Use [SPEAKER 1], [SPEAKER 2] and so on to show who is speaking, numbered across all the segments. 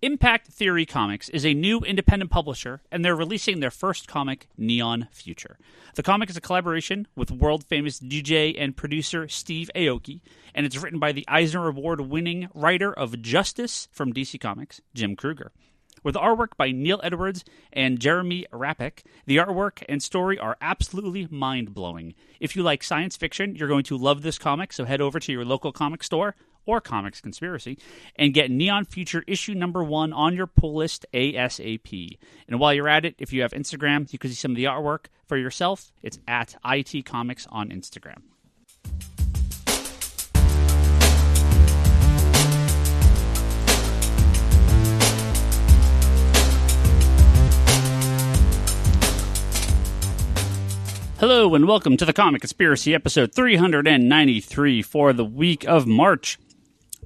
[SPEAKER 1] Impact Theory Comics is a new independent publisher, and they're releasing their first comic, Neon Future. The comic is a collaboration with world-famous DJ and producer Steve Aoki, and it's written by the Eisner Award-winning writer of Justice from DC Comics, Jim Kruger. With artwork by Neil Edwards and Jeremy Rapek, the artwork and story are absolutely mind-blowing. If you like science fiction, you're going to love this comic, so head over to your local comic store or Comics Conspiracy, and get Neon Future issue number 1 on your pull list ASAP. And while you're at it, if you have Instagram, you can see some of the artwork for yourself. It's at IT Comics on Instagram. Hello and welcome to the Comic Conspiracy, episode 393 for the week of March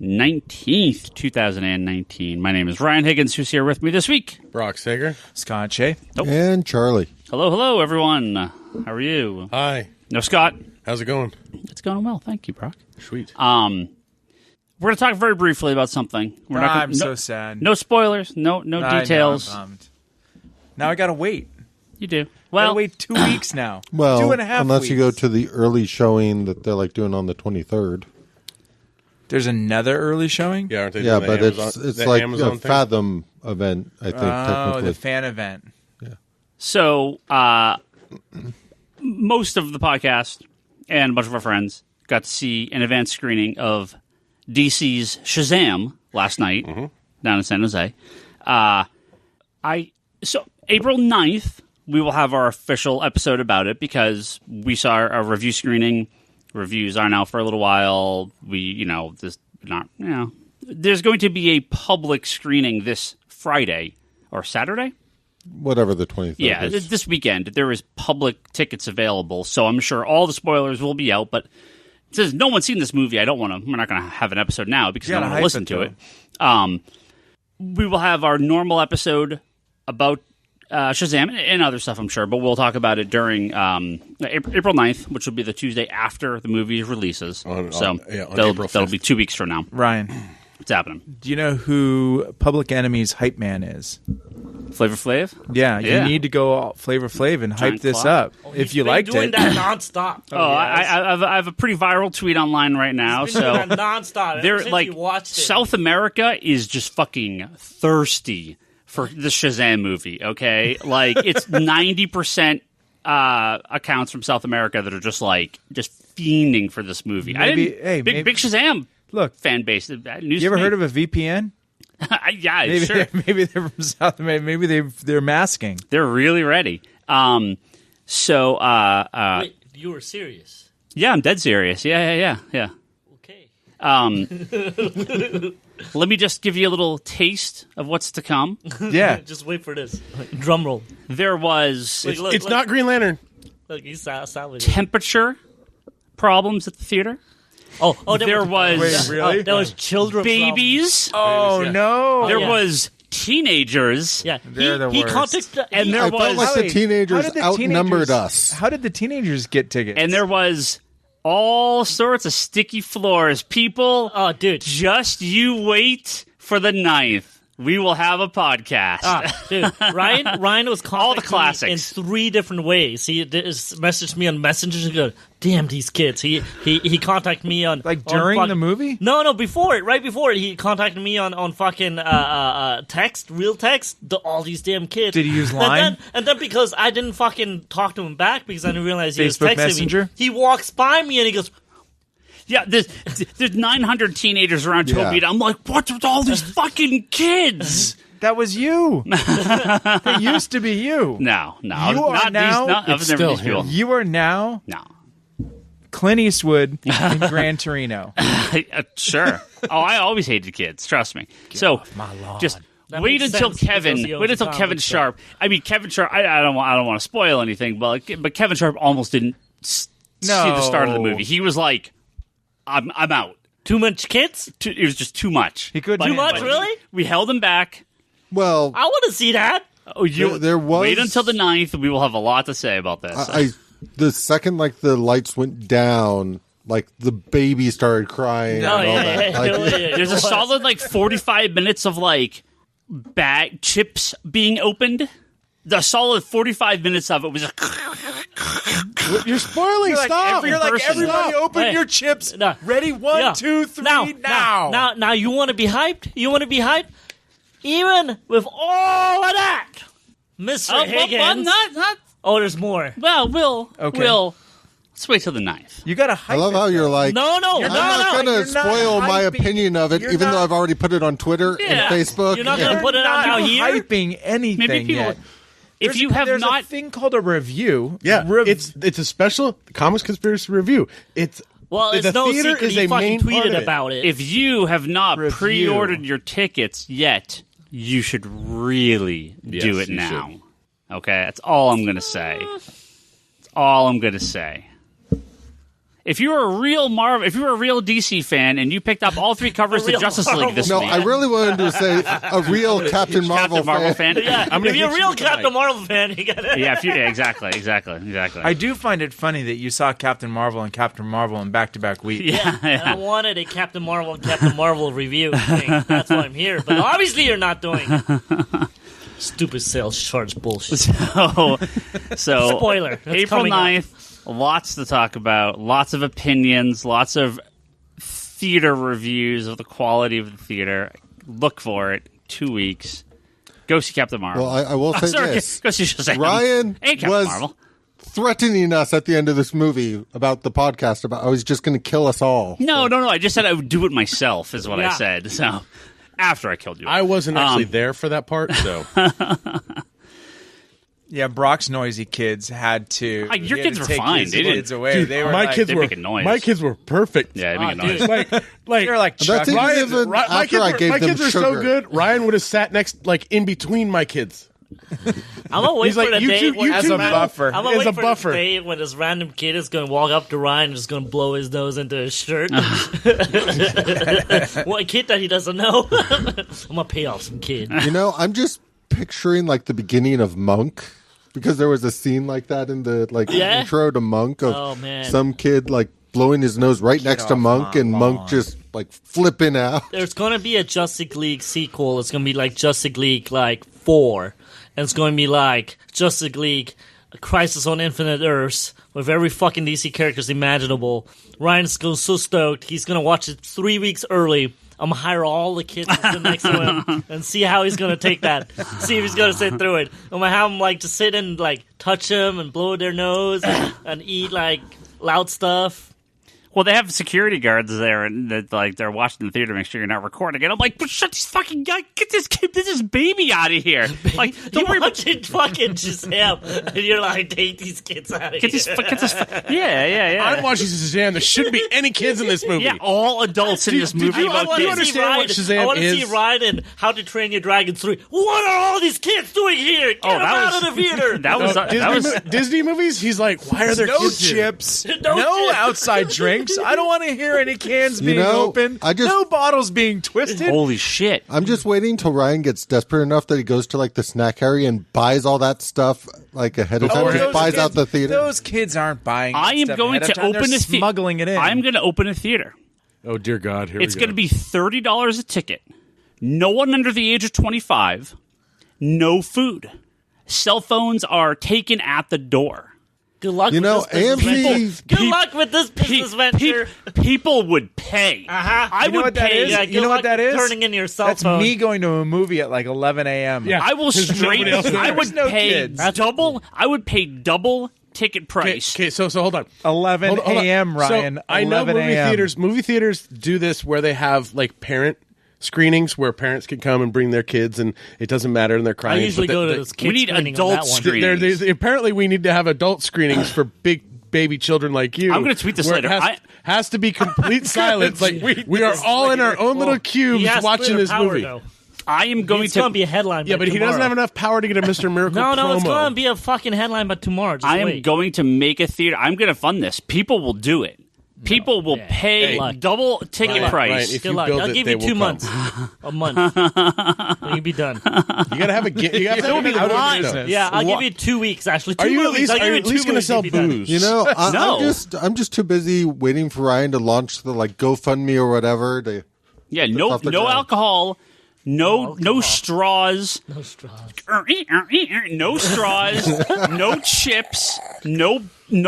[SPEAKER 1] 19th, 2019. My name is Ryan Higgins, who's here with me this week.
[SPEAKER 2] Brock Sager.
[SPEAKER 3] Scott Shea.
[SPEAKER 1] Nope.
[SPEAKER 4] And Charlie.
[SPEAKER 1] Hello, everyone. How are you?
[SPEAKER 2] Hi.
[SPEAKER 1] No, Scott.
[SPEAKER 2] How's it going?
[SPEAKER 1] It's going well. Thank you, Brock.
[SPEAKER 2] Sweet.
[SPEAKER 1] We're going to talk very briefly about something.
[SPEAKER 3] I'm so sad.
[SPEAKER 1] No spoilers, no details.
[SPEAKER 3] I know, I'm bummed. Now I got to wait.
[SPEAKER 1] You do.
[SPEAKER 3] Well,
[SPEAKER 1] Well,
[SPEAKER 3] wait 2 weeks now.
[SPEAKER 4] Well,
[SPEAKER 3] 2.5
[SPEAKER 4] unless
[SPEAKER 3] weeks.
[SPEAKER 4] you go to the early showing that they're like doing on the 23rd.
[SPEAKER 3] There's another early showing?
[SPEAKER 2] Yeah, aren't they
[SPEAKER 4] Yeah,
[SPEAKER 2] doing
[SPEAKER 4] but
[SPEAKER 2] the Amazon,
[SPEAKER 4] it's
[SPEAKER 2] the
[SPEAKER 4] like
[SPEAKER 2] Amazon
[SPEAKER 4] a
[SPEAKER 2] thing?
[SPEAKER 4] Fathom event, I think,
[SPEAKER 3] Oh,
[SPEAKER 4] technically.
[SPEAKER 3] the fan event.
[SPEAKER 1] so most of the podcast and a bunch of our friends got to see an advanced screening of DC's Shazam last night down in San Jose. So April 9th, we will have our official episode about it because we saw a review screening. Reviews are now for a little while. There's going to be a public screening this Friday or Saturday.
[SPEAKER 4] Whatever the 23rd
[SPEAKER 1] Yeah,
[SPEAKER 4] is.
[SPEAKER 1] this weekend. There is public tickets available, so I'm sure all the spoilers will be out. But since no one's seen this movie, we're not going to have an episode now because no one will listen to it. We will have our normal episode about Shazam and other stuff, I'm sure, but we'll talk about it during April 9th, which will be the Tuesday after the movie releases.
[SPEAKER 2] On
[SPEAKER 1] that'll
[SPEAKER 2] April 5th.
[SPEAKER 1] be 2 weeks from now.
[SPEAKER 3] Ryan,
[SPEAKER 1] What's happening?
[SPEAKER 3] do you know who Public Enemy's hype man is?
[SPEAKER 1] Flavor Flav?
[SPEAKER 3] Yeah,
[SPEAKER 1] Yeah.
[SPEAKER 3] you need to go all Flavor Flav and hype
[SPEAKER 1] Giant
[SPEAKER 3] this
[SPEAKER 1] clock.
[SPEAKER 3] up if you liked
[SPEAKER 5] doing
[SPEAKER 3] it.
[SPEAKER 5] that nonstop.
[SPEAKER 1] I have a pretty viral tweet online right now.
[SPEAKER 5] He's been doing
[SPEAKER 1] So
[SPEAKER 5] that nonstop.
[SPEAKER 1] they're
[SPEAKER 5] Ever since
[SPEAKER 1] like
[SPEAKER 5] you watched it.
[SPEAKER 1] South America is just fucking thirsty for the Shazam movie. Okay, like it's 90% accounts from South America that are just fiending for this movie. Big Shazam
[SPEAKER 3] Look,
[SPEAKER 1] fan base.
[SPEAKER 3] you ever heard of a VPN?
[SPEAKER 1] Yeah,
[SPEAKER 3] Maybe,
[SPEAKER 1] sure.
[SPEAKER 3] maybe they're from South America. Maybe they're masking.
[SPEAKER 1] They're really ready.
[SPEAKER 5] Wait, you were serious?
[SPEAKER 1] Yeah, I'm dead serious. Yeah.
[SPEAKER 5] Okay.
[SPEAKER 1] Let me just give you a little taste of what's to come.
[SPEAKER 3] Yeah.
[SPEAKER 5] Just wait for this. Drum roll.
[SPEAKER 1] There was
[SPEAKER 5] Look,
[SPEAKER 2] It's not Green Lantern.
[SPEAKER 5] Look, he's salvaging.
[SPEAKER 1] temperature problems at the theater. There was
[SPEAKER 3] Wait, really?
[SPEAKER 5] there was children.
[SPEAKER 1] babies.
[SPEAKER 3] Oh,
[SPEAKER 2] yeah.
[SPEAKER 3] no.
[SPEAKER 1] There
[SPEAKER 5] yeah.
[SPEAKER 1] was teenagers.
[SPEAKER 5] Yeah,
[SPEAKER 3] They're the
[SPEAKER 5] he
[SPEAKER 3] worst.
[SPEAKER 5] contacted.
[SPEAKER 1] And there
[SPEAKER 4] I felt
[SPEAKER 1] was-
[SPEAKER 4] like
[SPEAKER 3] How
[SPEAKER 4] the
[SPEAKER 3] did
[SPEAKER 4] teenagers
[SPEAKER 3] the
[SPEAKER 4] outnumbered
[SPEAKER 3] teenagers-
[SPEAKER 4] us.
[SPEAKER 3] How did the teenagers get tickets?
[SPEAKER 1] And there was all sorts of sticky floors. People,
[SPEAKER 5] Oh, dude.
[SPEAKER 1] just you wait for the 9th. We will have a podcast.
[SPEAKER 5] Dude, Ryan was contacting
[SPEAKER 1] All the
[SPEAKER 5] me
[SPEAKER 1] classics.
[SPEAKER 5] in 3 different ways. He messaged me on Messenger and go, "Damn these kids." He contacted me on
[SPEAKER 3] like
[SPEAKER 5] on
[SPEAKER 3] during
[SPEAKER 5] fuck-
[SPEAKER 3] the movie?
[SPEAKER 5] No, before it, right before it, he contacted me on fucking text, real text. All these damn kids.
[SPEAKER 3] Did he use Line?
[SPEAKER 5] And then because I didn't fucking talk to him back because I didn't realize he was
[SPEAKER 3] Facebook
[SPEAKER 5] texting
[SPEAKER 3] Messenger?
[SPEAKER 5] me. He walks by me and he goes,
[SPEAKER 1] Yeah, there's 900 teenagers around Toby,
[SPEAKER 4] Yeah.
[SPEAKER 1] and I'm like, what's with all these fucking kids?
[SPEAKER 3] That was you. That used to be you.
[SPEAKER 1] No.
[SPEAKER 3] You are
[SPEAKER 1] not
[SPEAKER 3] now-
[SPEAKER 1] these. I was never these people.
[SPEAKER 3] You are now
[SPEAKER 1] No.
[SPEAKER 3] Clint Eastwood in Gran Torino.
[SPEAKER 1] Sure. I always hated kids. Trust me. So
[SPEAKER 3] My Lord.
[SPEAKER 1] just
[SPEAKER 5] That
[SPEAKER 1] wait
[SPEAKER 5] makes
[SPEAKER 1] until
[SPEAKER 5] sense because he owns
[SPEAKER 1] Wait until
[SPEAKER 5] the
[SPEAKER 1] Kevin
[SPEAKER 5] comic
[SPEAKER 1] Sharp. I mean, Kevin Sharp. I don't want to spoil anything, but Kevin Sharp almost didn't see the start of the movie. He was like, "I'm out."
[SPEAKER 5] "Too much kids?
[SPEAKER 1] It was just too much.
[SPEAKER 3] He couldn't
[SPEAKER 5] Too
[SPEAKER 3] handle
[SPEAKER 5] much?
[SPEAKER 3] it.
[SPEAKER 5] Really?
[SPEAKER 1] We held him back.
[SPEAKER 4] Well,
[SPEAKER 5] I want to see that."
[SPEAKER 1] Oh,
[SPEAKER 4] there was-
[SPEAKER 1] wait until the 9th. We will have a lot to say about this.
[SPEAKER 4] the second the lights went down, the baby started crying and all that.
[SPEAKER 5] yeah.
[SPEAKER 1] There's a solid 45 minutes of bag chips being opened. The solid 45 minutes of it was
[SPEAKER 2] You're spoiling.
[SPEAKER 3] You're like,
[SPEAKER 2] Stop.
[SPEAKER 3] everybody open
[SPEAKER 5] Hey.
[SPEAKER 3] your chips.
[SPEAKER 5] No.
[SPEAKER 3] Ready? One,
[SPEAKER 5] Yeah.
[SPEAKER 3] 2, 3,
[SPEAKER 5] Now, you want to be hyped? You want to be hyped? Even with all of that, Mr. Higgins.
[SPEAKER 1] not.
[SPEAKER 5] Oh, there's more.
[SPEAKER 1] Well,
[SPEAKER 3] Okay.
[SPEAKER 1] Will. Let's wait till the 9th.
[SPEAKER 3] You got to hype
[SPEAKER 4] I love how you're like,
[SPEAKER 5] No,
[SPEAKER 4] I'm not going
[SPEAKER 3] You're
[SPEAKER 4] to
[SPEAKER 3] not
[SPEAKER 4] spoil my
[SPEAKER 3] hyping-
[SPEAKER 4] opinion of it,
[SPEAKER 3] you're
[SPEAKER 4] even though
[SPEAKER 3] not-
[SPEAKER 4] I've already put it on Twitter
[SPEAKER 1] Yeah.
[SPEAKER 4] and Facebook.
[SPEAKER 5] You're not gonna
[SPEAKER 4] and-
[SPEAKER 5] put it out now here?
[SPEAKER 3] hyping anything
[SPEAKER 1] Maybe people.
[SPEAKER 3] yet.
[SPEAKER 1] If you have
[SPEAKER 3] There's
[SPEAKER 1] not,
[SPEAKER 3] a thing called a review.
[SPEAKER 2] Yeah,
[SPEAKER 3] Rev-
[SPEAKER 2] it's a special Comics Conspiracy review. It's
[SPEAKER 5] Well, it's
[SPEAKER 2] the
[SPEAKER 5] no
[SPEAKER 2] theater
[SPEAKER 5] secret
[SPEAKER 2] is
[SPEAKER 5] he
[SPEAKER 2] a
[SPEAKER 5] fucking
[SPEAKER 2] main part
[SPEAKER 5] tweeted
[SPEAKER 2] of it.
[SPEAKER 5] about it.
[SPEAKER 1] if you have not
[SPEAKER 3] Review.
[SPEAKER 1] pre-ordered your tickets yet, you should really
[SPEAKER 2] Yes,
[SPEAKER 1] do it
[SPEAKER 2] you
[SPEAKER 1] now. Okay, that's all I'm gonna say. That's all I'm gonna say. If you're a real Marvel, if you're a real DC fan, and you picked up all 3 covers
[SPEAKER 5] A
[SPEAKER 1] to
[SPEAKER 5] real
[SPEAKER 1] Justice
[SPEAKER 5] Marvel
[SPEAKER 1] League this
[SPEAKER 4] No,
[SPEAKER 1] week,
[SPEAKER 4] I really wanted to say a real Captain Marvel fan.
[SPEAKER 5] yeah,
[SPEAKER 2] I'm gonna
[SPEAKER 5] if you're a
[SPEAKER 2] hit
[SPEAKER 5] real
[SPEAKER 2] you tonight.
[SPEAKER 5] Captain Marvel fan, you gotta.
[SPEAKER 1] yeah, exactly.
[SPEAKER 3] I do find it funny that you saw Captain Marvel and Captain Marvel in back-to-back weeks.
[SPEAKER 1] Yeah,
[SPEAKER 5] And I wanted a Captain Marvel and Captain Marvel review thing. That's why I'm here. But obviously, you're not doing it. Stupid sales charge bullshit.
[SPEAKER 1] So
[SPEAKER 5] Spoiler. That's
[SPEAKER 1] April
[SPEAKER 5] coming up.
[SPEAKER 1] 9th, lots to talk about, lots of opinions, lots of theater reviews of the quality of the theater. Look for it. 2 weeks. Go see Captain Marvel.
[SPEAKER 4] Well, I will say
[SPEAKER 1] Sorry,
[SPEAKER 4] this.
[SPEAKER 1] go see Shazam.
[SPEAKER 4] Ryan
[SPEAKER 1] and Captain
[SPEAKER 4] was
[SPEAKER 1] Marvel.
[SPEAKER 4] threatening us at the end of this movie about the podcast, about I was just going to kill us all.
[SPEAKER 1] No. I just said I would do it myself, is what I
[SPEAKER 5] Yeah.
[SPEAKER 1] said. So after I killed you.
[SPEAKER 2] I wasn't actually there for that part, so
[SPEAKER 3] Yeah, Brock's noisy kids had to.
[SPEAKER 1] Ah, your
[SPEAKER 3] he had
[SPEAKER 1] kids
[SPEAKER 3] to
[SPEAKER 1] were
[SPEAKER 3] take
[SPEAKER 1] fine.
[SPEAKER 3] his
[SPEAKER 1] They didn't-
[SPEAKER 3] kids away.
[SPEAKER 2] Dude,
[SPEAKER 3] they were
[SPEAKER 2] my
[SPEAKER 3] like,
[SPEAKER 2] kids
[SPEAKER 1] they
[SPEAKER 2] were
[SPEAKER 1] make a noise.
[SPEAKER 2] my kids were perfect.
[SPEAKER 1] Yeah, making
[SPEAKER 5] dude.
[SPEAKER 1] noise.
[SPEAKER 2] like
[SPEAKER 3] They're like
[SPEAKER 4] That's
[SPEAKER 3] Chuck.
[SPEAKER 4] even even
[SPEAKER 2] my
[SPEAKER 4] after
[SPEAKER 2] kids
[SPEAKER 4] I
[SPEAKER 2] were,
[SPEAKER 4] gave
[SPEAKER 2] my
[SPEAKER 4] them
[SPEAKER 2] kids were
[SPEAKER 4] sugar.
[SPEAKER 2] so good. Ryan would have sat next, like in between my kids.
[SPEAKER 5] I'm gonna wait
[SPEAKER 2] He's
[SPEAKER 5] for
[SPEAKER 2] like,
[SPEAKER 5] the
[SPEAKER 2] you
[SPEAKER 5] day
[SPEAKER 2] two-
[SPEAKER 5] when
[SPEAKER 2] you
[SPEAKER 3] as
[SPEAKER 2] two
[SPEAKER 3] a
[SPEAKER 2] know-
[SPEAKER 3] buffer.
[SPEAKER 5] I'm gonna
[SPEAKER 2] as
[SPEAKER 5] wait
[SPEAKER 2] a
[SPEAKER 5] for
[SPEAKER 2] buffer.
[SPEAKER 5] this day when this random kid is gonna walk up to Ryan and just gonna blow his nose into his shirt. What kid that he doesn't know? I'm gonna pay off some kid.
[SPEAKER 4] You know, I'm just picturing like the beginning of Monk, because there was a scene like that in the
[SPEAKER 5] Yeah?
[SPEAKER 4] intro to Monk of
[SPEAKER 5] Oh, man.
[SPEAKER 4] some kid like blowing his nose right next to
[SPEAKER 3] off
[SPEAKER 4] Monk
[SPEAKER 3] my
[SPEAKER 4] and
[SPEAKER 3] lawn.
[SPEAKER 4] Monk just like flipping out.
[SPEAKER 5] There's gonna be a Justice League sequel. It's gonna be like Justice League like 4, and it's gonna be like Justice League Crisis on Infinite Earths with every fucking DC characters imaginable. Ryan's going so stoked. He's gonna watch it 3 weeks early. I'm gonna hire all the kids to sit next to him and see how he's gonna take that. See if he's gonna sit through it. I'm gonna have him like to sit and like touch him and blow their nose and eat like loud stuff.
[SPEAKER 1] Well, they have security guards there, and that like they're watching the theater to make sure you're not recording. And I'm like, but shut this fucking guy, get this baby out of here! Like, don't worry about
[SPEAKER 5] watching fucking Shazam, and you're like, take these kids out of
[SPEAKER 1] get
[SPEAKER 5] here.
[SPEAKER 1] this. Yeah.
[SPEAKER 2] I'm watching Shazam. There shouldn't be any kids in this movie.
[SPEAKER 1] Yeah, all adults in this movie.
[SPEAKER 2] you-
[SPEAKER 1] about
[SPEAKER 2] do you
[SPEAKER 1] kids.
[SPEAKER 2] understand what Shazam
[SPEAKER 5] I want to see
[SPEAKER 2] is?
[SPEAKER 5] Ryan in How to Train Your Dragon 3. What are all these kids doing here? Get them
[SPEAKER 1] that
[SPEAKER 5] out
[SPEAKER 1] was-
[SPEAKER 5] of the theater.
[SPEAKER 1] That was
[SPEAKER 2] Disney movies. He's like, why are there
[SPEAKER 3] no
[SPEAKER 2] kids here?
[SPEAKER 3] chips,
[SPEAKER 5] No
[SPEAKER 3] no
[SPEAKER 5] chips.
[SPEAKER 3] outside drinks. I don't want to hear any cans being
[SPEAKER 4] know,
[SPEAKER 3] opened.
[SPEAKER 4] I just-
[SPEAKER 3] no bottles being twisted.
[SPEAKER 1] Holy shit!
[SPEAKER 4] I'm just waiting till Ryan gets desperate enough that he goes to like the snack area and buys all that stuff like ahead of time.
[SPEAKER 3] Oh,
[SPEAKER 4] Just
[SPEAKER 3] those
[SPEAKER 4] buys
[SPEAKER 3] kids-
[SPEAKER 4] out the theater.
[SPEAKER 3] Those kids aren't buying.
[SPEAKER 1] I am
[SPEAKER 3] stuff
[SPEAKER 1] going
[SPEAKER 3] ahead of
[SPEAKER 1] to
[SPEAKER 3] time. They're
[SPEAKER 1] open a theater.
[SPEAKER 3] smuggling it in.
[SPEAKER 1] I'm going to open a theater.
[SPEAKER 2] Oh dear God! Here
[SPEAKER 1] It's
[SPEAKER 2] we go.
[SPEAKER 1] going to be $30 a ticket. No one under the age of 25. No food. Cell phones are taken at the door.
[SPEAKER 5] Good luck
[SPEAKER 4] You
[SPEAKER 5] with
[SPEAKER 4] know,
[SPEAKER 5] this business
[SPEAKER 4] AMC
[SPEAKER 5] venture. Good luck with this business venture.
[SPEAKER 1] People would pay.
[SPEAKER 5] Uh-huh.
[SPEAKER 1] I
[SPEAKER 3] You know
[SPEAKER 1] would
[SPEAKER 3] what that
[SPEAKER 1] pay.
[SPEAKER 3] is?
[SPEAKER 5] Yeah,
[SPEAKER 3] You
[SPEAKER 5] good
[SPEAKER 3] know what
[SPEAKER 5] luck
[SPEAKER 3] that is?
[SPEAKER 5] turning in your cell
[SPEAKER 3] That's
[SPEAKER 5] phone.
[SPEAKER 3] me going to a movie at like 11 a.m.
[SPEAKER 2] Yeah.
[SPEAKER 1] I will
[SPEAKER 2] There's
[SPEAKER 1] straight.
[SPEAKER 2] nobody else there.
[SPEAKER 1] I would
[SPEAKER 3] There's no
[SPEAKER 1] pay
[SPEAKER 3] kids.
[SPEAKER 1] double. I would pay double ticket price.
[SPEAKER 2] Okay, so hold on.
[SPEAKER 3] 11
[SPEAKER 2] Hold on.
[SPEAKER 3] a.m. Ryan.
[SPEAKER 2] So I know
[SPEAKER 3] 11
[SPEAKER 2] movie
[SPEAKER 3] a.m.
[SPEAKER 2] theaters. Movie theaters do this where they have like parent screenings where parents can come and bring their kids, and it doesn't matter, and they're
[SPEAKER 5] I
[SPEAKER 2] crying.
[SPEAKER 5] usually
[SPEAKER 2] But
[SPEAKER 5] go to
[SPEAKER 2] the-
[SPEAKER 5] this kid
[SPEAKER 1] we need
[SPEAKER 5] screening
[SPEAKER 1] adult
[SPEAKER 5] on that one.
[SPEAKER 1] screenings.
[SPEAKER 2] apparently we need to have adult screenings for big baby children like you.
[SPEAKER 1] I'm gonna tweet this
[SPEAKER 2] where it
[SPEAKER 1] later.
[SPEAKER 2] Has to be complete silence. Like we are all in our own little cubes
[SPEAKER 5] He has
[SPEAKER 2] watching
[SPEAKER 5] split
[SPEAKER 2] this
[SPEAKER 5] power,
[SPEAKER 2] movie.
[SPEAKER 5] though.
[SPEAKER 1] I am going
[SPEAKER 5] It's
[SPEAKER 1] to.
[SPEAKER 5] going to be a headline.
[SPEAKER 2] Yeah,
[SPEAKER 5] by
[SPEAKER 2] but he doesn't
[SPEAKER 5] tomorrow.
[SPEAKER 2] have enough power to get a Mr. Miracle
[SPEAKER 5] No,
[SPEAKER 2] promo.
[SPEAKER 5] it's going to be a fucking headline by tomorrow. Just
[SPEAKER 1] I am
[SPEAKER 5] wait.
[SPEAKER 1] going to make a theater. I'm going to fund this. People will do it. People will pay
[SPEAKER 5] Hey.
[SPEAKER 1] double ticket
[SPEAKER 5] Ryan,
[SPEAKER 1] price.
[SPEAKER 2] Ryan, if
[SPEAKER 5] Good
[SPEAKER 2] you
[SPEAKER 5] luck.
[SPEAKER 2] build
[SPEAKER 5] I'll
[SPEAKER 2] it,
[SPEAKER 5] give
[SPEAKER 2] they
[SPEAKER 5] you
[SPEAKER 2] will
[SPEAKER 5] 2
[SPEAKER 2] come.
[SPEAKER 5] months. A month. And you'll be done.
[SPEAKER 2] You gotta have a. You have to
[SPEAKER 3] It'll be
[SPEAKER 2] have a-
[SPEAKER 3] live.
[SPEAKER 2] business.
[SPEAKER 5] Yeah, I'll give you 2 weeks, actually. 2
[SPEAKER 2] Are you at
[SPEAKER 5] movies.
[SPEAKER 2] least?
[SPEAKER 5] I'll
[SPEAKER 2] Are
[SPEAKER 5] give
[SPEAKER 2] you
[SPEAKER 5] you
[SPEAKER 2] at
[SPEAKER 5] 2
[SPEAKER 2] least going to
[SPEAKER 5] movies,
[SPEAKER 2] sell
[SPEAKER 5] you'll be done.
[SPEAKER 2] booze?
[SPEAKER 4] You know,
[SPEAKER 1] No.
[SPEAKER 4] I'm just too busy waiting for Ryan to launch the like GoFundMe or whatever.
[SPEAKER 1] Yeah, no
[SPEAKER 4] off the
[SPEAKER 1] no
[SPEAKER 4] ground.
[SPEAKER 1] alcohol, No straws.
[SPEAKER 5] No straws.
[SPEAKER 1] No straws. No chips. No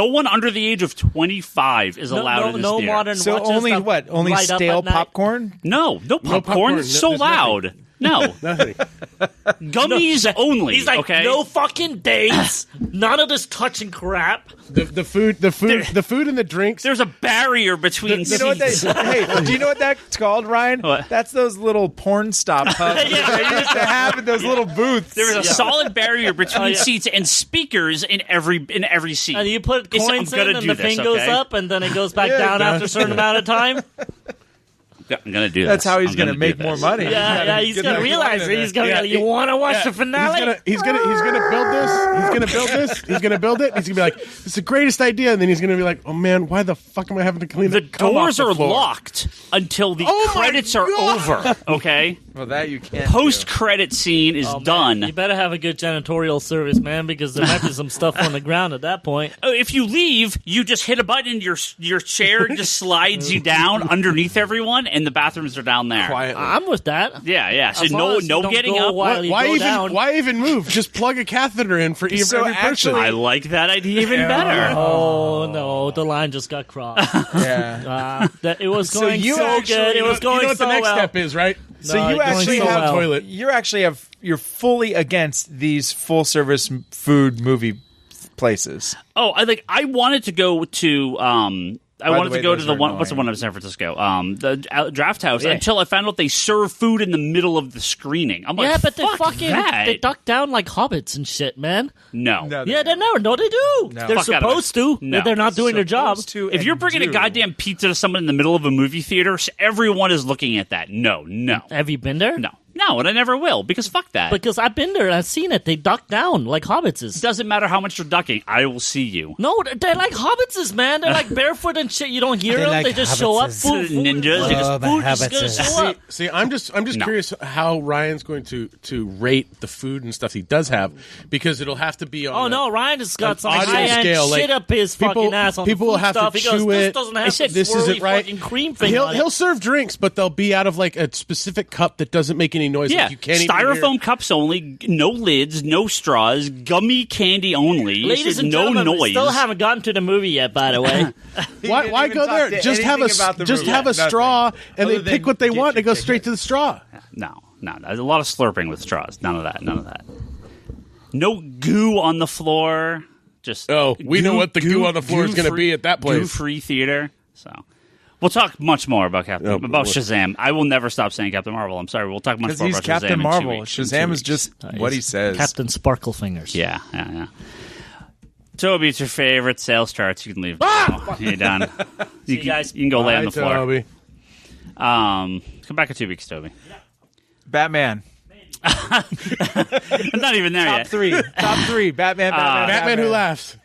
[SPEAKER 1] one under the age of 25 is allowed in this theater.
[SPEAKER 5] Modern
[SPEAKER 3] So
[SPEAKER 5] watches
[SPEAKER 3] only
[SPEAKER 5] that
[SPEAKER 3] what? Only
[SPEAKER 5] light up
[SPEAKER 3] stale
[SPEAKER 5] at night?
[SPEAKER 3] popcorn?
[SPEAKER 1] No popcorn.
[SPEAKER 2] popcorn.
[SPEAKER 1] So
[SPEAKER 2] There's
[SPEAKER 1] loud. No.
[SPEAKER 2] Nothing.
[SPEAKER 1] Gummies only.
[SPEAKER 5] He's like,
[SPEAKER 1] okay?
[SPEAKER 5] no fucking dates. None of this touching crap.
[SPEAKER 2] The food and the drinks.
[SPEAKER 1] There's a barrier between
[SPEAKER 3] You know what
[SPEAKER 1] seats.
[SPEAKER 3] hey, do you know what that's called, Ryan?
[SPEAKER 1] What?
[SPEAKER 3] That's those little porn stop pubs that they used to have in those little booths.
[SPEAKER 1] There is a solid barrier between seats and speakers in every seat.
[SPEAKER 5] And you put
[SPEAKER 1] It's-
[SPEAKER 5] coins
[SPEAKER 1] I'm gonna
[SPEAKER 5] in, and
[SPEAKER 1] do
[SPEAKER 5] the
[SPEAKER 1] this,
[SPEAKER 5] thing goes
[SPEAKER 1] okay?
[SPEAKER 5] up, and then it goes back down after a certain amount of time.
[SPEAKER 1] I'm gonna do this.
[SPEAKER 3] That's how he's
[SPEAKER 1] I'm
[SPEAKER 3] going to
[SPEAKER 1] do
[SPEAKER 3] make
[SPEAKER 1] this.
[SPEAKER 3] more money.
[SPEAKER 5] Yeah, he's gonna realize it. He's gonna. You want to watch the finale?
[SPEAKER 2] He's gonna build this. He's gonna build this. He's gonna build it. He's gonna be like, "This is the greatest idea," and then he's gonna be like, "Oh man, why the fuck am I having to clean
[SPEAKER 1] The
[SPEAKER 2] cum off
[SPEAKER 1] doors
[SPEAKER 2] the
[SPEAKER 1] are
[SPEAKER 2] floor?"
[SPEAKER 1] locked until the
[SPEAKER 2] Oh my
[SPEAKER 1] credits are
[SPEAKER 2] God!
[SPEAKER 1] over. Okay,
[SPEAKER 3] Well, that you can't.
[SPEAKER 1] post-credit scene is done.
[SPEAKER 5] You better have a good janitorial service, man, because there might be some stuff on the ground at that point.
[SPEAKER 1] If you leave, you just hit a button, your chair just slides you down underneath everyone, and the bathrooms are down there.
[SPEAKER 2] Quietly.
[SPEAKER 5] I'm with that.
[SPEAKER 1] Yeah. So
[SPEAKER 5] As long as you
[SPEAKER 1] no
[SPEAKER 5] don't
[SPEAKER 1] getting
[SPEAKER 5] go
[SPEAKER 1] up.
[SPEAKER 5] while you go down.
[SPEAKER 2] Why even move? Just plug a catheter in for every person.
[SPEAKER 3] actually-
[SPEAKER 1] I like that idea even better.
[SPEAKER 5] Oh no, the line just got crossed.
[SPEAKER 3] Yeah.
[SPEAKER 5] It was
[SPEAKER 3] So
[SPEAKER 5] going
[SPEAKER 3] you
[SPEAKER 5] so
[SPEAKER 3] actually-
[SPEAKER 5] good. It was going
[SPEAKER 2] you know what
[SPEAKER 5] so
[SPEAKER 2] the next
[SPEAKER 5] well.
[SPEAKER 2] step is, right?
[SPEAKER 3] So
[SPEAKER 5] No,
[SPEAKER 3] you
[SPEAKER 5] it's going
[SPEAKER 3] actually
[SPEAKER 5] so
[SPEAKER 3] have
[SPEAKER 5] well.
[SPEAKER 2] toilet.
[SPEAKER 3] you're fully against these full service food movie places.
[SPEAKER 1] Oh, I wanted to go to I
[SPEAKER 3] By
[SPEAKER 1] wanted
[SPEAKER 3] the way,
[SPEAKER 1] to go to
[SPEAKER 3] those
[SPEAKER 1] the
[SPEAKER 3] are
[SPEAKER 1] one. What's the
[SPEAKER 3] annoying.
[SPEAKER 1] one in San Francisco? The Draft House.
[SPEAKER 5] Yeah.
[SPEAKER 1] Until I found out they serve food in the middle of the screening. I'm like,
[SPEAKER 5] Yeah, but
[SPEAKER 1] fuck that.
[SPEAKER 5] they duck down like hobbits and shit, man.
[SPEAKER 1] No.
[SPEAKER 5] Yeah, they never. No, they do. They're
[SPEAKER 1] Fuck outta
[SPEAKER 5] supposed to.
[SPEAKER 1] No.
[SPEAKER 5] They're not doing their job.
[SPEAKER 1] If you're bringing a goddamn pizza to someone in the middle of a movie theater, everyone is looking at that. No.
[SPEAKER 5] Have you been there?
[SPEAKER 1] No, and I never will, because fuck that.
[SPEAKER 5] Because I've been there and I've seen it. They duck down like hobbitses.
[SPEAKER 1] It doesn't matter how much you're ducking. I will see you.
[SPEAKER 5] No, they're like hobbitses, man. They're like barefoot and shit. You don't hear them. They just show up. Food,
[SPEAKER 1] Ninjas.
[SPEAKER 5] They just food is gonna show up.
[SPEAKER 2] See, I'm just
[SPEAKER 1] No.
[SPEAKER 2] curious how Ryan's going to rate the food and stuff he does have, because it'll have to be on.
[SPEAKER 5] Oh no, Ryan has got some
[SPEAKER 2] audio
[SPEAKER 5] high-end
[SPEAKER 2] scale, like,
[SPEAKER 5] shit up his fucking ass on
[SPEAKER 2] people
[SPEAKER 5] the
[SPEAKER 2] will
[SPEAKER 5] food
[SPEAKER 2] have
[SPEAKER 5] stuff.
[SPEAKER 2] to
[SPEAKER 5] He goes,
[SPEAKER 2] chew
[SPEAKER 5] this
[SPEAKER 2] it.
[SPEAKER 5] doesn't have that
[SPEAKER 2] This
[SPEAKER 5] swirly
[SPEAKER 2] isn't right.
[SPEAKER 5] fucking cream thing on it.
[SPEAKER 2] He'll serve drinks, but they'll be out of like a specific cup that doesn't make any noise.
[SPEAKER 1] Yeah,
[SPEAKER 2] Like you can't even hear.
[SPEAKER 1] styrofoam cups only, no lids, no straws, gummy candy only.
[SPEAKER 5] Ladies and
[SPEAKER 1] no
[SPEAKER 5] gentlemen, we
[SPEAKER 1] noise.
[SPEAKER 5] still haven't gotten to the movie yet, by the way.
[SPEAKER 2] Why go there? Just have a straw, and they pick what they want and go straight to the straw.
[SPEAKER 1] No. There's a lot of slurping with straws. None of that. No goo on the floor. Just
[SPEAKER 2] we know what the goo on the floor is going to be at that place.
[SPEAKER 1] Goo-free theater. So we'll talk much more about Shazam. I will never stop saying Captain Marvel. I'm sorry. We'll talk much
[SPEAKER 3] Because
[SPEAKER 1] more
[SPEAKER 3] he's
[SPEAKER 1] about Shazam
[SPEAKER 3] Captain
[SPEAKER 1] in 2
[SPEAKER 3] Marvel.
[SPEAKER 1] weeks.
[SPEAKER 3] Shazam is just what he says.
[SPEAKER 5] Captain Sparklefingers.
[SPEAKER 1] Yeah. Toby, it's your favorite sales charts. You can leave. Now. You're done.
[SPEAKER 5] See you guys.
[SPEAKER 1] You can go lay on the floor.
[SPEAKER 2] Toby.
[SPEAKER 1] Come back in 2 weeks, Toby.
[SPEAKER 3] Batman.
[SPEAKER 1] I'm not even there
[SPEAKER 3] Top
[SPEAKER 1] yet.
[SPEAKER 3] three. Batman.
[SPEAKER 2] Batman Who Laughs.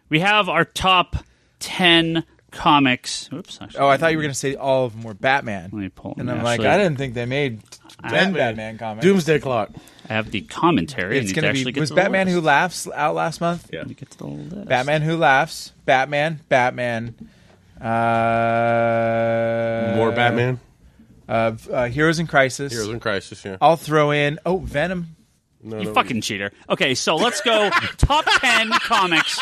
[SPEAKER 1] We have our top 10 comics. Oops. Actually,
[SPEAKER 3] Oh, I thought you were going to say all of them were Batman.
[SPEAKER 1] Let me pull
[SPEAKER 3] And
[SPEAKER 1] them.
[SPEAKER 3] I'm like,
[SPEAKER 1] Actually,
[SPEAKER 3] I didn't think they made 10 Batman comics.
[SPEAKER 2] Doomsday Clock.
[SPEAKER 1] I have the commentary.
[SPEAKER 3] It's
[SPEAKER 1] going to
[SPEAKER 3] be. Was Batman Who Laughs out last month?
[SPEAKER 2] Yeah.
[SPEAKER 1] Get to the list.
[SPEAKER 3] Batman Who Laughs. Batman.
[SPEAKER 2] More Batman.
[SPEAKER 3] Heroes in Crisis.
[SPEAKER 2] Heroes in Crisis. Yeah.
[SPEAKER 3] I'll throw in. Oh, Venom.
[SPEAKER 1] You fucking cheater. Okay, so let's go top 10 comics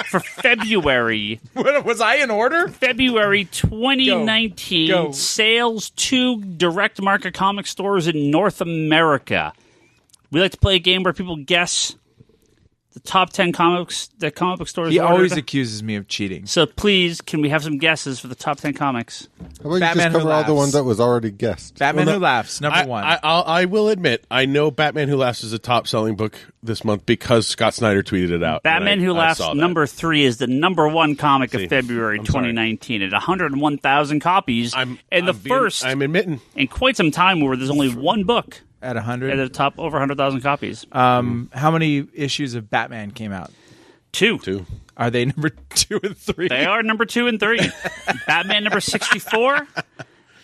[SPEAKER 1] for February.
[SPEAKER 3] What, was I in order?
[SPEAKER 1] February 2019
[SPEAKER 3] Go.
[SPEAKER 1] sales to direct market comic stores in North America. We like to play a game where people guess the top 10 comics that comic book stores
[SPEAKER 3] He
[SPEAKER 1] ordered.
[SPEAKER 3] always accuses me of cheating.
[SPEAKER 1] So please, can we have some guesses for the top 10 comics?
[SPEAKER 4] How about
[SPEAKER 3] Batman
[SPEAKER 4] you
[SPEAKER 3] Who
[SPEAKER 4] just cover all the
[SPEAKER 3] Laughs.
[SPEAKER 4] ones that was already guessed?
[SPEAKER 3] Batman Who Laughs, number one.
[SPEAKER 2] I will admit, I know Batman Who Laughs is a top-selling book this month because Scott Snyder tweeted it out.
[SPEAKER 1] Batman Who Laughs,
[SPEAKER 2] saw that.
[SPEAKER 1] number 3, is the number 1 comic
[SPEAKER 2] See,
[SPEAKER 1] of February
[SPEAKER 2] I'm sorry.
[SPEAKER 1] 2019 at 101,000 copies.
[SPEAKER 2] I'm
[SPEAKER 1] first
[SPEAKER 2] I'm admitting.
[SPEAKER 1] in quite some time where there's only one book
[SPEAKER 3] At 100.
[SPEAKER 1] at the top over 100,000 copies.
[SPEAKER 3] How many issues of Batman came out?
[SPEAKER 1] 2.
[SPEAKER 3] Are they number 2 and 3?
[SPEAKER 1] They are number 2 and 3. Batman number 64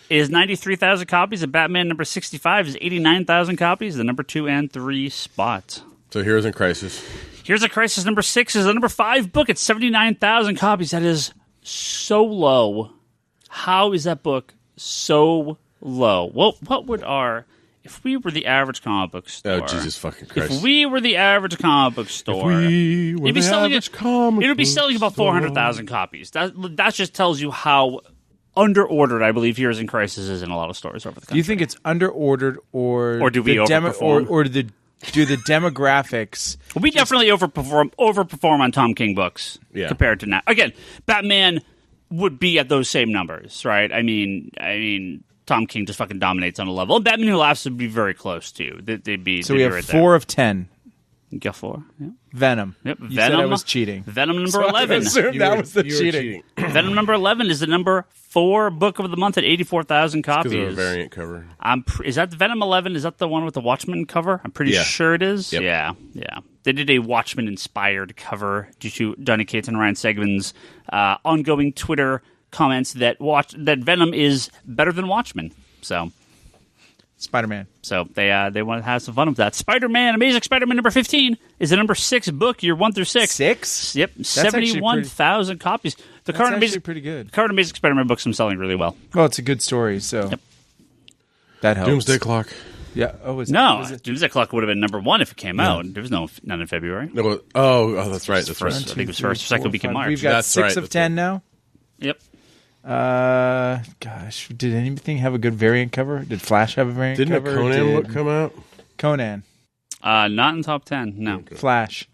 [SPEAKER 1] is 93,000 copies, and Batman number 65 is 89,000 copies, the number 2 and 3 spot.
[SPEAKER 2] So Heroes in Crisis.
[SPEAKER 1] Here's a Crisis number 6 is the number 5 book at 79,000 copies. That is so low. How is that book so low? Well, what would our if we were the average comic book store,
[SPEAKER 2] Oh, Jesus fucking Christ.
[SPEAKER 1] if we were the average comic book store,
[SPEAKER 2] we were
[SPEAKER 1] it'd be
[SPEAKER 2] the
[SPEAKER 1] selling
[SPEAKER 2] average comic
[SPEAKER 1] it would be
[SPEAKER 2] book
[SPEAKER 1] selling about
[SPEAKER 2] store.
[SPEAKER 1] 400,000 copies. That just tells you how under-ordered I believe Heroes in Crisis is in a lot of stores over the country.
[SPEAKER 3] Do you think it's under-ordered or
[SPEAKER 1] do we
[SPEAKER 3] the
[SPEAKER 1] overperform?
[SPEAKER 3] or do the demographics?
[SPEAKER 1] Well, we definitely overperform on Tom King books compared to now. Again, Batman would be at those same numbers, right? I mean, Tom King just fucking dominates on a level. And Batman Who Laughs would be very close too. They'd be.
[SPEAKER 3] So we have 4 of 10.
[SPEAKER 1] You got 4. Yeah.
[SPEAKER 3] Venom.
[SPEAKER 1] Yep.
[SPEAKER 3] You
[SPEAKER 1] Venom.
[SPEAKER 3] said I was cheating.
[SPEAKER 1] Venom number
[SPEAKER 3] So I
[SPEAKER 1] 11.
[SPEAKER 3] assumed that was the
[SPEAKER 2] You were
[SPEAKER 3] cheating.
[SPEAKER 1] Venom number 11 is the number 4 book of the month at 84,000 copies.
[SPEAKER 2] Because of a variant cover.
[SPEAKER 1] Is that Venom 11? Is that the one with the Watchmen cover? I'm pretty
[SPEAKER 2] Yeah.
[SPEAKER 1] sure it is.
[SPEAKER 2] Yep.
[SPEAKER 1] Yeah. They did a Watchmen-inspired cover due to Donny Cates and Ryan Segman's ongoing Twitter comments that Venom is better than Watchmen. So
[SPEAKER 3] Spider-Man.
[SPEAKER 1] they want to have some fun with that. Spider-Man, Amazing Spider-Man number 15 is the number 6 book, year 1 through 6.
[SPEAKER 3] 6?
[SPEAKER 1] Yep, 71,000 copies. The current
[SPEAKER 3] actually
[SPEAKER 1] Amazing,
[SPEAKER 3] pretty good.
[SPEAKER 1] The current Amazing Spider-Man books are selling really well.
[SPEAKER 3] Well, it's a good story, so that helps.
[SPEAKER 2] Doomsday Clock.
[SPEAKER 3] Yeah. Oh, was it?
[SPEAKER 1] Doomsday Clock would have been number 1 if it came out. There was none in February.
[SPEAKER 2] No, that's right. That's right.
[SPEAKER 1] I think it was first or second week in March.
[SPEAKER 3] We've got
[SPEAKER 2] That's
[SPEAKER 3] 6
[SPEAKER 2] right,
[SPEAKER 3] of
[SPEAKER 2] that's
[SPEAKER 3] 10 now.
[SPEAKER 1] Yep.
[SPEAKER 3] Gosh, did anything have a good variant cover? Did Flash have a variant
[SPEAKER 2] Didn't
[SPEAKER 3] cover?
[SPEAKER 2] a Conan book come out?
[SPEAKER 3] Conan.
[SPEAKER 1] Not in top 10, no.
[SPEAKER 3] Flash.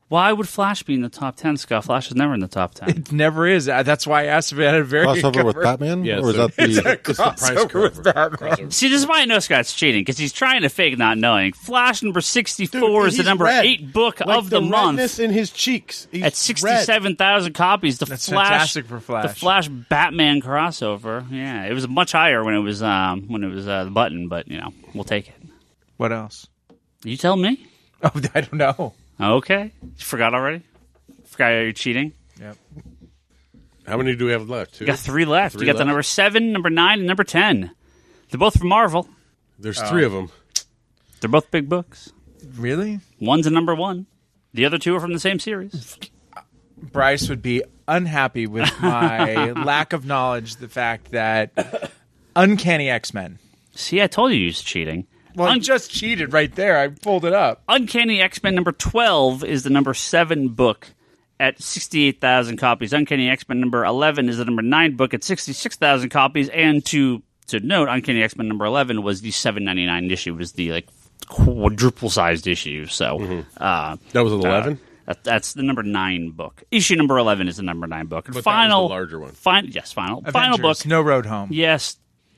[SPEAKER 1] Why would Flash be in the top 10, Scott? Flash is never in the top 10.
[SPEAKER 3] It never is. That's why I asked if it had a variant
[SPEAKER 4] Crossover
[SPEAKER 3] cover.
[SPEAKER 4] with Batman?
[SPEAKER 2] Yeah,
[SPEAKER 4] or is
[SPEAKER 2] so
[SPEAKER 4] that the...
[SPEAKER 2] it's the price
[SPEAKER 3] Crossover with
[SPEAKER 2] cover.
[SPEAKER 3] Batman.
[SPEAKER 1] See, this is why I know Scott's cheating, because he's trying to fake not knowing. Flash number 64
[SPEAKER 2] Dude,
[SPEAKER 1] is the
[SPEAKER 2] he's
[SPEAKER 1] number
[SPEAKER 2] red.
[SPEAKER 1] 8 book
[SPEAKER 2] Like
[SPEAKER 1] of the month.
[SPEAKER 2] redness in his cheeks. He's
[SPEAKER 1] At 67,000 copies,
[SPEAKER 3] That's fantastic for Flash.
[SPEAKER 1] The Flash Batman crossover. Yeah, it was much higher when it was the button, but we'll take it.
[SPEAKER 3] What else?
[SPEAKER 1] You tell me.
[SPEAKER 3] Oh, I don't know.
[SPEAKER 1] Okay, you forgot already. Forgot you're cheating.
[SPEAKER 3] Yep.
[SPEAKER 2] How many do we have left? 2?
[SPEAKER 1] You got 3 left.
[SPEAKER 2] Three
[SPEAKER 1] You got the
[SPEAKER 2] left?
[SPEAKER 1] number 7, number 9, and number 10. They're both from Marvel.
[SPEAKER 2] There's 3 of them.
[SPEAKER 1] They're both big books.
[SPEAKER 3] Really?
[SPEAKER 1] One's a number 1. The other 2 are from the same series.
[SPEAKER 3] Bryce would be unhappy with my lack of knowledge, the fact that Uncanny X-Men.
[SPEAKER 1] See, I told you he was cheating.
[SPEAKER 3] Well, I just cheated right there. I pulled it up.
[SPEAKER 1] Uncanny X-Men number 12 is the number 7 book at 68,000 copies. Uncanny X-Men number 11 is the number 9 book at 66,000 copies. And to note, Uncanny X-Men number 11 was the $7.99 issue. It was the quadruple-sized issue. So
[SPEAKER 2] That was an 11?
[SPEAKER 1] that's the number 9 book. Issue number 11 is the number 9 book. And
[SPEAKER 2] But
[SPEAKER 1] final,
[SPEAKER 2] that was the larger one.
[SPEAKER 1] Final
[SPEAKER 3] Avengers,
[SPEAKER 1] book.
[SPEAKER 3] No Road Home.
[SPEAKER 1] Yes.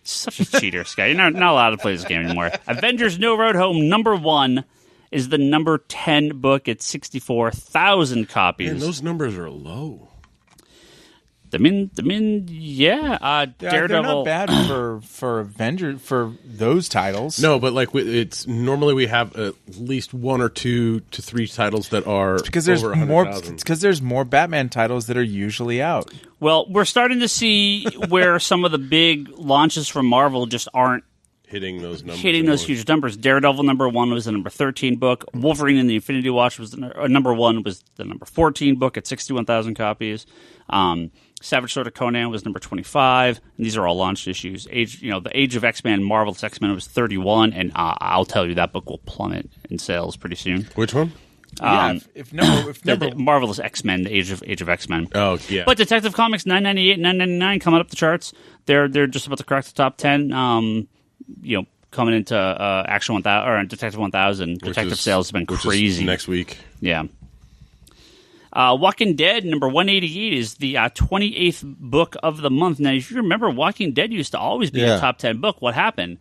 [SPEAKER 1] Such a cheater, Scott. You're not allowed to play this game anymore. Avengers No Road Home number 1 is the number 10 book at 64,000 copies.
[SPEAKER 2] Man, those numbers are low.
[SPEAKER 1] Yeah. Daredevil.
[SPEAKER 3] They're not bad for Avengers for those titles.
[SPEAKER 2] No, but it's normally we have at least 1 or 2 to 3 titles that are
[SPEAKER 3] because there's
[SPEAKER 2] over
[SPEAKER 3] more.
[SPEAKER 2] 100,000.
[SPEAKER 3] Because there's more Batman titles that are usually out.
[SPEAKER 1] Well, we're starting to see where some of the big launches from Marvel just aren't
[SPEAKER 2] hitting those numbers.
[SPEAKER 1] huge numbers. Daredevil number 1 was the number 13 book. Wolverine and the Infinity Watch was number 1 was the number 14 book at 61,000 copies. Savage Sword of Conan was number 25, and these are all launched issues. The Age of X-Men, Marvel's X-Men was 31, and I'll tell you that book will plummet in sales pretty soon.
[SPEAKER 2] Which one?
[SPEAKER 3] If number
[SPEAKER 1] The Marvelous X-Men, the Age of X-Men.
[SPEAKER 2] Oh, yeah.
[SPEAKER 1] But Detective Comics $9.98, $9.99 coming up the charts. They're just about to crack the top 10. Coming into Action 1000 or Detective 1000, Detective sales have been crazy.
[SPEAKER 2] Next week.
[SPEAKER 1] Yeah. Walking Dead number 188 is the 28th book of the month. Now, if you remember, Walking Dead used to always be a top 10 book. What happened?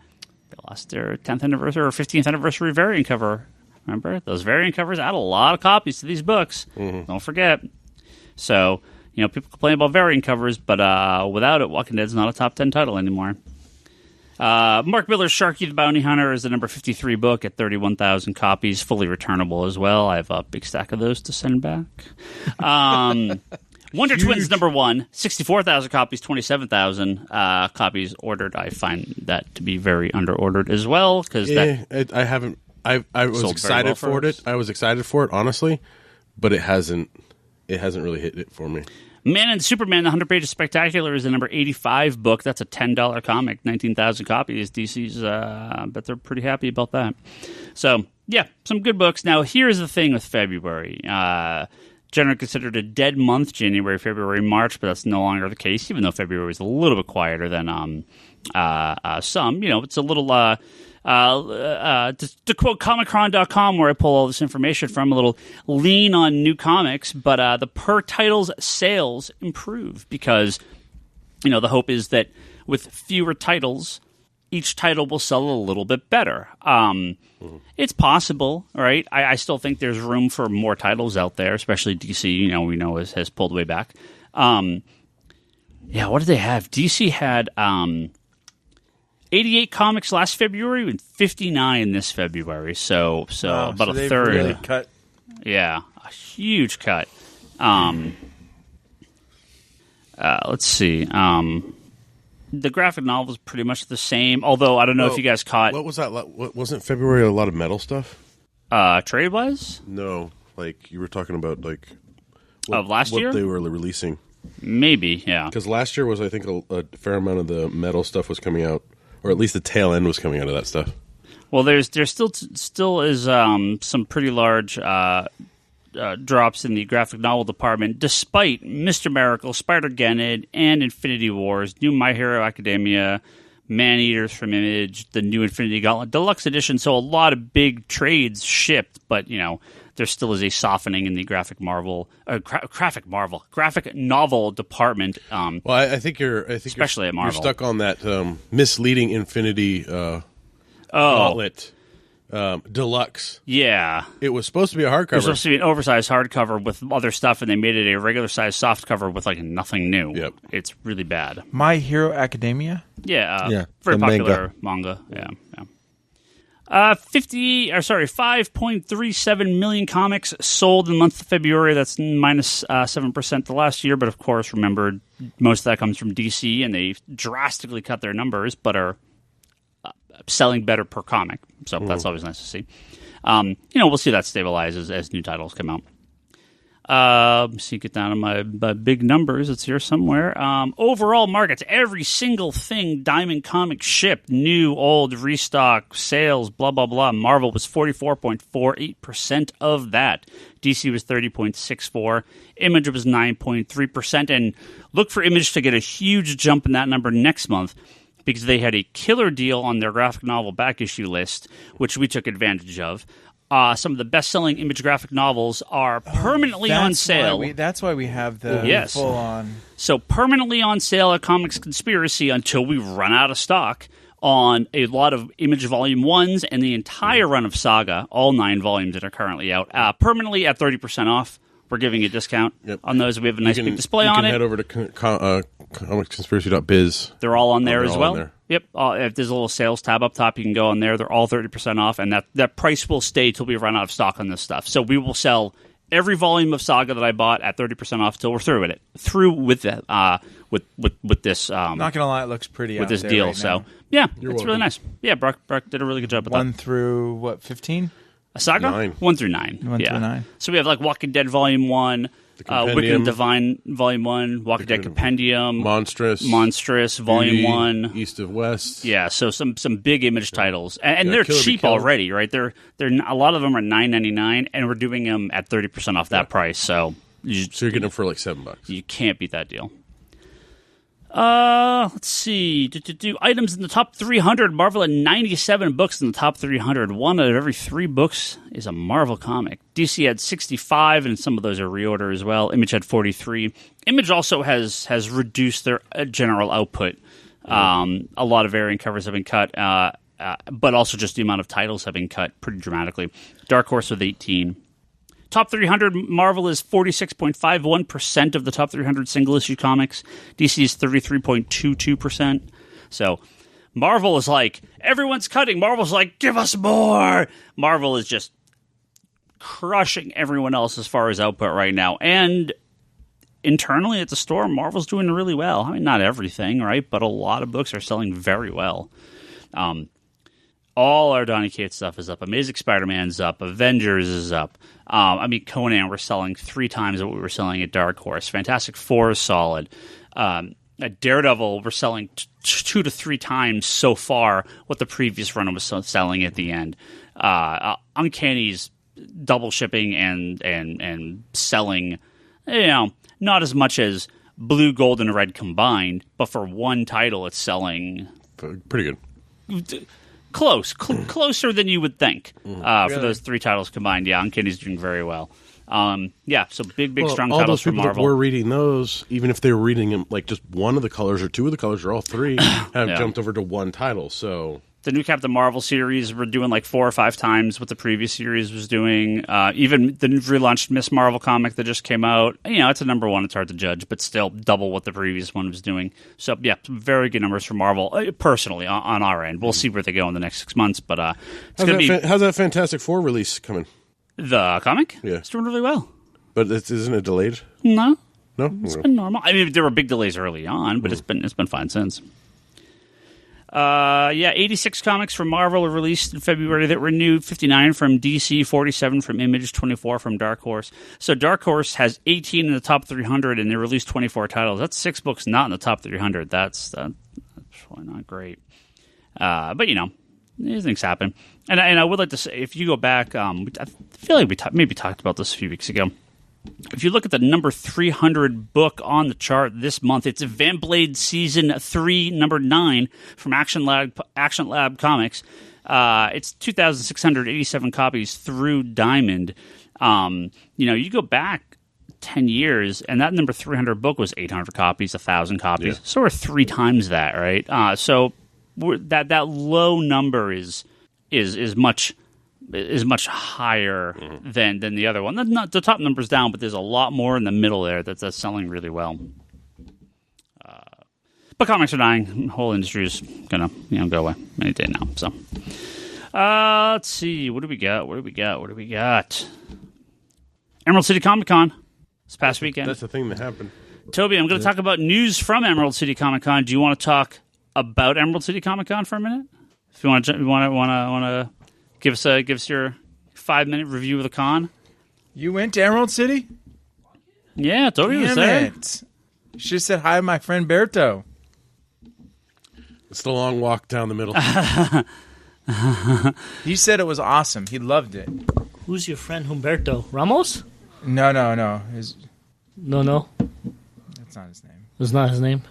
[SPEAKER 1] They lost their 10th anniversary or 15th anniversary variant cover. Remember? Those variant covers add a lot of copies to these books. Mm-hmm. Don't forget. So, people complain about variant covers, but without it, Walking Dead's not a top 10 title anymore. Mark Miller's Sharky the Bounty Hunter is the number 53 book at 31,000 copies, fully returnable as well. I have a big stack of those to send back. Wonder Twins number 1, 64,000 copies, 27,000 copies ordered. I find that to be very underordered as well because
[SPEAKER 2] I haven't. I was excited for it. I was excited for it, honestly, but it hasn't really hit it for me.
[SPEAKER 1] Man and Superman, the 100 Pages Spectacular is the number 85 book. That's a $10 comic, 19,000 copies. DC's, I bet they're pretty happy about that. So, yeah, some good books. Now, here's the thing with February. Generally considered a dead month, January, February, March, but that's no longer the case, even though February is a little bit quieter than some. It's a little... to quote Comichron.com, where I pull all this information from, a little lean on new comics, but the per titles sales improve because, the hope is that with fewer titles, each title will sell a little bit better. It's possible, right? I still think there's room for more titles out there, especially DC, we know has pulled way back. What did they have? DC had 88 comics last February and 59 this February. So about a third.
[SPEAKER 3] Really cut.
[SPEAKER 1] Yeah, a huge cut. Let's see. The graphic novel is pretty much the same, although I don't know if you guys caught...
[SPEAKER 2] What was that? Wasn't February a lot of metal stuff?
[SPEAKER 1] Trade-wise?
[SPEAKER 2] No, you were talking about
[SPEAKER 1] of last year?
[SPEAKER 2] What they were releasing. Maybe, yeah. Because last year was, I think, a fair amount of the metal stuff was coming out, or at least the tail end was coming out of that stuff.
[SPEAKER 1] Well, there still is some pretty large drops in the graphic novel department, despite Mr. Miracle, Spider-Geddon, and Infinity Wars, new My Hero Academia, Man-Eaters from Image, the new Infinity Gauntlet Deluxe Edition. So a lot of big trades shipped, but there still is a softening in the graphic novel department.
[SPEAKER 2] I think
[SPEAKER 1] especially at Marvel,
[SPEAKER 2] you're stuck on that misleading Infinity Gauntlet Deluxe.
[SPEAKER 1] Yeah,
[SPEAKER 2] it was supposed to be a hardcover.
[SPEAKER 1] It was supposed to be an oversized hardcover with other stuff, and they made it a regular size softcover with nothing new.
[SPEAKER 2] Yep,
[SPEAKER 1] it's really bad.
[SPEAKER 3] My Hero Academia.
[SPEAKER 1] Yeah, very popular manga. Yeah. 5.37 million comics sold in the month of February. That's minus 7% the last year, but of course, remember, most of that comes from DC, and they drastically cut their numbers, but are selling better per comic. So that's always nice to see. We'll see that stabilizes as new titles come out. See, get down to my big numbers. It's here somewhere. Overall markets, every single thing Diamond Comics shipped, new, old, restock, sales, blah, blah, blah. Marvel was 44.48% of that. DC was 30.64%. Image was 9.3%. And look for Image to get a huge jump in that number next month, because they had a killer deal on their graphic novel back issue list, which we took advantage of. Some of the best-selling Image graphic novels are permanently on sale.
[SPEAKER 3] That's why we have the full-on...
[SPEAKER 1] So permanently on sale at Comics Conspiracy until we run out of stock on a lot of Image Volume 1s and the entire run of Saga, all 9 volumes that are currently out, permanently at 30% off. We're giving a discount on those. We have a nice big display on it.
[SPEAKER 2] You can head over to comicsconspiracy.biz.
[SPEAKER 1] They're all on there as well. Yep. If there's a little sales tab up top, you can go on there. They're all 30% off, and that price will stay till we run out of stock on this stuff. So we will sell every volume of Saga that I bought at 30% off till we're through with it. With this.
[SPEAKER 3] Not gonna lie, it looks pretty
[SPEAKER 1] with this deal. Right so yeah, it's really nice. Yeah, Brock did a really good job with that.
[SPEAKER 3] 1 through 15.
[SPEAKER 1] A Saga?
[SPEAKER 2] 9.
[SPEAKER 1] 1 through 9.
[SPEAKER 3] 1 through 9.
[SPEAKER 1] So we have Walking Dead Volume 1, Wicked and Divine Volume 1, Walking Dead Compendium,
[SPEAKER 2] Monstrous
[SPEAKER 1] Volume
[SPEAKER 2] Beauty,
[SPEAKER 1] 1,
[SPEAKER 2] East of West.
[SPEAKER 1] Yeah, so some big Image titles, and they're cheap already, right? They're a lot of them are $9.99, and we're doing them at 30% off that price. So
[SPEAKER 2] you're getting them for $7.
[SPEAKER 1] You can't beat that deal. Let's see. Items in the top 300. Marvel had 97 books in the top 300. 1 out of every 3 books is a Marvel comic. DC had 65, and some of those are reorder as well. Image had 43. Image also has reduced their general output. A lot of variant covers have been cut, but also just the amount of titles have been cut pretty dramatically. Dark Horse with 18. Top 300, Marvel is 46.51% of the top 300 single-issue comics. DC is 33.22%. So Marvel is like, everyone's cutting. Marvel's like, give us more. Marvel is just crushing everyone else as far as output right now. And internally at the store, Marvel's doing really well. I mean, not everything, right? But a lot of books are selling very well. All our Donny Cates stuff is up. Amazing Spider-Man's up. Avengers is up. Conan we're selling 3 times what we were selling at Dark Horse. Fantastic Four is solid. At Daredevil, we're selling 2 to 3 times so far what the previous run was selling at the end. Uncanny's double shipping and selling, not as much as Blue, Gold, and Red combined, but for one title, it's selling
[SPEAKER 2] pretty good.
[SPEAKER 1] Closer than you would think for those 3 titles combined. Yeah, Uncanny's doing very well. So big strong
[SPEAKER 2] all
[SPEAKER 1] titles
[SPEAKER 2] those
[SPEAKER 1] from
[SPEAKER 2] people
[SPEAKER 1] Marvel.
[SPEAKER 2] that were reading those, even if they were reading them like just one of the colors or 2 of the colors or all 3, have jumped over to one title. So
[SPEAKER 1] the new Captain Marvel series, we're doing like 4 or 5 times what the previous series was doing. Even the relaunched Miss Marvel comic that just came out, it's a number 1. It's hard to judge, but still double what the previous one was doing. So, yeah, some very good numbers for Marvel, personally, on our end. We'll see where they go in the next 6 months, but
[SPEAKER 2] how's that Fantastic Four release coming?
[SPEAKER 1] The comic?
[SPEAKER 2] Yeah.
[SPEAKER 1] It's doing really well.
[SPEAKER 2] But isn't it delayed?
[SPEAKER 1] No.
[SPEAKER 2] No?
[SPEAKER 1] It's been normal. I mean, there were big delays early on, but it's been fine since. 86 comics from Marvel are released in February that were new. 59 from DC, 47 from Image, 24 from Dark Horse. So Dark Horse has 18 in the top 300, and they released 24 titles. That's 6 books not in the top 300. That's probably not great. But these things happen. And I would like to say, if you go back, I feel like we maybe talked about this a few weeks ago. If you look at the number 300 book on the chart this month, it's Van Blade Season 3, number 9 from Action Lab Comics. It's 2,687 copies through Diamond. You go back 10 years, and that number 300 book was 800 copies, 1,000 copies.
[SPEAKER 2] Yeah.
[SPEAKER 1] So we're 3 times that, right? So that low number is much higher than the other one. The top number's down, but there's a lot more in the middle there that's selling really well. But comics are dying. The whole industry is gonna go away any day now. So let's see. What do we got? Emerald City Comic Con this past weekend.
[SPEAKER 2] That's the thing that happened.
[SPEAKER 1] Toby, I'm going to talk about news from Emerald City Comic Con. Do you want to talk about Emerald City Comic Con for a minute? If you want to give us your 5-minute review of the con.
[SPEAKER 3] You went to Emerald City?
[SPEAKER 1] Yeah, Toby was there.
[SPEAKER 3] You should have said hi to my friend Berto.
[SPEAKER 2] It's the long walk down the middle.
[SPEAKER 3] He said it was awesome. He loved it.
[SPEAKER 5] Who's your friend Humberto? Ramos?
[SPEAKER 3] No.
[SPEAKER 5] No.
[SPEAKER 3] That's not his name.
[SPEAKER 5] It's not his name?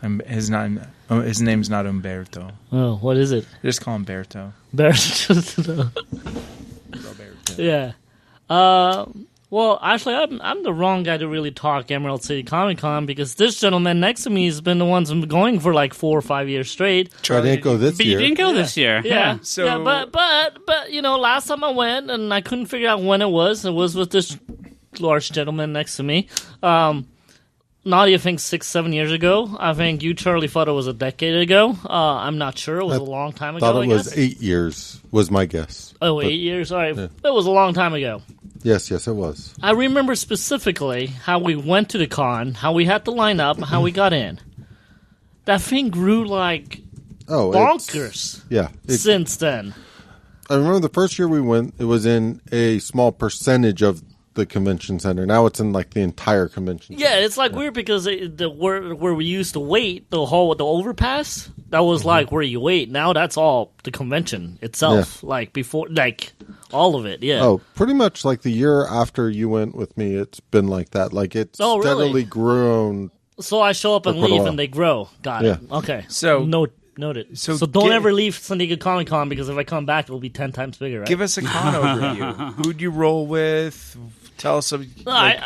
[SPEAKER 3] His name's not Umberto.
[SPEAKER 5] Oh, what is it?
[SPEAKER 3] Just call him Berto.
[SPEAKER 5] Berto. Yeah. Well, actually, I'm the wrong guy to really talk Emerald City Comic Con because this gentleman next to me has been the one who's been going for like 4 or 5 years straight.
[SPEAKER 4] I didn't go this
[SPEAKER 1] But
[SPEAKER 4] year.
[SPEAKER 1] you didn't go this year.
[SPEAKER 5] Yeah.
[SPEAKER 3] So-
[SPEAKER 5] yeah, but last time I went and I couldn't figure out when it was. It was with this large gentleman next to me. Naughty, I think 6-7 years ago. I think you, Charlie, thought it was a decade ago. I'm not sure. It was a long time ago.
[SPEAKER 4] Thought it was
[SPEAKER 5] I guess.
[SPEAKER 4] 8 years was my guess.
[SPEAKER 5] Oh,
[SPEAKER 4] But
[SPEAKER 5] 8 years. All right,
[SPEAKER 4] yeah.
[SPEAKER 5] It was a long time ago.
[SPEAKER 4] Yes, it was.
[SPEAKER 5] I remember specifically how we went to the con, how we had to line up, how we got in. That thing grew like bonkers
[SPEAKER 4] Yeah.
[SPEAKER 5] since then.
[SPEAKER 4] I remember the first year we went, it was in a small percentage of the convention center. Now it's in like the entire convention center.
[SPEAKER 5] Yeah, it's like weird because where we used to wait, the overpass, that was like where you wait. Now that's all the convention itself.
[SPEAKER 4] Yeah.
[SPEAKER 5] Like before, like all of it. Yeah.
[SPEAKER 4] Oh, pretty much like the year after you went with me, it's been like that. Like it's
[SPEAKER 5] Oh, really?
[SPEAKER 4] steadily grown.
[SPEAKER 5] So I show up and
[SPEAKER 4] quite a
[SPEAKER 5] leave
[SPEAKER 4] while.
[SPEAKER 5] and they grow. Got it. Okay.
[SPEAKER 3] So-
[SPEAKER 5] Noted.
[SPEAKER 3] so
[SPEAKER 5] So don't
[SPEAKER 3] get-
[SPEAKER 5] ever leave San Diego Comic Con because if I come back, it'll be 10 times bigger, right?
[SPEAKER 3] Give us a con overview. Who'd you roll with? Tell us,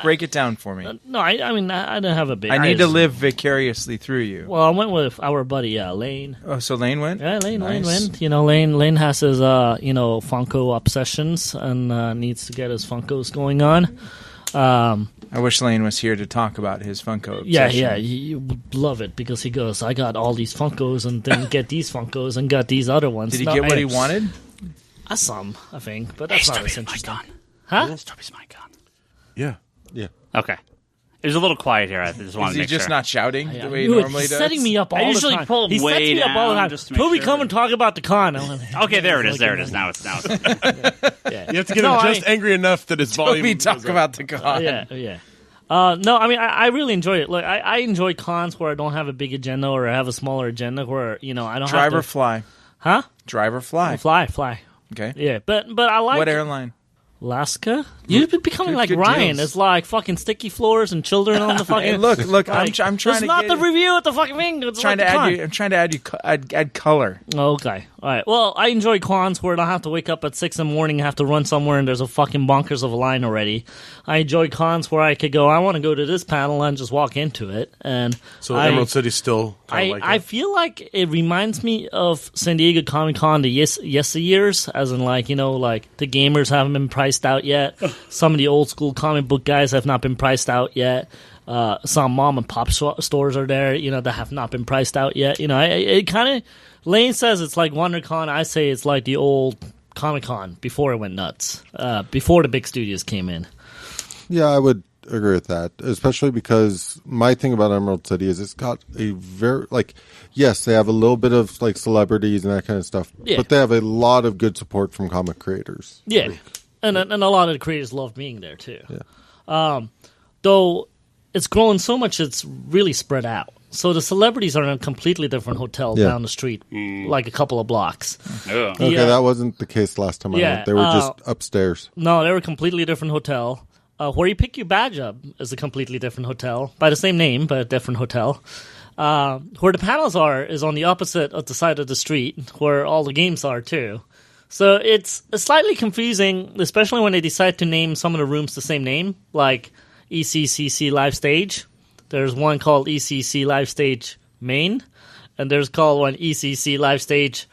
[SPEAKER 3] break it down for me.
[SPEAKER 5] No, I mean, I didn't have a big...
[SPEAKER 3] I need to live vicariously through you.
[SPEAKER 5] Well, I went with our buddy, Lane.
[SPEAKER 3] Oh, so Lane went?
[SPEAKER 5] Yeah, Lane
[SPEAKER 3] Nice.
[SPEAKER 5] went. Lane has his, Funko obsessions and needs to get his Funkos going on.
[SPEAKER 3] I wish Lane was here to talk about his Funko
[SPEAKER 5] Yeah,
[SPEAKER 3] obsession.
[SPEAKER 5] you would love it because he goes, I got all these Funkos and then get these Funkos and got these other ones.
[SPEAKER 3] Did he get what he wanted?
[SPEAKER 5] Some, I think, but that's not as
[SPEAKER 1] Toby's
[SPEAKER 5] interesting.
[SPEAKER 1] mic on.
[SPEAKER 5] Huh?
[SPEAKER 1] Is Toby's mic on?
[SPEAKER 2] Yeah.
[SPEAKER 4] Yeah.
[SPEAKER 1] Okay. It was a little quiet here. I just wanted
[SPEAKER 3] Is
[SPEAKER 1] to
[SPEAKER 3] he
[SPEAKER 1] make
[SPEAKER 3] just
[SPEAKER 1] sure.
[SPEAKER 3] not shouting the way he
[SPEAKER 5] Dude,
[SPEAKER 3] normally
[SPEAKER 5] he's
[SPEAKER 3] does?
[SPEAKER 5] setting me up all
[SPEAKER 1] I usually
[SPEAKER 5] the time.
[SPEAKER 1] pull him
[SPEAKER 5] He sets
[SPEAKER 1] way
[SPEAKER 5] me up all the
[SPEAKER 1] down
[SPEAKER 5] time.
[SPEAKER 1] just to make
[SPEAKER 5] Toby,
[SPEAKER 1] sure.
[SPEAKER 5] come and talk about the con. I'm like,
[SPEAKER 1] Okay, there it is.
[SPEAKER 5] like,
[SPEAKER 1] There it is. Now it's
[SPEAKER 2] You have to get
[SPEAKER 5] No,
[SPEAKER 2] him
[SPEAKER 5] I
[SPEAKER 2] just
[SPEAKER 5] mean-
[SPEAKER 2] angry enough that his volume.
[SPEAKER 3] Toby, talk
[SPEAKER 2] goes up.
[SPEAKER 3] about the con.
[SPEAKER 5] Yeah. No, I mean, I really enjoy it. Look, I enjoy cons where I don't have a big agenda or I have a smaller agenda where, I don't
[SPEAKER 3] Driver
[SPEAKER 5] have to...
[SPEAKER 3] fly.
[SPEAKER 5] Huh?
[SPEAKER 3] Driver fly.
[SPEAKER 5] Fly.
[SPEAKER 3] Okay.
[SPEAKER 5] Yeah, but I like...
[SPEAKER 3] What airline?
[SPEAKER 5] Alaska? You're becoming like
[SPEAKER 3] good
[SPEAKER 5] Ryan.
[SPEAKER 3] deals.
[SPEAKER 5] It's like fucking sticky floors and children on the fucking...
[SPEAKER 3] Hey, look!
[SPEAKER 5] like,
[SPEAKER 3] I'm trying
[SPEAKER 5] it's
[SPEAKER 3] to
[SPEAKER 5] not
[SPEAKER 3] get,
[SPEAKER 5] the review at the fucking thing. It's
[SPEAKER 3] trying
[SPEAKER 5] like
[SPEAKER 3] to
[SPEAKER 5] the con.
[SPEAKER 3] add you. I'm trying to add color.
[SPEAKER 5] Okay. All right. Well, I enjoy cons where I don't have to wake up at 6 in the morning, have to run somewhere, and there's a fucking bonkers of a line already. I enjoy cons where I could go, I want to go to this panel and just walk into it. And
[SPEAKER 2] So Emerald City's still kind of like
[SPEAKER 5] I
[SPEAKER 2] that.
[SPEAKER 5] feel like it reminds me of San Diego Comic Con the years, as in like the gamers haven't been priced out yet. Some of the old school comic book guys have not been priced out yet. Some mom and pop stores are there, that have not been priced out yet. It kind of Lane says it's like WonderCon. I say it's like the old Comic Con before it went nuts, before the big studios came in.
[SPEAKER 4] Yeah, I would agree with that, especially because my thing about Emerald City is it's got a very, yes, they have a little bit of, celebrities and that kind of stuff,
[SPEAKER 5] Yeah.
[SPEAKER 4] but they have a lot of good support from comic creators.
[SPEAKER 5] Yeah, and a lot of the creators love being there too.
[SPEAKER 4] Yeah.
[SPEAKER 5] Though it's grown so much, it's really spread out. So the celebrities are in a completely different hotel
[SPEAKER 4] Yeah.
[SPEAKER 5] down the street, like a couple of blocks.
[SPEAKER 1] Ugh.
[SPEAKER 4] Okay,
[SPEAKER 5] Yeah.
[SPEAKER 4] that wasn't the case last time I
[SPEAKER 5] Yeah,
[SPEAKER 4] went. They were just upstairs.
[SPEAKER 5] No, they're a completely different hotel. Where you pick your badge up is a completely different hotel by the same name, but a different hotel. Where the panels are is on the opposite of the side of the street, where all the games are too. So it's slightly confusing, especially when they decide to name some of the rooms the same name, like ECCC Live Stage. There's one called ECC Live Stage Main, and there's called one ECC Live Stage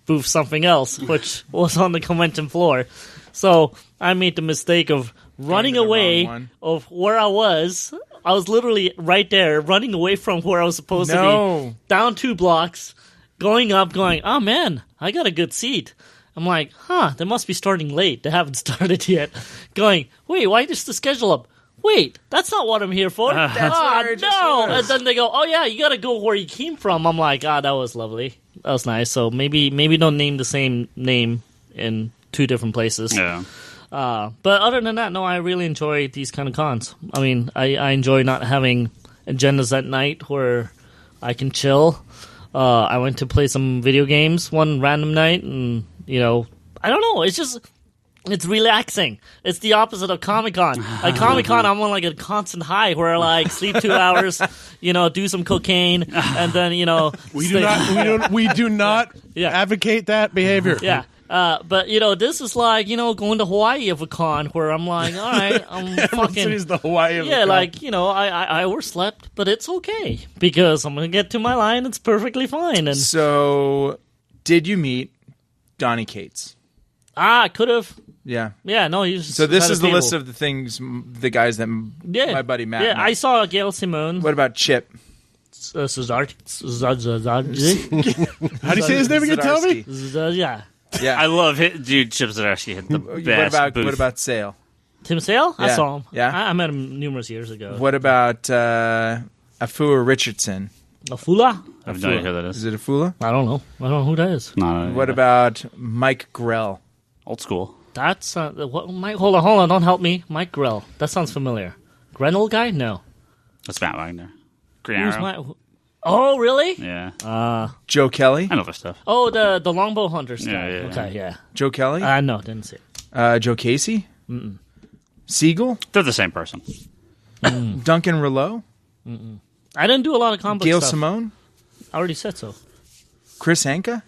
[SPEAKER 5] Booth something else, which was on the convention floor. So I made the mistake of running
[SPEAKER 3] to the
[SPEAKER 5] away
[SPEAKER 3] wrong one.
[SPEAKER 5] of where I was. I was literally right there, running away from where I was supposed to
[SPEAKER 3] No.
[SPEAKER 5] be, down 2 blocks, going up, going, oh man, I got a good seat. I'm like, they must be starting late. They haven't started yet. Going, wait, why is the schedule up? Wait, that's not what I'm here for.
[SPEAKER 3] That's where it just
[SPEAKER 5] no.
[SPEAKER 3] was.
[SPEAKER 5] And then they go, oh yeah, you got to go where you came from. I'm like, that was lovely. That was nice. So maybe don't name the same name in 2 different places.
[SPEAKER 1] Yeah.
[SPEAKER 5] But other than that, no, I really enjoy these kind of cons. I mean, I enjoy not having agendas at night where I can chill. I went to play some video games one random night, and I don't know. It's relaxing. It's the opposite of Comic-Con. At Comic-Con, I'm on like a constant high where I like sleep 2 hours, do some cocaine, and then
[SPEAKER 2] We do not
[SPEAKER 5] Yeah.
[SPEAKER 2] advocate that behavior.
[SPEAKER 5] Yeah. But this is like going to Hawaii of a con where I'm like, all right, I'm
[SPEAKER 2] Emerald
[SPEAKER 5] fucking
[SPEAKER 2] City's the Hawaii of
[SPEAKER 5] yeah,
[SPEAKER 2] the con.
[SPEAKER 5] I overslept, but it's okay because I'm gonna get to my line. It's perfectly fine. And
[SPEAKER 3] So, did you meet Donnie Cates?
[SPEAKER 5] I could have.
[SPEAKER 3] Yeah.
[SPEAKER 5] Yeah, no. He's
[SPEAKER 3] So this
[SPEAKER 5] at a
[SPEAKER 3] is the
[SPEAKER 5] table.
[SPEAKER 3] list of the guys that
[SPEAKER 5] yeah.
[SPEAKER 3] my buddy Matt
[SPEAKER 5] Yeah,
[SPEAKER 3] met.
[SPEAKER 5] I saw Gail Simone.
[SPEAKER 3] What about Chip?
[SPEAKER 2] How do you say his name again, Toby?
[SPEAKER 5] Yeah.
[SPEAKER 3] Yeah.
[SPEAKER 1] I love it. Dude, Chip Zdarsky hit the best
[SPEAKER 3] What about
[SPEAKER 1] booth.
[SPEAKER 3] Sale?
[SPEAKER 5] Tim Sale? I
[SPEAKER 3] Yeah.
[SPEAKER 5] saw him.
[SPEAKER 3] Yeah?
[SPEAKER 5] I met him numerous years ago.
[SPEAKER 3] What about Afua Richardson?
[SPEAKER 5] Afula?
[SPEAKER 1] I have no idea who that
[SPEAKER 3] Is
[SPEAKER 1] is.
[SPEAKER 3] it Afula?
[SPEAKER 5] I don't know. I don't know who that is.
[SPEAKER 1] No,
[SPEAKER 3] What about Mike Grell?
[SPEAKER 1] old school?
[SPEAKER 5] That's hold on. Don't help me. Mike Grell. That sounds familiar. Grendel guy? No.
[SPEAKER 1] That's Matt Wagner. Green
[SPEAKER 5] Who's
[SPEAKER 1] Arrow.
[SPEAKER 5] Oh, really?
[SPEAKER 1] Yeah.
[SPEAKER 3] Joe Kelly?
[SPEAKER 1] I know their stuff.
[SPEAKER 5] Oh, the longbow hunters guy.
[SPEAKER 1] Yeah, yeah,
[SPEAKER 5] Okay, yeah.
[SPEAKER 3] Joe Kelly?
[SPEAKER 5] No, didn't see it.
[SPEAKER 3] Joe Casey? Siegel?
[SPEAKER 1] They're the same person.
[SPEAKER 3] Duncan Rouleau?
[SPEAKER 5] I didn't do a lot of comic
[SPEAKER 3] Gail
[SPEAKER 5] stuff.
[SPEAKER 3] Simone?
[SPEAKER 5] I already said so.
[SPEAKER 3] Chris Hanka?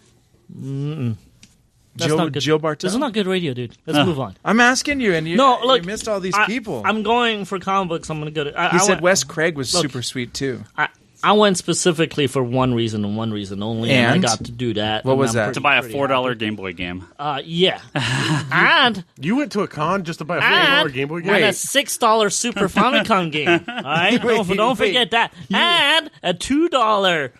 [SPEAKER 5] That's
[SPEAKER 3] Joe,
[SPEAKER 5] not good.
[SPEAKER 3] Joe Bartel?
[SPEAKER 5] This is not good radio, dude. Let's move on.
[SPEAKER 3] I'm asking you, and you,
[SPEAKER 5] No, look,
[SPEAKER 3] you missed all these people.
[SPEAKER 5] I'm going for comic books. I'm going to go to.
[SPEAKER 3] He said
[SPEAKER 5] went,
[SPEAKER 3] Wes Craig was
[SPEAKER 5] look,
[SPEAKER 3] super sweet, too.
[SPEAKER 5] I went specifically for one reason and one reason only, and I
[SPEAKER 3] And?
[SPEAKER 5] got to do that.
[SPEAKER 3] What
[SPEAKER 5] and
[SPEAKER 3] was
[SPEAKER 5] I'm
[SPEAKER 3] that?
[SPEAKER 5] pretty-
[SPEAKER 1] To buy a
[SPEAKER 5] pretty
[SPEAKER 1] $4 Game Boy game.
[SPEAKER 5] happy. Yeah. and
[SPEAKER 2] You went to a con just to buy a $4 Game Boy game?
[SPEAKER 5] and a $6 Super Famicom game. All right, don't forget that. And a $2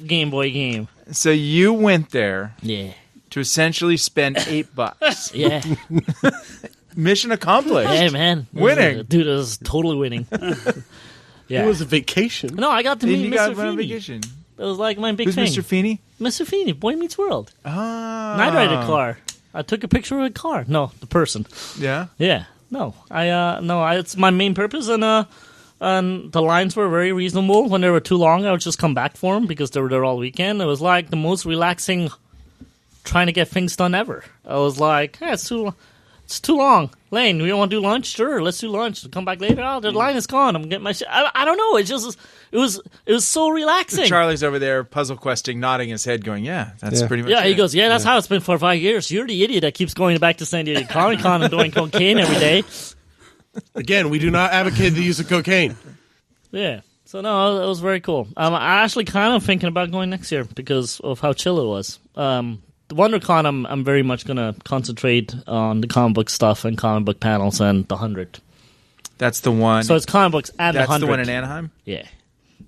[SPEAKER 5] Game Boy game.
[SPEAKER 3] So you went there
[SPEAKER 5] Yeah.
[SPEAKER 3] to essentially spend $8.
[SPEAKER 5] Yeah.
[SPEAKER 3] Mission accomplished.
[SPEAKER 5] Hey, man.
[SPEAKER 3] Winning.
[SPEAKER 5] Dude, it was totally winning. Yeah.
[SPEAKER 2] It was a vacation.
[SPEAKER 5] No, I got to
[SPEAKER 3] And
[SPEAKER 5] meet
[SPEAKER 3] you
[SPEAKER 5] Mr.
[SPEAKER 3] got on
[SPEAKER 5] Feeney.
[SPEAKER 3] vacation.
[SPEAKER 5] It was like my big
[SPEAKER 3] Who's
[SPEAKER 5] thing.
[SPEAKER 3] Mr. Feeney?
[SPEAKER 5] Mr. Feeney, Boy Meets World.
[SPEAKER 3] Ah.
[SPEAKER 5] And I ride a car. I took a picture of a car. No, the person.
[SPEAKER 3] Yeah.
[SPEAKER 5] Yeah. No, it's my main purpose, and the lines were very reasonable. When they were too long, I would just come back for them because they were there all weekend. It was like the most relaxing trying to get things done ever. I was like, it's too long. Lane, we want to do lunch? Sure, let's do lunch. Come back later. Oh, the line is gone. I'm getting my shit. I don't know. It was so relaxing.
[SPEAKER 3] Charlie's over there puzzle questing, nodding his head, going, "Yeah, that's pretty much."
[SPEAKER 5] Yeah,
[SPEAKER 3] it.
[SPEAKER 5] he goes, "Yeah, that's how it's been for 5 years. You're the idiot that keeps going back to San Diego Comic-Con and doing cocaine every day."
[SPEAKER 2] Again, we do not advocate the use of cocaine.
[SPEAKER 5] Yeah. So no, it was very cool. I'm actually kind of thinking about going next year because of how chill it was. The WonderCon, I'm very much going to concentrate on the comic book stuff and comic book panels and the 100.
[SPEAKER 3] That's the one.
[SPEAKER 5] So it's comic books and the
[SPEAKER 3] that's
[SPEAKER 5] 100.
[SPEAKER 3] the one in Anaheim.
[SPEAKER 5] Yeah.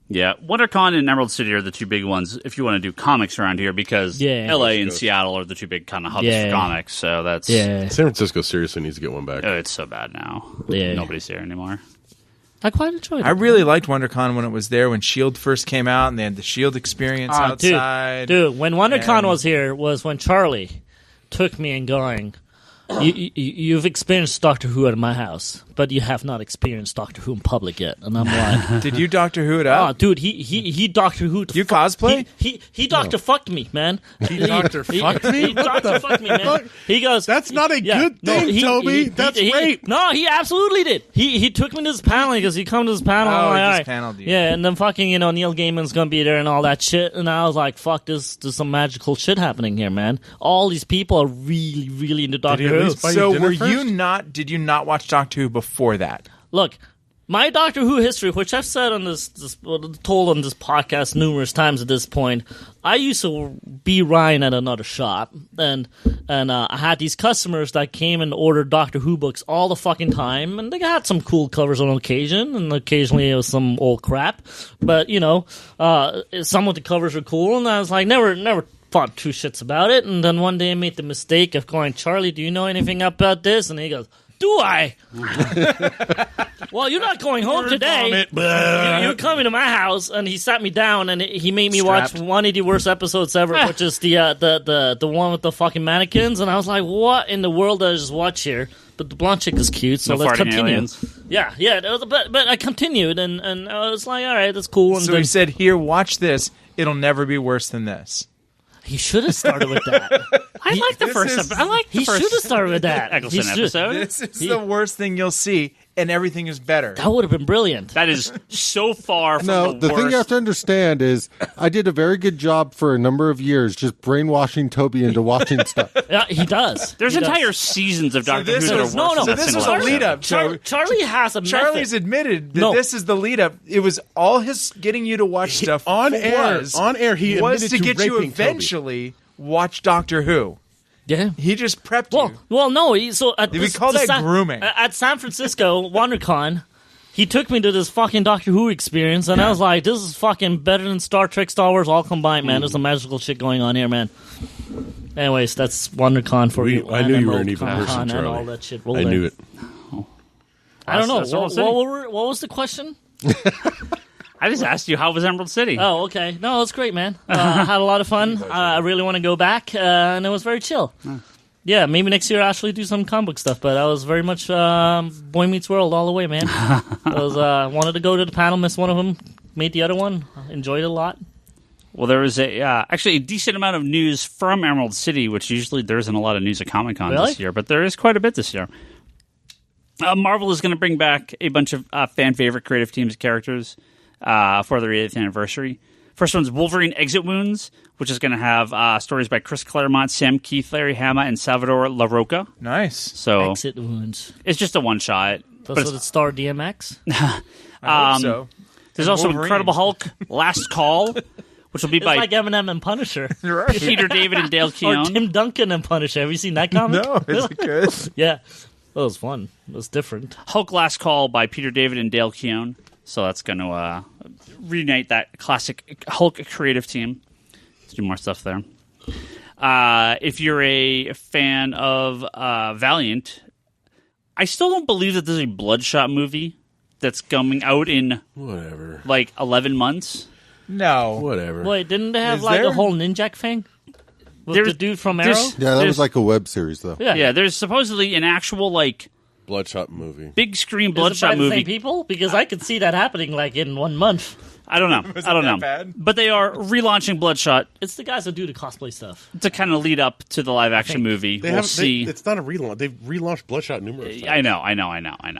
[SPEAKER 1] Yeah, WonderCon and Emerald City are the two big ones if you want to do comics around here because LA and Seattle are the two big kind of hubs for comics. So that's
[SPEAKER 2] San Francisco seriously needs to get one back.
[SPEAKER 1] Oh, it's so bad now.
[SPEAKER 5] Yeah.
[SPEAKER 1] Nobody's there anymore.
[SPEAKER 5] I quite enjoyed it.
[SPEAKER 3] I really liked WonderCon when it was there, when S.H.I.E.L.D. first came out, and they had the S.H.I.E.L.D. experience outside.
[SPEAKER 5] Dude, when WonderCon
[SPEAKER 3] And-
[SPEAKER 5] was here was when Charlie took me and going, you've experienced Doctor Who at my house, but you have not experienced Doctor Who in public yet. And I'm like,
[SPEAKER 3] Did you Doctor Who it
[SPEAKER 5] oh,
[SPEAKER 3] up?
[SPEAKER 5] dude, he Doctor Who.
[SPEAKER 3] You cosplay?
[SPEAKER 5] He Doctor fucked me, man. He
[SPEAKER 2] Doctor fucked me?
[SPEAKER 5] He Doctor fucked me, man.
[SPEAKER 2] fuck?
[SPEAKER 5] He goes,
[SPEAKER 2] That's not a good thing, Toby. That's rape.
[SPEAKER 5] No, he absolutely did. He took me to this panel because he come to this panel.
[SPEAKER 3] Oh,
[SPEAKER 5] I'm like,
[SPEAKER 3] he
[SPEAKER 5] all
[SPEAKER 3] just
[SPEAKER 5] right.
[SPEAKER 3] paneled you.
[SPEAKER 5] Yeah, and then fucking Neil Gaiman's gonna be there and all that shit. And I was like, fuck, there's some magical shit happening here, man. All these people are really, really into Doctor
[SPEAKER 2] he at
[SPEAKER 5] Who.
[SPEAKER 2] least buy you
[SPEAKER 3] So
[SPEAKER 2] dinner
[SPEAKER 3] were
[SPEAKER 2] first?
[SPEAKER 3] you not? Did you not watch Doctor Who before that?
[SPEAKER 5] Look, my Doctor Who history, which I've said on told on this podcast numerous times at this point, I used to be Ryan at another shop, and I had these customers that came and ordered Doctor Who books all the fucking time, and they got some cool covers on occasion, and occasionally it was some old crap, but some of the covers were cool, and I was like, never thought two shits about it, and then one day I made the mistake of going, Charlie, do you know anything about this? And he goes, do I? Well, you're not going home today. You're coming to my house, and he sat me down, and he made me watch one of the worst episodes ever, which is the one with the fucking mannequins. And I was like, "What in the world did I just watch here?" But the blonde chick is cute, so
[SPEAKER 1] No
[SPEAKER 5] let's
[SPEAKER 1] farting
[SPEAKER 5] continue.
[SPEAKER 1] aliens.
[SPEAKER 5] Yeah. But I continued, and I was like, "All right, that's cool." And
[SPEAKER 3] So
[SPEAKER 5] then
[SPEAKER 3] he said, "Here, watch this. It'll never be worse than this."
[SPEAKER 5] he should have started with that.
[SPEAKER 1] I like the first. I like the
[SPEAKER 5] He
[SPEAKER 1] first.
[SPEAKER 5] should have started with that.
[SPEAKER 1] Eccleston
[SPEAKER 5] He should-
[SPEAKER 1] episode.
[SPEAKER 3] This is the worst thing you'll see, and everything is better.
[SPEAKER 5] That would have been brilliant.
[SPEAKER 1] That is so far from
[SPEAKER 4] No,
[SPEAKER 1] the
[SPEAKER 4] the thing you have
[SPEAKER 1] worst.
[SPEAKER 4] to understand is I did a very good job for a number of years just brainwashing Toby into watching stuff.
[SPEAKER 5] Yeah, he does.
[SPEAKER 1] There's
[SPEAKER 5] He does.
[SPEAKER 1] entire seasons of Doctor Who
[SPEAKER 3] this
[SPEAKER 1] that are
[SPEAKER 3] was-
[SPEAKER 1] worse
[SPEAKER 5] no,
[SPEAKER 1] than that
[SPEAKER 3] this was
[SPEAKER 1] single
[SPEAKER 3] a
[SPEAKER 1] episode.
[SPEAKER 3] lead up.
[SPEAKER 5] Charlie has a
[SPEAKER 3] Charlie's
[SPEAKER 5] method.
[SPEAKER 3] admitted that
[SPEAKER 5] No.
[SPEAKER 3] this is the lead up. It was all his getting you to watch stuff
[SPEAKER 2] on air. On air, he
[SPEAKER 3] was
[SPEAKER 2] admitted
[SPEAKER 3] to
[SPEAKER 2] to
[SPEAKER 3] get you
[SPEAKER 2] raping Toby.
[SPEAKER 3] eventually watch Doctor Who.
[SPEAKER 5] Yeah.
[SPEAKER 3] He just prepped you.
[SPEAKER 5] Well, no. So at
[SPEAKER 3] We call that grooming.
[SPEAKER 5] At San Francisco WonderCon, he took me to this fucking Doctor Who experience, and I was like, "This is fucking better than Star Trek, Star Wars all combined, man. There's some magical shit going on here, man." Anyways, that's WonderCon for you.
[SPEAKER 2] I knew you were an
[SPEAKER 5] and
[SPEAKER 2] evil
[SPEAKER 5] Comic-Con
[SPEAKER 2] person,
[SPEAKER 5] and
[SPEAKER 2] Charlie.
[SPEAKER 5] all that shit.
[SPEAKER 2] I knew it.
[SPEAKER 5] I don't know.
[SPEAKER 1] That's Emerald
[SPEAKER 5] What was the question?
[SPEAKER 1] I just asked you how was Emerald City.
[SPEAKER 5] Oh, okay. No, it's great, man. I had a lot of fun. I really want to go back, and it was very chill. Yeah, maybe next year I'll actually do some comic book stuff, but I was very much Boy Meets World all the way, man. I wanted to go to the panel, missed one of them, made the other one, enjoyed it a lot.
[SPEAKER 1] Well, there was actually a decent amount of news from Emerald City, which usually there isn't a lot of news at Comic-Con
[SPEAKER 5] Really?
[SPEAKER 1] this year, but there is quite a bit this year. Marvel is going to bring back a bunch of fan-favorite creative teams characters for their 8th anniversary. First one's Wolverine Exit Wounds, which is going to have stories by Chris Claremont, Sam Keith, Larry Hama, and Salvador LaRocca.
[SPEAKER 3] Nice.
[SPEAKER 1] So
[SPEAKER 5] Exit Wounds.
[SPEAKER 1] it's just a one-shot.
[SPEAKER 5] That's what it starred DMX?
[SPEAKER 3] I hope so.
[SPEAKER 1] There's
[SPEAKER 3] And
[SPEAKER 1] also
[SPEAKER 3] Wolverine.
[SPEAKER 1] Incredible Hulk, Last Call, which will be
[SPEAKER 5] It's
[SPEAKER 1] by
[SPEAKER 5] like Eminem and Punisher.
[SPEAKER 3] Right.
[SPEAKER 1] Peter David and Dale
[SPEAKER 5] Or
[SPEAKER 1] Keown.
[SPEAKER 5] Tim Duncan and Punisher. Have you seen that comic?
[SPEAKER 3] No, is it good?
[SPEAKER 5] Yeah. That was fun. It was different.
[SPEAKER 1] Hulk Last Call by Peter David and Dale Keown. So that's going to reunite that classic Hulk creative team. Let's do more stuff there. If you're a fan of Valiant, I still don't believe that there's a Bloodshot movie that's coming out in
[SPEAKER 2] Whatever.
[SPEAKER 1] like 11 months.
[SPEAKER 3] No.
[SPEAKER 2] Whatever.
[SPEAKER 5] Wait, didn't they have
[SPEAKER 3] Is
[SPEAKER 5] like
[SPEAKER 3] there?
[SPEAKER 5] a whole Ninjak thing with
[SPEAKER 1] There's-
[SPEAKER 5] the dude from Arrow?
[SPEAKER 1] there's-
[SPEAKER 4] Yeah, that was like a web series, though.
[SPEAKER 5] Yeah,
[SPEAKER 1] There's supposedly an actual like
[SPEAKER 2] Bloodshot movie.
[SPEAKER 1] big screen
[SPEAKER 5] Is it by
[SPEAKER 1] Bloodshot
[SPEAKER 5] the
[SPEAKER 1] movie.
[SPEAKER 5] same people? Because I could see that happening like in 1 month.
[SPEAKER 1] I don't know. I don't
[SPEAKER 3] that
[SPEAKER 1] know.
[SPEAKER 3] bad?
[SPEAKER 1] But they are relaunching Bloodshot
[SPEAKER 5] It's the guys that do the cosplay stuff.
[SPEAKER 1] to kind of lead up to the live action movie.
[SPEAKER 2] They
[SPEAKER 1] We'll
[SPEAKER 2] have.
[SPEAKER 1] see.
[SPEAKER 2] It's not a relaunch. They've relaunched Bloodshot numerous times.
[SPEAKER 1] I know.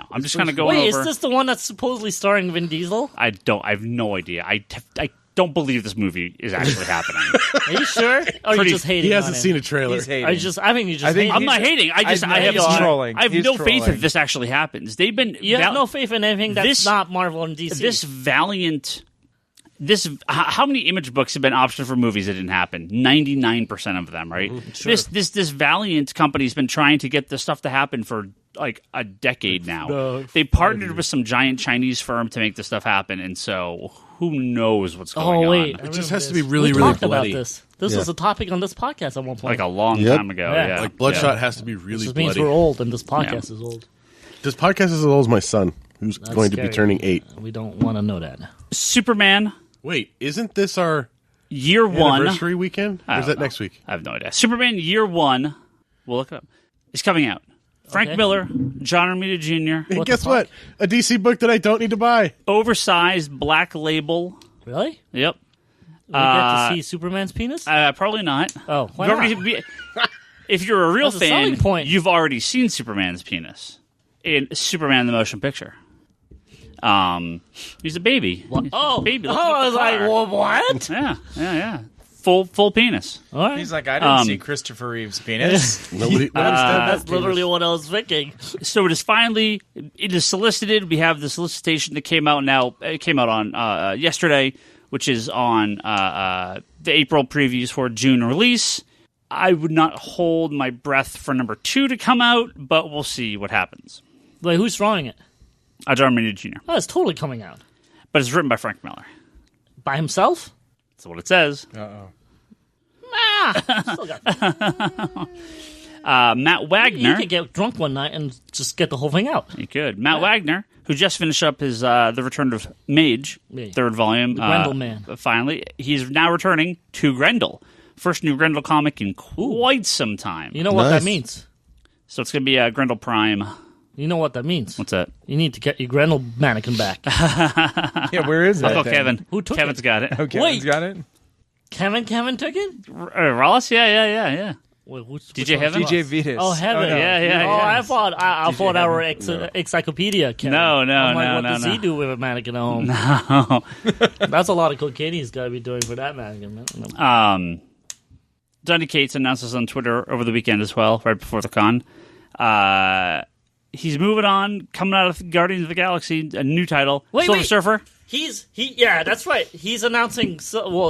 [SPEAKER 1] I'm just kind of going
[SPEAKER 5] Wait,
[SPEAKER 1] over.
[SPEAKER 5] is this the one that's supposedly starring Vin Diesel?
[SPEAKER 1] I have no idea. I don't believe this movie is actually happening.
[SPEAKER 5] Are you sure? Or are you
[SPEAKER 1] Pretty-
[SPEAKER 5] just hating
[SPEAKER 2] He hasn't
[SPEAKER 5] on
[SPEAKER 2] seen
[SPEAKER 5] it?
[SPEAKER 2] a trailer.
[SPEAKER 3] He's hating.
[SPEAKER 5] I think you just
[SPEAKER 3] I think
[SPEAKER 5] hate
[SPEAKER 1] I'm
[SPEAKER 5] it.
[SPEAKER 1] not hating. I
[SPEAKER 3] he's
[SPEAKER 1] have
[SPEAKER 3] trolling.
[SPEAKER 1] I have
[SPEAKER 3] He's
[SPEAKER 1] no faith
[SPEAKER 3] trolling.
[SPEAKER 1] that this actually happens. They've been
[SPEAKER 5] You have no faith in anything that's
[SPEAKER 1] this-
[SPEAKER 5] not Marvel and DC.
[SPEAKER 1] this Valiant. How many image books have been optioned for movies that didn't happen? 99% of them, right?
[SPEAKER 5] Sure.
[SPEAKER 1] This Valiant company's been trying to get this stuff to happen for like a decade now.
[SPEAKER 2] No,
[SPEAKER 1] They partnered with some giant Chinese firm to make this stuff happen, and so who knows what's going
[SPEAKER 5] Oh wait,
[SPEAKER 1] on?
[SPEAKER 2] It just has to be really,
[SPEAKER 5] we
[SPEAKER 2] really
[SPEAKER 5] talked
[SPEAKER 2] bloody.
[SPEAKER 5] about this. This
[SPEAKER 4] Yeah.
[SPEAKER 5] was a topic on this podcast at one point.
[SPEAKER 1] Like a long
[SPEAKER 4] Yep.
[SPEAKER 1] time ago.
[SPEAKER 5] Yeah.
[SPEAKER 1] Yeah,
[SPEAKER 2] Like Bloodshot
[SPEAKER 1] Yeah.
[SPEAKER 2] has to be really
[SPEAKER 5] This just means
[SPEAKER 2] bloody.
[SPEAKER 5] we're old, and this podcast is old.
[SPEAKER 2] This podcast is as old as my son, who's
[SPEAKER 5] That's
[SPEAKER 2] going to be
[SPEAKER 5] scary.
[SPEAKER 2] turning 8.
[SPEAKER 5] We don't want to know that.
[SPEAKER 1] Superman
[SPEAKER 2] Wait, isn't this our
[SPEAKER 1] Year One.
[SPEAKER 2] anniversary weekend? Or
[SPEAKER 1] I
[SPEAKER 2] is
[SPEAKER 1] don't
[SPEAKER 2] that
[SPEAKER 1] know.
[SPEAKER 2] next week?
[SPEAKER 1] I have no idea. Superman Year One. We'll look it up. Is coming out. Frank
[SPEAKER 5] Okay.
[SPEAKER 1] Miller, John Romita Jr.
[SPEAKER 2] And
[SPEAKER 5] What
[SPEAKER 2] guess
[SPEAKER 5] the
[SPEAKER 2] what? A DC book that I don't need to buy.
[SPEAKER 1] Oversized black label.
[SPEAKER 5] Really?
[SPEAKER 1] Yep.
[SPEAKER 5] We get to see Superman's penis?
[SPEAKER 1] Probably not.
[SPEAKER 5] Oh, why
[SPEAKER 1] You've
[SPEAKER 5] not?
[SPEAKER 1] already- if you're a real
[SPEAKER 5] That's a selling
[SPEAKER 1] fan,
[SPEAKER 5] point.
[SPEAKER 1] you've already seen Superman's penis in Superman the Motion Picture. He's a baby. He's
[SPEAKER 5] Oh,
[SPEAKER 1] a baby.
[SPEAKER 5] oh,
[SPEAKER 1] Looks
[SPEAKER 5] I was
[SPEAKER 1] the
[SPEAKER 5] like,
[SPEAKER 1] car.
[SPEAKER 5] well, what?
[SPEAKER 1] Yeah. Full penis.
[SPEAKER 5] All right.
[SPEAKER 3] He's like, I didn't see Christopher Reeve's penis.
[SPEAKER 2] Nobody.
[SPEAKER 5] That's literally what I was thinking.
[SPEAKER 1] So it is solicited. We have the solicitation that came out now. It came out on yesterday, which is on the April previews for June release. I would not hold my breath for number 2 to come out, but we'll see what happens.
[SPEAKER 5] Like, who's drawing it?
[SPEAKER 1] John Romita Jr.
[SPEAKER 5] Oh, it's totally coming out.
[SPEAKER 1] But it's written by Frank Miller.
[SPEAKER 5] By himself?
[SPEAKER 1] That's what it says.
[SPEAKER 5] Still got
[SPEAKER 1] Matt
[SPEAKER 5] You
[SPEAKER 1] Wagner.
[SPEAKER 5] could get drunk one night and just get the whole thing out.
[SPEAKER 1] You could. Matt Wagner, who just finished up his The Return of Mage,
[SPEAKER 5] Yeah.
[SPEAKER 1] 3rd volume.
[SPEAKER 5] The Grendel man.
[SPEAKER 1] Finally. He's now returning to Grendel. First new Grendel comic in quite some time.
[SPEAKER 5] You know what
[SPEAKER 4] Nice.
[SPEAKER 5] that means?
[SPEAKER 1] So it's going to be Grendel Prime.
[SPEAKER 5] You know what that means?
[SPEAKER 1] What's that?
[SPEAKER 5] You need to get your Grendel mannequin back.
[SPEAKER 3] Yeah, where is that?
[SPEAKER 1] Oh,
[SPEAKER 3] thing?
[SPEAKER 1] Kevin.
[SPEAKER 5] Who took
[SPEAKER 1] Kevin's
[SPEAKER 5] it?
[SPEAKER 1] got it.
[SPEAKER 3] Okay,
[SPEAKER 5] Wait.
[SPEAKER 3] he's got it.
[SPEAKER 5] Kevin took it?
[SPEAKER 1] Ross? Yeah.
[SPEAKER 5] Wait,
[SPEAKER 1] DJ
[SPEAKER 5] which
[SPEAKER 1] Heaven?
[SPEAKER 5] one?
[SPEAKER 3] DJ Vitas.
[SPEAKER 5] Oh, Heaven.
[SPEAKER 3] no.
[SPEAKER 1] Yeah.
[SPEAKER 5] Oh, I thought our
[SPEAKER 3] Heaven.
[SPEAKER 5] encyclopedia. Kevin.
[SPEAKER 1] No,
[SPEAKER 5] I'm like, what
[SPEAKER 1] no.
[SPEAKER 5] does he do with a mannequin at home?
[SPEAKER 1] Oh.
[SPEAKER 5] That's a lot of cocaine he's got to be doing for that mannequin. Man.
[SPEAKER 1] Donny Cates announced this on Twitter over the weekend as well, right before the con. He's moving on, coming out of Guardians of the Galaxy, a new title. Silver Surfer.
[SPEAKER 5] Yeah, that's right. He's announcing.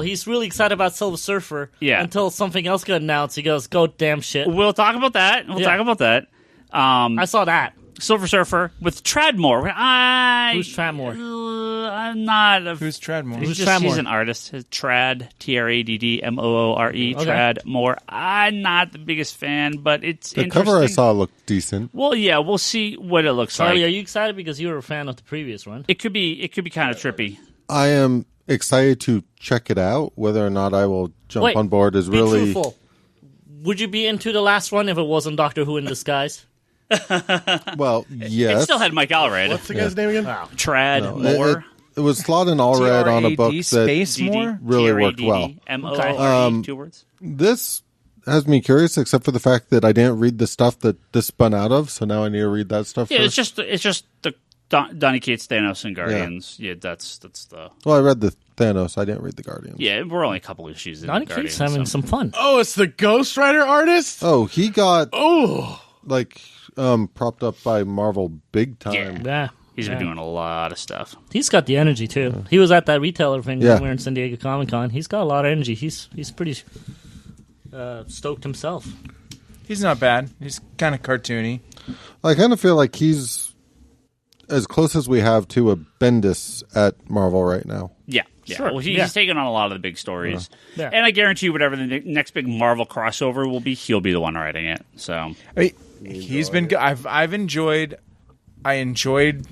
[SPEAKER 5] He's really excited about Silver Surfer.
[SPEAKER 1] Yeah.
[SPEAKER 5] Until something else got announced, he goes, "Go damn shit."
[SPEAKER 1] We'll talk about that.
[SPEAKER 5] I saw that.
[SPEAKER 1] Silver Surfer with Tradmore.
[SPEAKER 5] Who's Tradmore?
[SPEAKER 1] I'm not.
[SPEAKER 3] Who's Tradmore?
[SPEAKER 5] Who's
[SPEAKER 1] He's
[SPEAKER 5] Tradmore?
[SPEAKER 1] an artist. Trad, Traddmore.
[SPEAKER 5] Okay.
[SPEAKER 1] Tradmore. I'm not the biggest fan, but it's
[SPEAKER 4] The
[SPEAKER 1] interesting.
[SPEAKER 4] cover I saw looked decent.
[SPEAKER 1] Well, yeah, we'll see what it looks
[SPEAKER 5] Charlie,
[SPEAKER 1] like.
[SPEAKER 5] are you excited because you were a fan of the previous one?
[SPEAKER 1] It could be kind of trippy.
[SPEAKER 4] I am excited to check it out. Whether or not I will jump on board is
[SPEAKER 5] be
[SPEAKER 4] really.
[SPEAKER 5] truthful. Would you be into the last one if it wasn't Doctor Who in disguise?
[SPEAKER 4] Well, yes.
[SPEAKER 1] It still had Mike Allred.
[SPEAKER 2] What's the guy's name again?
[SPEAKER 1] Trad
[SPEAKER 4] It was Slott and Allred on a book that
[SPEAKER 3] Space More?
[SPEAKER 4] really worked well.
[SPEAKER 1] MORE, 2 words.
[SPEAKER 4] This has me curious, except for the fact that I didn't read the stuff that this spun out of, so now I need to read that stuff
[SPEAKER 1] Yeah,
[SPEAKER 4] first.
[SPEAKER 1] it's just the Donny Cates, Thanos, and Guardians. Yeah, that's the.
[SPEAKER 4] Well, I read the Thanos. I didn't read the Guardians.
[SPEAKER 1] Yeah, we're only a couple issues in
[SPEAKER 5] Donny
[SPEAKER 1] Guardians.
[SPEAKER 5] keeps having
[SPEAKER 1] so.
[SPEAKER 5] some fun.
[SPEAKER 2] Oh, it's the Ghost Rider artist?
[SPEAKER 4] Oh, he got
[SPEAKER 2] Oh.
[SPEAKER 4] propped up by Marvel big time.
[SPEAKER 5] Yeah.
[SPEAKER 1] He's been doing a lot of stuff.
[SPEAKER 5] He's got the energy too. He was at that retailer thing
[SPEAKER 4] Yeah.
[SPEAKER 5] when we were in San Diego Comic Con. He's got a lot of energy. He's pretty stoked himself.
[SPEAKER 3] He's not bad. He's kind of cartoony.
[SPEAKER 4] I kind of feel like he's as close as we have to a Bendis at Marvel right now.
[SPEAKER 1] Yeah.
[SPEAKER 5] Sure,
[SPEAKER 1] Well,
[SPEAKER 5] yeah.
[SPEAKER 1] he's taking on a lot of the big stories,
[SPEAKER 5] Yeah.
[SPEAKER 1] and I guarantee you, whatever the next big Marvel crossover will be, he'll be the one writing it. So
[SPEAKER 3] I mean, he's been good. I enjoyed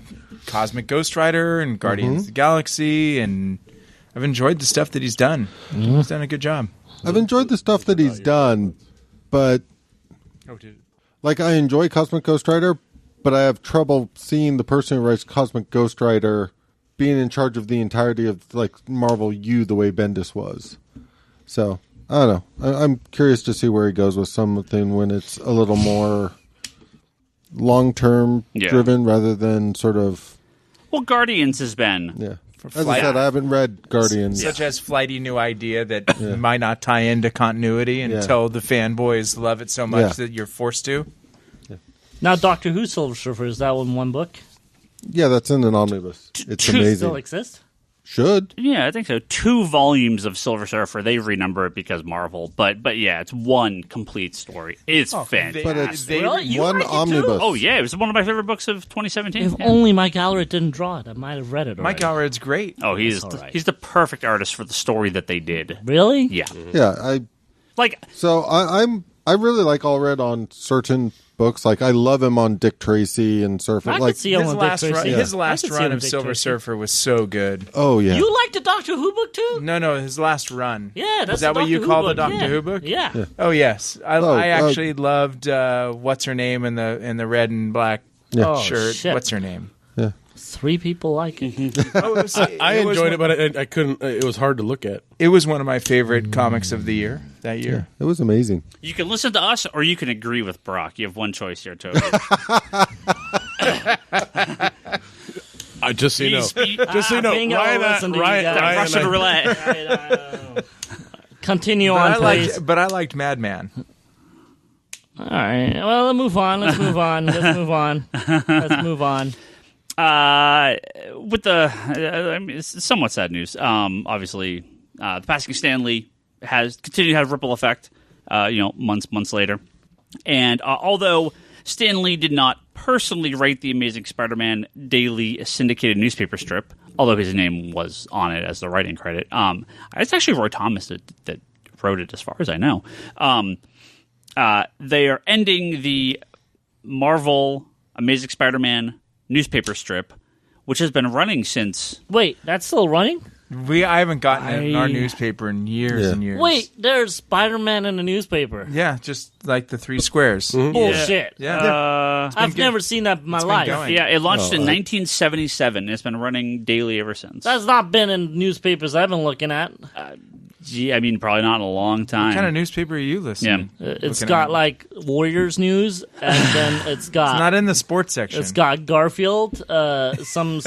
[SPEAKER 3] Cosmic Ghost Rider and Guardians of the Galaxy, and I've enjoyed the stuff that he's done. He's done a good job.
[SPEAKER 4] I've enjoyed the stuff that he's done, but like I enjoy Cosmic Ghost Rider, but I have trouble seeing the person who writes Cosmic Ghost Rider being in charge of the entirety of like Marvel U the way Bendis was. So I don't know. I'm curious to see where he goes with something when it's a little more long-term driven rather than sort of.
[SPEAKER 1] Well, Guardians has been.
[SPEAKER 4] Yeah. As I said, I haven't read Guardians.
[SPEAKER 3] Such as flighty new idea that might not tie into continuity until the fanboys love it so much that you're forced to.
[SPEAKER 5] Now, Doctor Who Silver Surfer, is that one book?
[SPEAKER 4] Yeah, that's in an omnibus. It's amazing.
[SPEAKER 5] Still exist?
[SPEAKER 4] Should.
[SPEAKER 1] Yeah, I think so. 2 volumes of Silver Surfer. They renumber it because Marvel, but yeah, it's one complete story. It's fantastic.
[SPEAKER 4] But it's
[SPEAKER 5] Really? You
[SPEAKER 4] one
[SPEAKER 5] like it too?
[SPEAKER 4] omnibus.
[SPEAKER 1] Oh yeah, it was one of my favorite books of 2017.
[SPEAKER 5] If only Mike Allred didn't draw it, I might have read it already.
[SPEAKER 3] Mike Allred's great.
[SPEAKER 1] Oh, he's the perfect artist for the story that they did.
[SPEAKER 5] Really?
[SPEAKER 1] Yeah,
[SPEAKER 4] Yeah, I really like Allred on certain books. Like I love him on Dick Tracy and Surfer.
[SPEAKER 5] I
[SPEAKER 4] Like
[SPEAKER 5] could see him on Dick Tracy.
[SPEAKER 3] His
[SPEAKER 5] I
[SPEAKER 3] last
[SPEAKER 5] could see
[SPEAKER 3] run
[SPEAKER 5] him on
[SPEAKER 3] of
[SPEAKER 5] Dick
[SPEAKER 3] Silver
[SPEAKER 5] Tracy.
[SPEAKER 3] Surfer was so good.
[SPEAKER 4] oh yeah.
[SPEAKER 5] You liked the Doctor Who book too?
[SPEAKER 3] No, his last run.
[SPEAKER 5] Yeah, that's
[SPEAKER 3] Is that
[SPEAKER 5] the
[SPEAKER 3] what you
[SPEAKER 5] Doctor
[SPEAKER 3] call
[SPEAKER 5] Who
[SPEAKER 3] the
[SPEAKER 5] book.
[SPEAKER 3] Doctor Who book?
[SPEAKER 5] Yeah.
[SPEAKER 3] Oh yes, I
[SPEAKER 4] Oh,
[SPEAKER 3] actually loved what's her name in the red and black
[SPEAKER 5] Oh,
[SPEAKER 3] shirt.
[SPEAKER 5] shit.
[SPEAKER 3] What's her name?
[SPEAKER 5] 3 people like it.
[SPEAKER 2] I enjoyed it, but I couldn't. It was hard to look at.
[SPEAKER 3] It was one of my favorite comics of the year that year.
[SPEAKER 4] It was amazing.
[SPEAKER 1] you can listen to us or you can agree with Brock. You have one choice here, Toby.
[SPEAKER 2] Just so you know,
[SPEAKER 5] Bingo, listen to you guys.
[SPEAKER 1] Russian roulette.
[SPEAKER 5] Continue on, please.
[SPEAKER 3] But I liked Madman.
[SPEAKER 5] All right. Well, let's move on. Let's move on.
[SPEAKER 1] With it's somewhat sad news. Obviously, the passing of Stan Lee has continued to have ripple effect. Months later, and although Stan Lee did not personally write the Amazing Spider-Man daily syndicated newspaper strip, although his name was on it as the writing credit, it's actually Roy Thomas that wrote it, as far as I know. They are ending the Marvel Amazing Spider-Man newspaper strip, which has been running since.
[SPEAKER 5] Wait, that's still running?
[SPEAKER 3] I haven't gotten it in our newspaper in years and years.
[SPEAKER 5] Wait, there's Spider-Man in the newspaper.
[SPEAKER 3] Yeah, just like the 3 squares.
[SPEAKER 5] Bullshit.
[SPEAKER 3] Yeah.
[SPEAKER 5] I've never seen that in my life.
[SPEAKER 3] going.
[SPEAKER 1] Yeah, it launched in 1977. It's been running daily ever since.
[SPEAKER 5] That's not been in newspapers I've been looking at.
[SPEAKER 1] Probably not in a long time.
[SPEAKER 3] What kind of newspaper are you listening?
[SPEAKER 5] It's
[SPEAKER 3] looking
[SPEAKER 5] got
[SPEAKER 3] at?
[SPEAKER 5] like Warriors news, and then it's got
[SPEAKER 3] It's not in the sports section.
[SPEAKER 5] it's got Garfield, some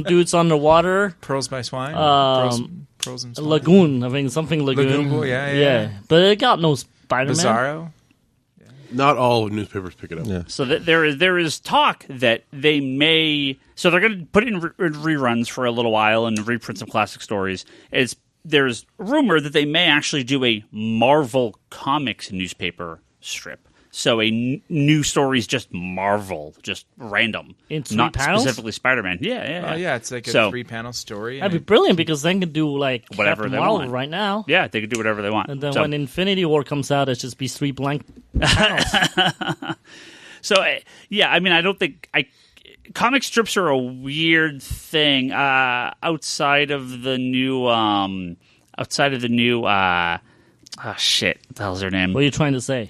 [SPEAKER 5] dudes underwater,
[SPEAKER 3] Pearls by Swine. Pearls and Swine.
[SPEAKER 5] Lagoon. I think something Lagoon.
[SPEAKER 3] Lagoon Boy, yeah.
[SPEAKER 5] But it got no Spider-Man.
[SPEAKER 3] Bizarro.
[SPEAKER 2] Not all newspapers pick it up.
[SPEAKER 4] Yeah.
[SPEAKER 1] So there is talk that they may. So they're going to put it in reruns for a little while and reprint some classic stories. There's rumor that they may actually do a Marvel Comics newspaper strip. So new stories, just Marvel, just random,
[SPEAKER 5] In 3
[SPEAKER 1] not
[SPEAKER 5] panels?
[SPEAKER 1] specifically Spider-Man. Yeah.
[SPEAKER 3] Oh yeah, it's like a 3-panel story.
[SPEAKER 5] That'd be brilliant because they can do like
[SPEAKER 1] Whatever
[SPEAKER 5] Captain
[SPEAKER 1] they
[SPEAKER 5] Marvel
[SPEAKER 1] want.
[SPEAKER 5] right now.
[SPEAKER 1] Yeah, they could do whatever they want.
[SPEAKER 5] And then
[SPEAKER 1] So-
[SPEAKER 5] when Infinity War comes out, it just be 3 blank panels.
[SPEAKER 1] So, I don't think comic strips are a weird thing outside of the new shit. What the hell's her name?
[SPEAKER 5] What are you trying to say?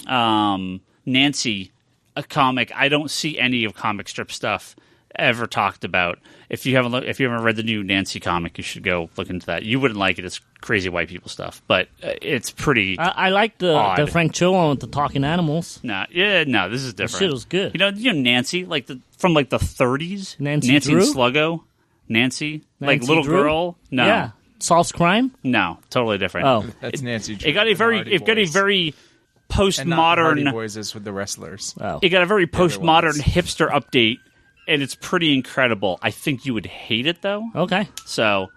[SPEAKER 1] Nancy, a comic. I don't see any of comic strip stuff ever talked about. If you haven't read the new Nancy comic, you should go look into that. You wouldn't like it. It's crazy white people stuff, but it's pretty.
[SPEAKER 5] I like the
[SPEAKER 1] odd.
[SPEAKER 5] Frank Cho one with the talking animals.
[SPEAKER 1] No, this is different.
[SPEAKER 5] shit was good.
[SPEAKER 1] You know Nancy, from the 30s.
[SPEAKER 5] Nancy
[SPEAKER 1] and
[SPEAKER 5] Drew?
[SPEAKER 1] Sluggo. Nancy, like
[SPEAKER 5] Nancy
[SPEAKER 1] little
[SPEAKER 5] Drew?
[SPEAKER 1] girl. No,
[SPEAKER 5] Yeah. Solves crime?
[SPEAKER 1] no, totally different.
[SPEAKER 5] Oh.
[SPEAKER 3] That's Nancy.
[SPEAKER 1] It got a very
[SPEAKER 3] and not the Hardy
[SPEAKER 1] postmodern.
[SPEAKER 3] Boys is with the wrestlers.
[SPEAKER 5] Oh.
[SPEAKER 1] It got a very postmodern
[SPEAKER 3] ones.
[SPEAKER 1] hipster update, and it's pretty incredible. I think you would hate it though.
[SPEAKER 5] Okay.
[SPEAKER 1] So,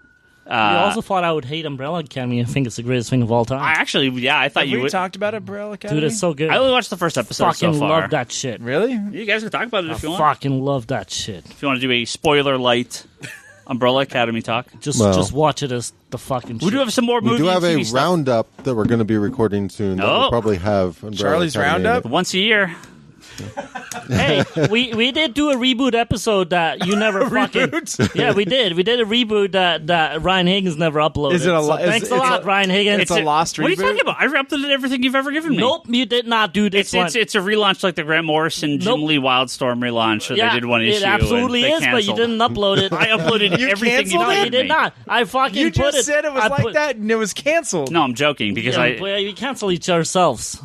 [SPEAKER 5] You also thought I would hate Umbrella Academy and think it's the greatest thing of all time.
[SPEAKER 1] I thought
[SPEAKER 3] Have
[SPEAKER 1] you
[SPEAKER 3] we
[SPEAKER 1] would.
[SPEAKER 3] talked about Umbrella Academy?
[SPEAKER 5] Dude, it's so good.
[SPEAKER 1] I only watched the first episode
[SPEAKER 5] fucking
[SPEAKER 1] so far.
[SPEAKER 5] love that shit.
[SPEAKER 3] Really?
[SPEAKER 1] You guys can talk about it if you want.
[SPEAKER 5] Fucking love that shit.
[SPEAKER 1] If you want to do a spoiler light Umbrella Academy talk,
[SPEAKER 5] Just watch it as the fucking shit.
[SPEAKER 1] we do have some more
[SPEAKER 4] We
[SPEAKER 1] movie
[SPEAKER 4] do have
[SPEAKER 1] and
[SPEAKER 4] a
[SPEAKER 1] TV stuff.
[SPEAKER 4] roundup that we're going to be recording soon. That
[SPEAKER 1] Oh.
[SPEAKER 4] will probably have Umbrella
[SPEAKER 3] Charlie's
[SPEAKER 4] Academy in
[SPEAKER 3] Roundup?
[SPEAKER 4] it.
[SPEAKER 1] Once a year.
[SPEAKER 5] Hey, we did do a reboot episode that you never fucking. Yeah, we did. We did a reboot that Ryan Higgins never uploaded.
[SPEAKER 3] Is it a
[SPEAKER 5] thanks a lot, Ryan Higgins.
[SPEAKER 3] It's a lost reboot?
[SPEAKER 1] What are you talking about? I uploaded everything you've ever given me.
[SPEAKER 5] Nope, you did not do this one.
[SPEAKER 1] It's a relaunch like the Grant Morrison, Jim Lee Wildstorm relaunch. So they did one issue.
[SPEAKER 5] It absolutely
[SPEAKER 1] and
[SPEAKER 5] is, but you didn't upload it.
[SPEAKER 1] I uploaded everything you
[SPEAKER 5] No,
[SPEAKER 1] gave
[SPEAKER 5] you did
[SPEAKER 1] me.
[SPEAKER 5] not. I fucking
[SPEAKER 3] You
[SPEAKER 5] put
[SPEAKER 3] just said it was like that, and it was canceled.
[SPEAKER 1] No, I'm joking because
[SPEAKER 5] we cancel each ourselves.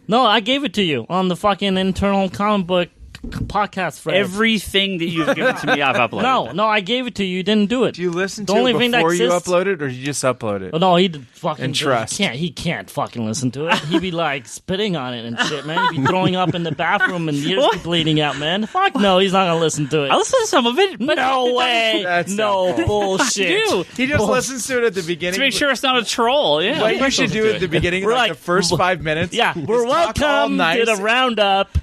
[SPEAKER 5] No, I gave it to you on the fucking internal comic book podcast thread.
[SPEAKER 1] everything that you've given to me, I've uploaded.
[SPEAKER 5] No, I gave it to you. You didn't do it.
[SPEAKER 3] Do you listen
[SPEAKER 5] The
[SPEAKER 3] to
[SPEAKER 5] only
[SPEAKER 3] it
[SPEAKER 5] thing that
[SPEAKER 3] before you
[SPEAKER 5] exists-
[SPEAKER 3] upload it, or you just upload it?
[SPEAKER 5] Oh, no, he did fucking
[SPEAKER 3] And trust.
[SPEAKER 5] He can't fucking listen to it. He'd be like spitting on it and shit, man. He'd be throwing up in the bathroom and ears be bleeding out, man. Fuck no, he's not gonna listen to it.
[SPEAKER 1] I listened to some of it, but
[SPEAKER 5] No way.
[SPEAKER 3] That's
[SPEAKER 5] No
[SPEAKER 3] not
[SPEAKER 5] bullshit.
[SPEAKER 1] Dude,
[SPEAKER 3] He just listens to it at the beginning.
[SPEAKER 1] to make sure it's not a troll. Yeah,
[SPEAKER 3] What you should do at the beginning,
[SPEAKER 5] We're
[SPEAKER 3] like the
[SPEAKER 5] like-
[SPEAKER 3] first 5 minutes.
[SPEAKER 5] Yeah, we're
[SPEAKER 3] is talk all
[SPEAKER 5] welcome
[SPEAKER 3] nice.
[SPEAKER 5] to the roundup.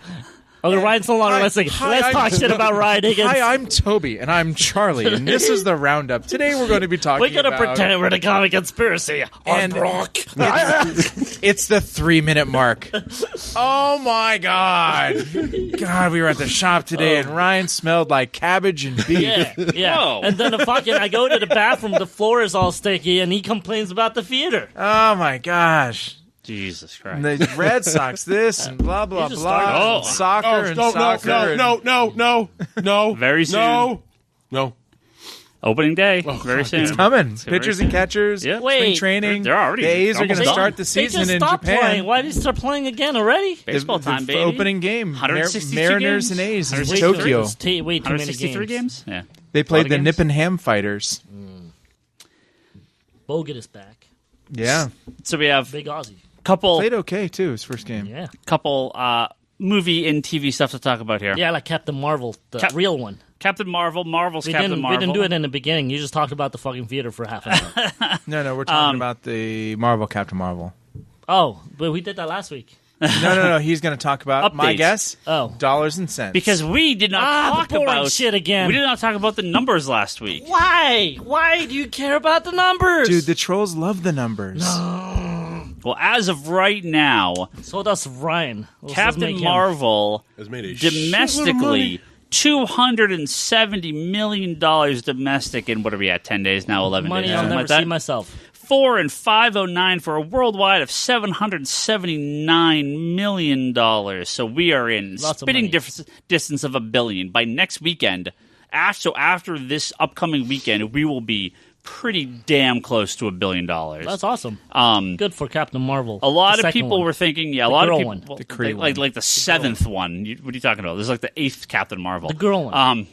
[SPEAKER 5] Oh, Ryan's no longer
[SPEAKER 3] Hi,
[SPEAKER 5] listening.
[SPEAKER 3] hi,
[SPEAKER 5] Let's
[SPEAKER 3] I'm-
[SPEAKER 5] talk shit about Ryan Higgins.
[SPEAKER 3] Hi, I'm Toby, and I'm Charlie, and this is the roundup. Today we're going to be talking
[SPEAKER 5] We're gonna
[SPEAKER 3] about...
[SPEAKER 5] pretend we're the comic conspiracy.
[SPEAKER 3] And-
[SPEAKER 5] I'm Brock.
[SPEAKER 3] It's the 3-minute mark. Oh my God. God, we were at the shop today, and Ryan smelled like cabbage and beef.
[SPEAKER 5] Yeah.
[SPEAKER 1] Whoa.
[SPEAKER 5] And then I go to the bathroom, the floor is all sticky, and he complains about the theater.
[SPEAKER 3] Oh my gosh.
[SPEAKER 1] Jesus
[SPEAKER 3] And
[SPEAKER 1] Christ.
[SPEAKER 3] the Red Sox this and blah, blah,
[SPEAKER 5] just
[SPEAKER 3] blah.
[SPEAKER 5] started-
[SPEAKER 3] and soccer and soccer.
[SPEAKER 2] no.
[SPEAKER 1] Very soon.
[SPEAKER 2] No.
[SPEAKER 1] Opening day. Very soon.
[SPEAKER 3] It's coming.
[SPEAKER 1] Very
[SPEAKER 3] Pitchers
[SPEAKER 1] soon.
[SPEAKER 3] and catchers.
[SPEAKER 1] Yeah.
[SPEAKER 3] Spring
[SPEAKER 5] Wait,
[SPEAKER 3] training.
[SPEAKER 1] they're already
[SPEAKER 3] The A's are going to
[SPEAKER 1] almost
[SPEAKER 3] start
[SPEAKER 1] done.
[SPEAKER 3] the season
[SPEAKER 5] they just
[SPEAKER 3] in
[SPEAKER 5] stopped
[SPEAKER 3] Japan.
[SPEAKER 5] playing. Why did they start playing again already?
[SPEAKER 1] Baseball time, baby.
[SPEAKER 3] Opening game.
[SPEAKER 1] 162
[SPEAKER 3] Mariners
[SPEAKER 1] games?
[SPEAKER 3] and A's in
[SPEAKER 1] 163
[SPEAKER 3] Tokyo.
[SPEAKER 5] It's way too many
[SPEAKER 1] 163
[SPEAKER 5] games.
[SPEAKER 1] games? Yeah.
[SPEAKER 3] They played the
[SPEAKER 1] games?
[SPEAKER 3] Nip and Ham Fighters.
[SPEAKER 5] Bogut is back.
[SPEAKER 3] Yeah.
[SPEAKER 1] So we have
[SPEAKER 5] Big Aussie.
[SPEAKER 1] couple
[SPEAKER 3] Played okay, too, his first game.
[SPEAKER 5] Yeah.
[SPEAKER 1] movie and TV stuff to talk about here.
[SPEAKER 5] Yeah, like Captain Marvel, the real one.
[SPEAKER 1] Captain Marvel, Marvel's
[SPEAKER 5] We
[SPEAKER 1] Captain
[SPEAKER 5] didn't
[SPEAKER 1] Marvel.
[SPEAKER 5] do it in the beginning. You just talked about the fucking theater for half an hour.
[SPEAKER 3] No, we're talking about the Marvel Captain Marvel.
[SPEAKER 5] Oh, but we did that last week.
[SPEAKER 3] No. He's going to talk about, my
[SPEAKER 1] Updates.
[SPEAKER 3] guess,
[SPEAKER 5] Oh.
[SPEAKER 3] dollars and cents.
[SPEAKER 1] Because we did not talk
[SPEAKER 5] the boring
[SPEAKER 1] about
[SPEAKER 5] shit again.
[SPEAKER 1] We did not talk about the numbers last week.
[SPEAKER 5] Why? Why do you care about the numbers?
[SPEAKER 3] Dude, the trolls love the numbers.
[SPEAKER 1] Well, as of right now,
[SPEAKER 5] So does Ryan. Let's just make
[SPEAKER 1] Captain
[SPEAKER 5] him-
[SPEAKER 1] Marvel
[SPEAKER 2] Has made a shitload of
[SPEAKER 1] domestically
[SPEAKER 2] money.
[SPEAKER 1] $270 million domestic in what are we at? 10 days now, 11
[SPEAKER 5] Money
[SPEAKER 1] days,
[SPEAKER 5] I'll
[SPEAKER 1] something
[SPEAKER 5] never
[SPEAKER 1] like that.
[SPEAKER 5] see myself.
[SPEAKER 1] 4 and 509 for a worldwide of $779 million. So we are in
[SPEAKER 5] Lots of
[SPEAKER 1] spitting
[SPEAKER 5] money.
[SPEAKER 1] distance of $1 billion. By next weekend, after this upcoming weekend, we will be pretty damn close to $1 billion.
[SPEAKER 5] That's awesome. Good for Captain Marvel.
[SPEAKER 1] A lot
[SPEAKER 5] The
[SPEAKER 1] of
[SPEAKER 5] second
[SPEAKER 1] people
[SPEAKER 5] one.
[SPEAKER 1] were thinking, a
[SPEAKER 5] The
[SPEAKER 1] lot of
[SPEAKER 5] girl
[SPEAKER 1] people,
[SPEAKER 5] one.
[SPEAKER 1] well,
[SPEAKER 3] The Kree
[SPEAKER 1] like the seventh one. What are you talking about? This is like the 8th Captain Marvel.
[SPEAKER 5] The girl one.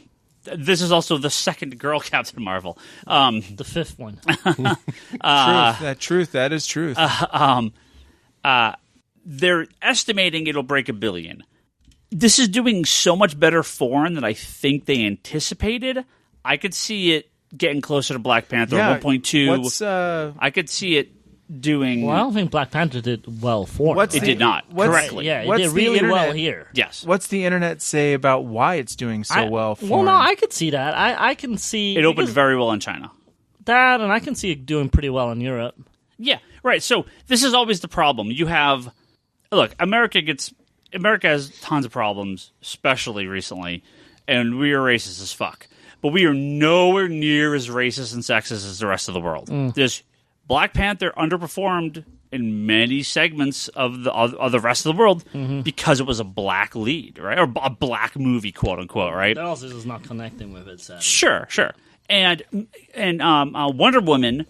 [SPEAKER 1] This is also the second girl Captain Marvel.
[SPEAKER 5] The fifth one.
[SPEAKER 3] Truth. That is truth.
[SPEAKER 1] They're estimating it'll break $1 billion. This is doing so much better foreign than I think they anticipated. I could see it getting closer to Black Panther, 1.2.
[SPEAKER 3] What's
[SPEAKER 1] I could see it doing.
[SPEAKER 5] Well, I don't think Black Panther did well for
[SPEAKER 3] What's
[SPEAKER 1] It
[SPEAKER 3] the-
[SPEAKER 1] did not
[SPEAKER 3] what's-
[SPEAKER 1] correctly.
[SPEAKER 5] Yeah, it
[SPEAKER 3] What's
[SPEAKER 5] did
[SPEAKER 3] the
[SPEAKER 5] really well
[SPEAKER 3] internet-
[SPEAKER 5] here.
[SPEAKER 1] Yes.
[SPEAKER 3] What's the internet say about why it's doing so well?
[SPEAKER 5] Well, no, I could see that. I can see
[SPEAKER 1] It opened
[SPEAKER 5] because
[SPEAKER 1] very well in China.
[SPEAKER 5] that, and I can see it doing pretty well in Europe.
[SPEAKER 1] Yeah, right. So this is always the problem. You have, look, America has tons of problems, especially recently, and we are racist as fuck. But we are nowhere near as racist and sexist as the rest of the world. There's Black Panther underperformed in many segments of the rest of the world because it was a black lead, right, or a black movie, quote unquote, right?
[SPEAKER 5] That also is not connecting with it. Sadly.
[SPEAKER 1] Sure. And Wonder Woman,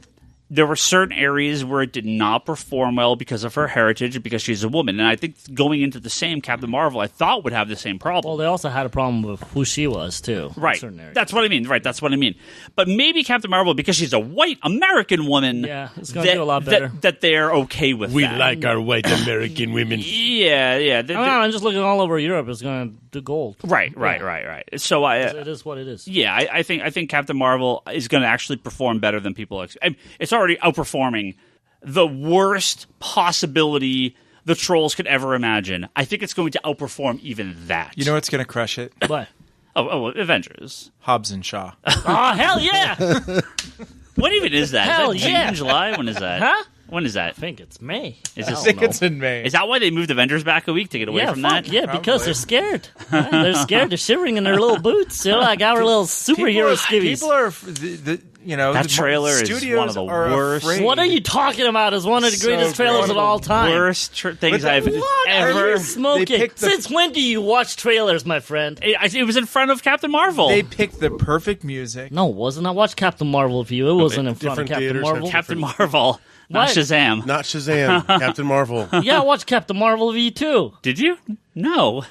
[SPEAKER 1] there were certain areas where it did not perform well because of her heritage and because she's a woman. And I think going into the same Captain Marvel, I thought would have the same problem.
[SPEAKER 5] Well, they also had a problem with who she was too. in
[SPEAKER 1] Right.
[SPEAKER 5] certain areas.
[SPEAKER 1] That's what I mean. Right. That's what I mean. But maybe Captain Marvel, because she's a white American woman,
[SPEAKER 5] Yeah, it's gonna do a lot better.
[SPEAKER 1] That they're okay with
[SPEAKER 2] We
[SPEAKER 1] that.
[SPEAKER 2] like our white American women.
[SPEAKER 1] Yeah.
[SPEAKER 5] I don't know, I'm just looking all over Europe. It's going to do gold.
[SPEAKER 1] Right. So
[SPEAKER 5] It is what it is.
[SPEAKER 1] yeah, I think Captain Marvel is going to actually perform better than people expect. It's already outperforming the worst possibility the trolls could ever imagine. I think it's going to outperform even that.
[SPEAKER 3] You know what's going to crush it?
[SPEAKER 5] What?
[SPEAKER 1] Oh, Avengers.
[SPEAKER 3] Hobbs and Shaw.
[SPEAKER 5] Oh, hell yeah!
[SPEAKER 1] When even is that?
[SPEAKER 5] Hell
[SPEAKER 1] Is that June,
[SPEAKER 5] yeah.
[SPEAKER 1] July? When is that?
[SPEAKER 5] Huh?
[SPEAKER 1] When is that?
[SPEAKER 5] I think it's May.
[SPEAKER 1] Is
[SPEAKER 3] I
[SPEAKER 1] this,
[SPEAKER 3] think it's in May.
[SPEAKER 1] is that why they moved Avengers back a week to get away from that?
[SPEAKER 5] Yeah, because they're scared. Yeah, they're scared. They're shivering in their little boots. You know, like our little superhero skivvies.
[SPEAKER 3] People are,
[SPEAKER 1] That trailer is one of the worst.
[SPEAKER 5] What are you talking about? It's one of the greatest trailers of all time.
[SPEAKER 1] Worst things I've
[SPEAKER 5] What
[SPEAKER 1] ever.
[SPEAKER 5] are you smoking? Since when do you watch trailers, my friend?
[SPEAKER 1] It was in front of Captain Marvel.
[SPEAKER 3] They picked the perfect music.
[SPEAKER 5] No, it wasn't. I watched Captain Marvel with you. It wasn't in front of
[SPEAKER 2] Different
[SPEAKER 5] Captain
[SPEAKER 2] theaters
[SPEAKER 5] Marvel.
[SPEAKER 2] have
[SPEAKER 1] Captain Marvel, not
[SPEAKER 5] What?
[SPEAKER 1] Shazam.
[SPEAKER 2] Not Shazam. Captain Marvel.
[SPEAKER 5] Yeah, I watched Captain Marvel with you too.
[SPEAKER 1] Did you? No.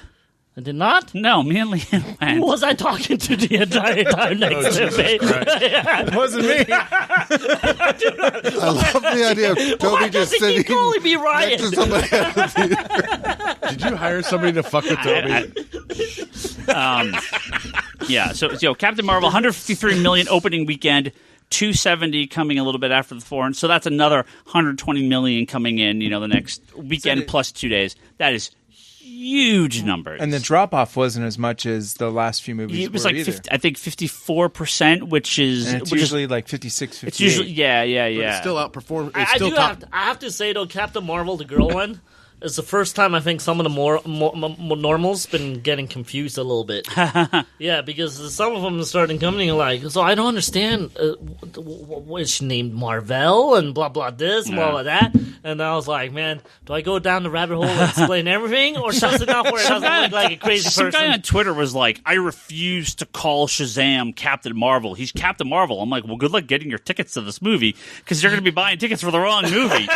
[SPEAKER 5] I did not.
[SPEAKER 1] No, me and Leanne
[SPEAKER 5] Who
[SPEAKER 1] went.
[SPEAKER 5] was I talking to the entire time next to me?
[SPEAKER 3] It wasn't me.
[SPEAKER 4] I love the idea of
[SPEAKER 5] Why
[SPEAKER 4] Toby
[SPEAKER 5] does
[SPEAKER 4] just
[SPEAKER 5] he
[SPEAKER 4] sitting
[SPEAKER 5] keep calling me Ryan?
[SPEAKER 4] next to somebody at the theater.
[SPEAKER 2] Did you hire somebody to fuck with Toby?
[SPEAKER 1] Yeah, so Captain Marvel, 153 million opening weekend, 270 coming a little bit after the foreign. So that's another 120 million coming in, the next weekend plus 2 days. That is huge numbers.
[SPEAKER 3] And the drop off wasn't as much as the last few movies.
[SPEAKER 1] It was
[SPEAKER 3] were
[SPEAKER 1] like
[SPEAKER 3] either.
[SPEAKER 1] 50, I think 54%, which is
[SPEAKER 3] And it's
[SPEAKER 1] which
[SPEAKER 3] usually
[SPEAKER 1] is,
[SPEAKER 3] like 56, 58.
[SPEAKER 1] it's usually yeah.
[SPEAKER 2] It's still outperformed. It's
[SPEAKER 5] I
[SPEAKER 2] still
[SPEAKER 5] do
[SPEAKER 2] top.
[SPEAKER 5] I have to say though, Captain Marvel, the girl one, is the first time I think some of the more normals been getting confused a little bit. Yeah, because some of them started coming like, so I don't understand. What is she named Marvel and blah blah this, blah blah that, and I was like, man, do I go down the rabbit hole and explain everything, or just enough where it doesn't look like a crazy
[SPEAKER 1] Some
[SPEAKER 5] person?
[SPEAKER 1] guy on Twitter was like, I refuse to call Shazam Captain Marvel. He's Captain Marvel. I'm like, well, good luck getting your tickets to this movie because you're going to be buying tickets for the wrong movie.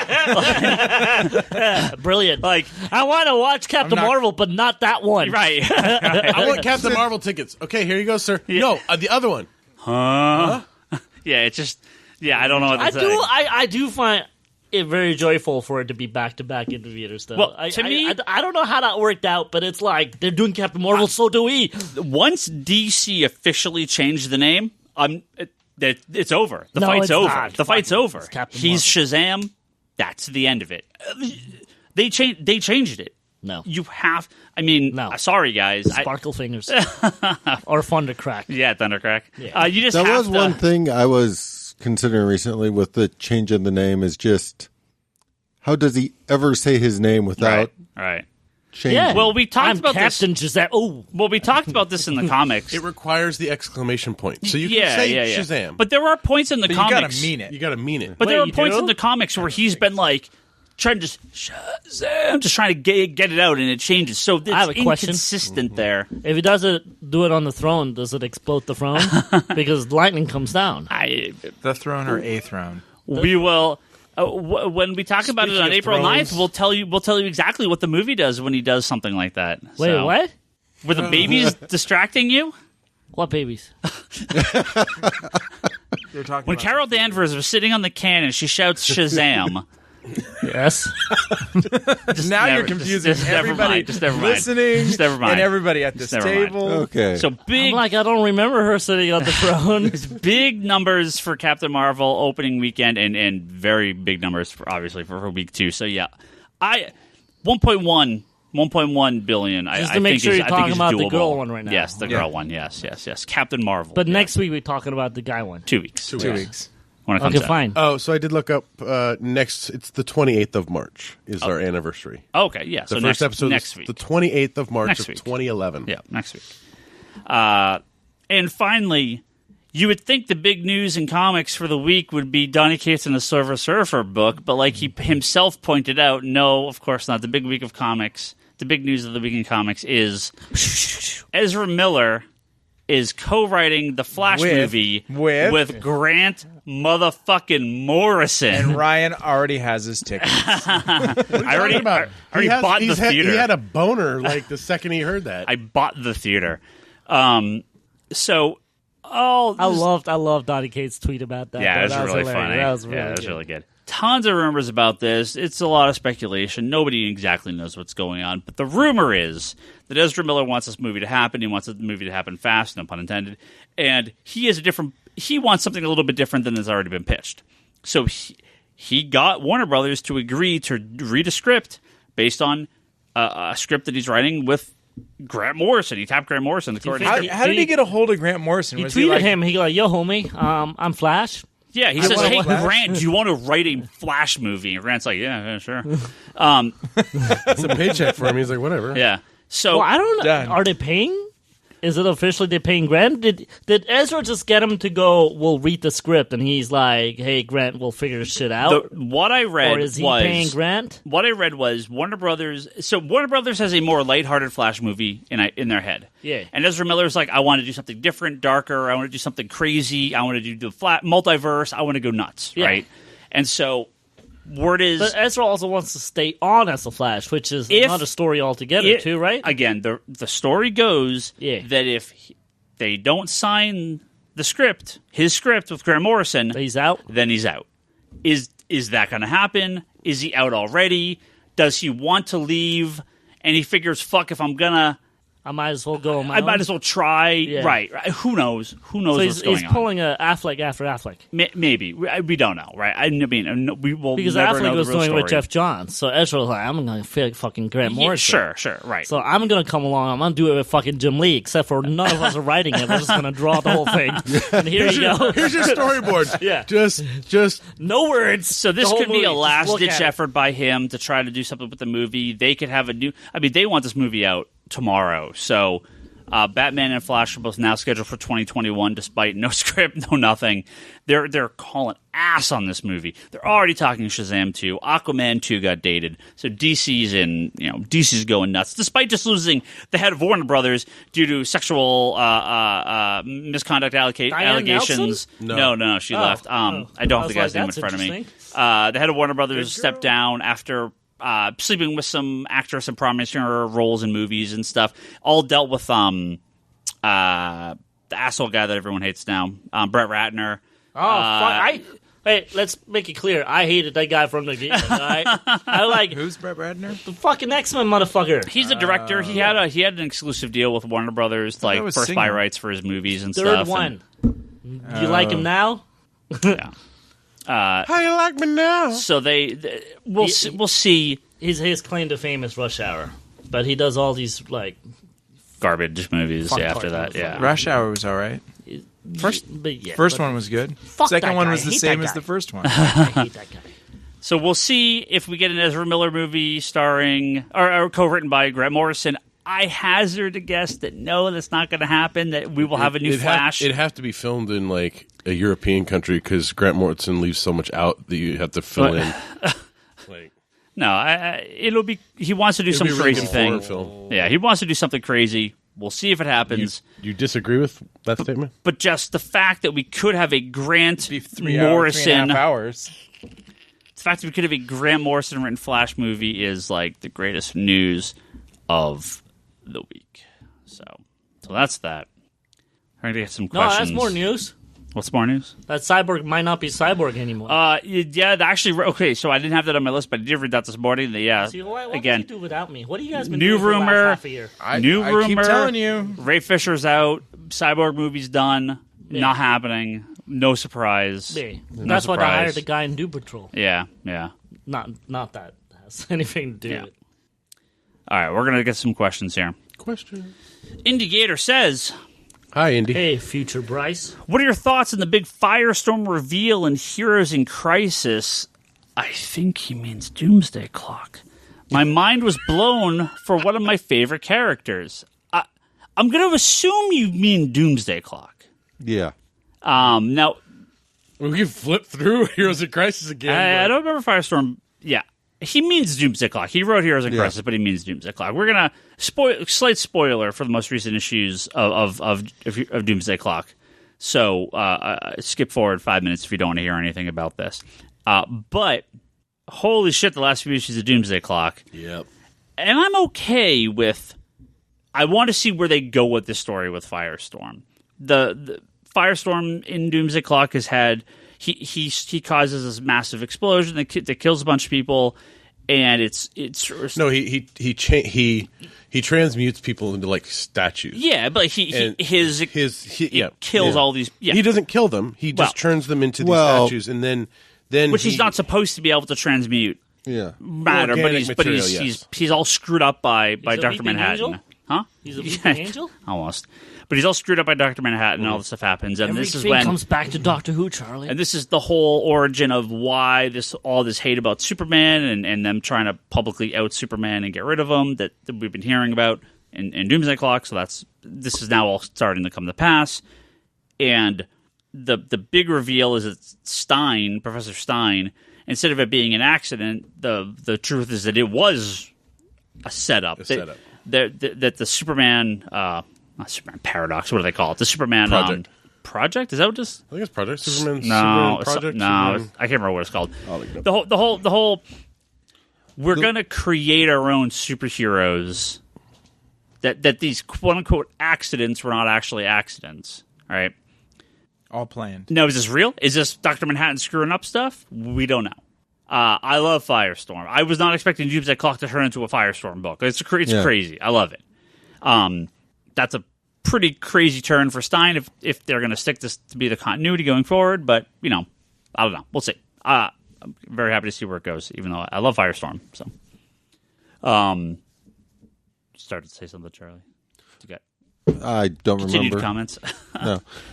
[SPEAKER 5] Brilliant.
[SPEAKER 1] Like,
[SPEAKER 5] I want to watch Captain Marvel, but not that one.
[SPEAKER 1] right.
[SPEAKER 2] I want Captain Marvel tickets. Okay, here you go, sir. No, the other one.
[SPEAKER 1] Huh? Yeah, it's just, I don't know what to say.
[SPEAKER 5] I do find it very joyful for it to be back to back in the theaters. Though.
[SPEAKER 1] Well, to me,
[SPEAKER 5] I don't know how that worked out, but it's like they're doing Captain Marvel, so do we.
[SPEAKER 1] once DC officially changed the name, it's over. The
[SPEAKER 5] No,
[SPEAKER 1] fight's
[SPEAKER 5] it's
[SPEAKER 1] over.
[SPEAKER 5] not.
[SPEAKER 1] The fight's over.
[SPEAKER 5] It's Captain
[SPEAKER 1] He's Shazam. That's the end of it. They changed it.
[SPEAKER 5] No.
[SPEAKER 1] You have. I mean,
[SPEAKER 5] No.
[SPEAKER 1] sorry guys.
[SPEAKER 5] Sparkle fingers or Thundercrack.
[SPEAKER 1] Yeah, Thundercrack. You just
[SPEAKER 4] That
[SPEAKER 1] have
[SPEAKER 4] was
[SPEAKER 1] to,
[SPEAKER 4] one thing I was considering recently with the change in the name is just how does he ever say his name without
[SPEAKER 1] Right.
[SPEAKER 4] changing?
[SPEAKER 5] Yeah.
[SPEAKER 1] Well, we talked
[SPEAKER 5] I'm
[SPEAKER 1] about
[SPEAKER 5] Captain
[SPEAKER 1] this.
[SPEAKER 5] Giselle. Oh,
[SPEAKER 1] Well, we talked about this in the comics.
[SPEAKER 2] It requires the exclamation point. So you can say Shazam.
[SPEAKER 1] But there are points in the
[SPEAKER 3] But
[SPEAKER 1] comics.
[SPEAKER 3] you gotta mean it.
[SPEAKER 2] You got to mean it.
[SPEAKER 1] But there
[SPEAKER 5] Wait,
[SPEAKER 1] are
[SPEAKER 5] you
[SPEAKER 1] points
[SPEAKER 5] do?
[SPEAKER 1] in the comics where he's been like trying to just Shazam, just trying to get it out, and it changes. So it's
[SPEAKER 5] I have a question.
[SPEAKER 1] inconsistent there.
[SPEAKER 5] if he doesn't do it on the throne, does it explode the throne? Because lightning comes down.
[SPEAKER 3] The throne or a throne.
[SPEAKER 1] We will. When we talk about it on
[SPEAKER 2] Speaking of
[SPEAKER 1] April 9th,
[SPEAKER 2] thrones.
[SPEAKER 1] we'll tell you exactly what the movie does when he does something like that.
[SPEAKER 5] Wait,
[SPEAKER 1] So,
[SPEAKER 5] what?
[SPEAKER 1] Were the babies distracting you?
[SPEAKER 5] What babies?
[SPEAKER 3] You're talking
[SPEAKER 1] When
[SPEAKER 3] about
[SPEAKER 1] Carol Danvers was sitting on the cannon, she shouts Shazam.
[SPEAKER 5] Yes.
[SPEAKER 3] now
[SPEAKER 1] never-
[SPEAKER 3] you're confusing
[SPEAKER 1] just never
[SPEAKER 3] everybody
[SPEAKER 1] mind, just never mind.
[SPEAKER 3] listening
[SPEAKER 1] Just never mind.
[SPEAKER 3] and everybody at this
[SPEAKER 1] Just never mind.
[SPEAKER 3] table.
[SPEAKER 4] Okay.
[SPEAKER 1] So big,
[SPEAKER 5] I'm like, I don't remember her sitting on the throne.
[SPEAKER 1] big numbers for Captain Marvel opening weekend, and very big numbers for obviously for week 2. So yeah, 1.1 billion.
[SPEAKER 5] Just
[SPEAKER 1] I
[SPEAKER 5] to make
[SPEAKER 1] think
[SPEAKER 5] sure
[SPEAKER 1] is-
[SPEAKER 5] you're
[SPEAKER 1] I think
[SPEAKER 5] talking
[SPEAKER 1] is
[SPEAKER 5] about the
[SPEAKER 1] doable.
[SPEAKER 5] girl one right now.
[SPEAKER 1] Yes, the girl one. Yes. Captain Marvel.
[SPEAKER 5] But
[SPEAKER 1] yeah.
[SPEAKER 5] next week we're talking about the guy one.
[SPEAKER 1] 2 weeks.
[SPEAKER 3] 2 weeks.
[SPEAKER 1] When it comes
[SPEAKER 5] Okay,
[SPEAKER 1] out.
[SPEAKER 5] fine.
[SPEAKER 2] Oh, so I did look up it's the 28th of March is our anniversary.
[SPEAKER 1] Okay, yeah.
[SPEAKER 2] The
[SPEAKER 1] So
[SPEAKER 2] first episode
[SPEAKER 1] next
[SPEAKER 2] is
[SPEAKER 1] week.
[SPEAKER 2] the 28th of March
[SPEAKER 1] Next
[SPEAKER 2] of
[SPEAKER 1] week.
[SPEAKER 2] 2011.
[SPEAKER 1] Yeah, next week. And finally, you would think the big news in comics for the week would be Donny Cates and the Silver Surfer book, but like he himself pointed out, no, of course not. The big week of comics, the big news of the week in comics is Ezra Miller is co-writing the Flash movie with Grant motherfucking Morrison.
[SPEAKER 3] And Ryan already has his ticket.
[SPEAKER 1] I already bought the theater.
[SPEAKER 2] He had a boner like the second he heard that.
[SPEAKER 1] I bought the theater.
[SPEAKER 5] I loved Donny Cates' tweet about that.
[SPEAKER 1] Yeah,
[SPEAKER 5] though.
[SPEAKER 1] it was
[SPEAKER 5] That
[SPEAKER 1] really
[SPEAKER 5] hilarious.
[SPEAKER 1] funny.
[SPEAKER 5] That was really
[SPEAKER 1] yeah, that was
[SPEAKER 5] good.
[SPEAKER 1] really good. Tons of rumors about this. It's a lot of speculation. Nobody exactly knows what's going on. But the rumor is that Ezra Miller wants this movie to happen. He wants the movie to happen fast, no pun intended. And he wants something a little bit different than has already been pitched. So he got Warner Brothers to agree to read a script based on a script that he's writing with Grant Morrison. He tapped Grant Morrison, the coordinator.
[SPEAKER 3] How did he get a hold of Grant Morrison?
[SPEAKER 5] He
[SPEAKER 3] Was
[SPEAKER 5] tweeted
[SPEAKER 3] like,
[SPEAKER 5] him. He go, "Yo, homie, I'm Flash.
[SPEAKER 1] Yeah, he says, "Hey, Grant, do you want to write a Flash movie?" And Grant's like, "Yeah, sure."
[SPEAKER 2] It's a paycheck for him. He's like, whatever.
[SPEAKER 1] Yeah. So
[SPEAKER 5] Well, I don't know.
[SPEAKER 3] Done.
[SPEAKER 5] Are they paying? Is it officially they're paying Grant? Did Ezra just get him to go, we'll read the script, and he's like, hey, Grant, we'll figure this shit out?
[SPEAKER 1] what I read
[SPEAKER 5] or is he
[SPEAKER 1] was
[SPEAKER 5] paying Grant?
[SPEAKER 1] What I read was Warner Brothers. So Warner Brothers has a more lighthearted Flash movie in their head.
[SPEAKER 5] Yeah.
[SPEAKER 1] And Ezra Miller's like, I want to do something different, darker. I want to do something crazy. I want to do the multiverse. I want to go nuts,
[SPEAKER 5] Yeah.
[SPEAKER 1] right? And so word is,
[SPEAKER 5] But Ezra also wants to stay on as the Flash, which is another story altogether, too, right?
[SPEAKER 1] Again, the story goes
[SPEAKER 5] Yeah.
[SPEAKER 1] that if they don't sign the script, his script with Grant Morrison,
[SPEAKER 5] He's out.
[SPEAKER 1] then he's out. Is that going to happen? Is he out already? Does he want to leave? And he figures, fuck, if I'm gonna,
[SPEAKER 5] I might as well go on my
[SPEAKER 1] I
[SPEAKER 5] own.
[SPEAKER 1] might as well try.
[SPEAKER 5] Yeah.
[SPEAKER 1] Right. Who knows? Who knows
[SPEAKER 5] So
[SPEAKER 1] what's going
[SPEAKER 5] he's
[SPEAKER 1] on?
[SPEAKER 5] pulling a Affleck after Affleck.
[SPEAKER 1] Maybe. We don't know, right? I mean, we will
[SPEAKER 5] Because
[SPEAKER 1] never know
[SPEAKER 5] Affleck
[SPEAKER 1] the
[SPEAKER 5] was
[SPEAKER 1] real
[SPEAKER 5] doing it with
[SPEAKER 1] story.
[SPEAKER 5] Jeff Johns. So Ezra was like, I'm going to feel fucking Grant
[SPEAKER 1] Yeah,
[SPEAKER 5] Morrison.
[SPEAKER 1] sure, right.
[SPEAKER 5] So I'm going to come along. I'm going to do it with fucking Jim Lee, except for none of us are writing it. We're just going to draw the whole thing. And here you go.
[SPEAKER 2] Here's your storyboard.
[SPEAKER 5] Yeah.
[SPEAKER 2] Just
[SPEAKER 5] No words.
[SPEAKER 1] So this
[SPEAKER 5] The whole
[SPEAKER 1] could be
[SPEAKER 5] movie.
[SPEAKER 1] a
[SPEAKER 5] Just look
[SPEAKER 1] last-ditch
[SPEAKER 5] at it.
[SPEAKER 1] effort by him to try to do something with the movie. They could have a new... I mean, they want this movie out tomorrow. So Batman and Flash are both now scheduled for 2021, despite no script, no nothing. They're calling ass on this movie. They're already talking Shazam 2. Aquaman 2 got dated. So DC's going nuts, despite just losing the head of Warner Brothers due to sexual misconduct allegations.
[SPEAKER 2] Nelson?
[SPEAKER 1] No, she left. I don't have the guy's name in
[SPEAKER 5] that's
[SPEAKER 1] front of me.
[SPEAKER 5] interesting.
[SPEAKER 1] The head of Warner Brothers stepped down after sleeping with some actress and promising her roles in movies and stuff. All dealt with the asshole guy that everyone hates now, Brett Ratner.
[SPEAKER 5] Oh, fuck. Hey, let's make it clear. I hated that guy from the beginning. All right? I like
[SPEAKER 3] Who's Brett Ratner?
[SPEAKER 5] the fucking X-Men motherfucker.
[SPEAKER 1] He's a director. He had an exclusive deal with Warner Brothers, like
[SPEAKER 3] was
[SPEAKER 1] first buy
[SPEAKER 3] singing.
[SPEAKER 1] rights for his movies and
[SPEAKER 5] Third
[SPEAKER 1] stuff.
[SPEAKER 5] one. You like him now?
[SPEAKER 2] how you like me now?
[SPEAKER 1] So we'll see
[SPEAKER 5] His claim to fame is Rush Hour. But he does all these, like...
[SPEAKER 1] garbage movies
[SPEAKER 5] Fuck
[SPEAKER 1] after
[SPEAKER 5] part,
[SPEAKER 1] that. Yeah,
[SPEAKER 3] Rush Hour was all right. First
[SPEAKER 5] but
[SPEAKER 3] one was good.
[SPEAKER 5] Fuck
[SPEAKER 3] Second
[SPEAKER 5] that
[SPEAKER 3] one
[SPEAKER 5] guy.
[SPEAKER 3] was
[SPEAKER 5] I
[SPEAKER 3] the
[SPEAKER 5] hate
[SPEAKER 3] same
[SPEAKER 5] that
[SPEAKER 3] as
[SPEAKER 5] guy.
[SPEAKER 3] the first one.
[SPEAKER 5] I hate that guy.
[SPEAKER 1] So we'll see if we get an Ezra Miller movie starring or co-written by Grant Morrison. I hazard a guess that no, that's not going to happen. That we will have a new Flash.
[SPEAKER 2] It'd have to be filmed in like a European country because Grant Morrison leaves so much out that you have to fill in. Like,
[SPEAKER 1] No, it'll be. He wants to do some
[SPEAKER 2] it'd be a really
[SPEAKER 1] crazy
[SPEAKER 2] good
[SPEAKER 1] thing.
[SPEAKER 2] foreign film.
[SPEAKER 1] Yeah, he wants to do something crazy. We'll see if it happens.
[SPEAKER 2] You disagree with that statement?
[SPEAKER 1] But just the fact that we could have a Grant
[SPEAKER 3] Be 3
[SPEAKER 1] Morrison,
[SPEAKER 3] hours.
[SPEAKER 1] the fact that we could have a Grant Morrison written Flash movie is like the greatest news of the week. So that's that. We're gonna get some
[SPEAKER 5] No,
[SPEAKER 1] questions.
[SPEAKER 5] that's more news.
[SPEAKER 1] What's more news?
[SPEAKER 5] That Cyborg might not be Cyborg anymore.
[SPEAKER 1] Yeah, actually, okay. So I didn't have that on my list, but I did read that this morning. Yeah,
[SPEAKER 5] See, what
[SPEAKER 1] again,
[SPEAKER 5] did you do without me? What have you guys been
[SPEAKER 1] new
[SPEAKER 5] doing for the last
[SPEAKER 1] rumor.
[SPEAKER 5] half a year?
[SPEAKER 3] I
[SPEAKER 1] rumor.
[SPEAKER 3] keep telling you.
[SPEAKER 1] Ray Fisher's out. Cyborg movie's done.
[SPEAKER 5] Yeah.
[SPEAKER 1] Not happening. No surprise.
[SPEAKER 5] Yeah. That's why they
[SPEAKER 1] surprise.
[SPEAKER 5] hired the guy in Doom Patrol.
[SPEAKER 1] Yeah.
[SPEAKER 5] Not that has anything to do
[SPEAKER 1] Yeah.
[SPEAKER 5] with it.
[SPEAKER 1] All right, we're gonna get some questions here.
[SPEAKER 2] Question.
[SPEAKER 1] Indigator says,
[SPEAKER 2] Hi, Indy.
[SPEAKER 5] Hey, future Bryce.
[SPEAKER 1] "What are your thoughts on the big Firestorm reveal in Heroes in Crisis?" I think he means Doomsday Clock. My mind was blown for one of my favorite characters. I'm going to assume you mean Doomsday Clock.
[SPEAKER 4] Yeah.
[SPEAKER 1] Now,
[SPEAKER 2] We can flip through Heroes of Crisis again.
[SPEAKER 1] I
[SPEAKER 2] but-
[SPEAKER 1] don't remember Firestorm. Yeah, he means Doomsday Clock. He wrote Heroes in
[SPEAKER 4] Yeah.
[SPEAKER 1] Crisis, but he means Doomsday Clock. We're gonna slight spoiler for the most recent issues of Doomsday Clock. So skip forward 5 minutes if you don't want to hear anything about this. But holy shit, the last few issues of Doomsday Clock,
[SPEAKER 2] Yep.
[SPEAKER 1] and I'm okay with. I want to see where they go with this story with Firestorm. The Firestorm in Doomsday Clock has had he causes this massive explosion that kills a bunch of people, and it's
[SPEAKER 2] No, he transmutes people into like statues.
[SPEAKER 1] yeah, but he kills all these. Yeah,
[SPEAKER 2] He doesn't kill them. He just
[SPEAKER 1] Well-
[SPEAKER 2] turns them into these
[SPEAKER 4] Well-
[SPEAKER 2] statues, and then
[SPEAKER 1] which he's not supposed to be able to transmute
[SPEAKER 4] Yeah.
[SPEAKER 1] matter, but
[SPEAKER 2] Organic
[SPEAKER 1] he's
[SPEAKER 2] material, yes.
[SPEAKER 1] he's all screwed up by
[SPEAKER 5] a
[SPEAKER 1] Dr.
[SPEAKER 5] weeping
[SPEAKER 1] Manhattan.
[SPEAKER 5] angel?
[SPEAKER 1] Huh?
[SPEAKER 5] He's a weeping angel?
[SPEAKER 1] Almost. But he's all screwed up by Dr. Manhattan and all this stuff happens. And this is
[SPEAKER 5] Everything
[SPEAKER 1] when
[SPEAKER 5] comes back to Doctor Who, Charlie.
[SPEAKER 1] and this is the whole origin of why all this hate about Superman and them trying to publicly out Superman and get rid of him that we've been hearing about in Doomsday Clock. So this is now all starting to come to pass. And the big reveal is that Professor Stein, instead of it being an accident, the truth is that it was a setup. That the Superman, not Superman paradox. What do they call it? The Superman project. Is that what this?
[SPEAKER 2] I think it's Project Superman.
[SPEAKER 1] No,
[SPEAKER 2] Superman Project.
[SPEAKER 1] no,
[SPEAKER 2] Superman.
[SPEAKER 1] I can't remember what it's called.
[SPEAKER 2] I'll look it up.
[SPEAKER 1] The whole. We're gonna create our own superheroes. That these quote unquote accidents were not actually accidents. All right.
[SPEAKER 3] All planned.
[SPEAKER 1] No, is this real? Is this Dr. Manhattan screwing up stuff? We don't know. I love Firestorm. I was not expecting Doomsday Clock to turn into a Firestorm book. It's crazy. I love it. That's a pretty crazy turn for Stein if they're going to stick this to be the continuity going forward. But, I don't know. We'll see. I'm very happy to see where it goes, even though I love Firestorm. So, started to say something, Charlie.
[SPEAKER 4] I don't
[SPEAKER 1] Continued
[SPEAKER 4] remember.
[SPEAKER 1] comments.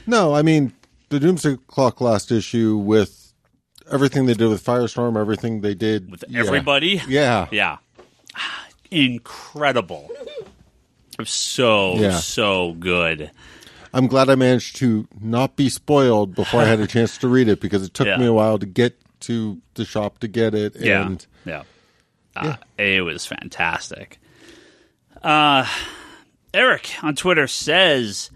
[SPEAKER 4] No, I mean, the Doomsday Clock last issue with everything they did with Firestorm, everything they did
[SPEAKER 1] With everybody.
[SPEAKER 4] Yeah.
[SPEAKER 1] Yeah. Incredible. It was so good.
[SPEAKER 4] I'm glad I managed to not be spoiled before I had a chance to read it because it took me a while to get to the shop to get it. And
[SPEAKER 1] It was fantastic. Eric on Twitter says,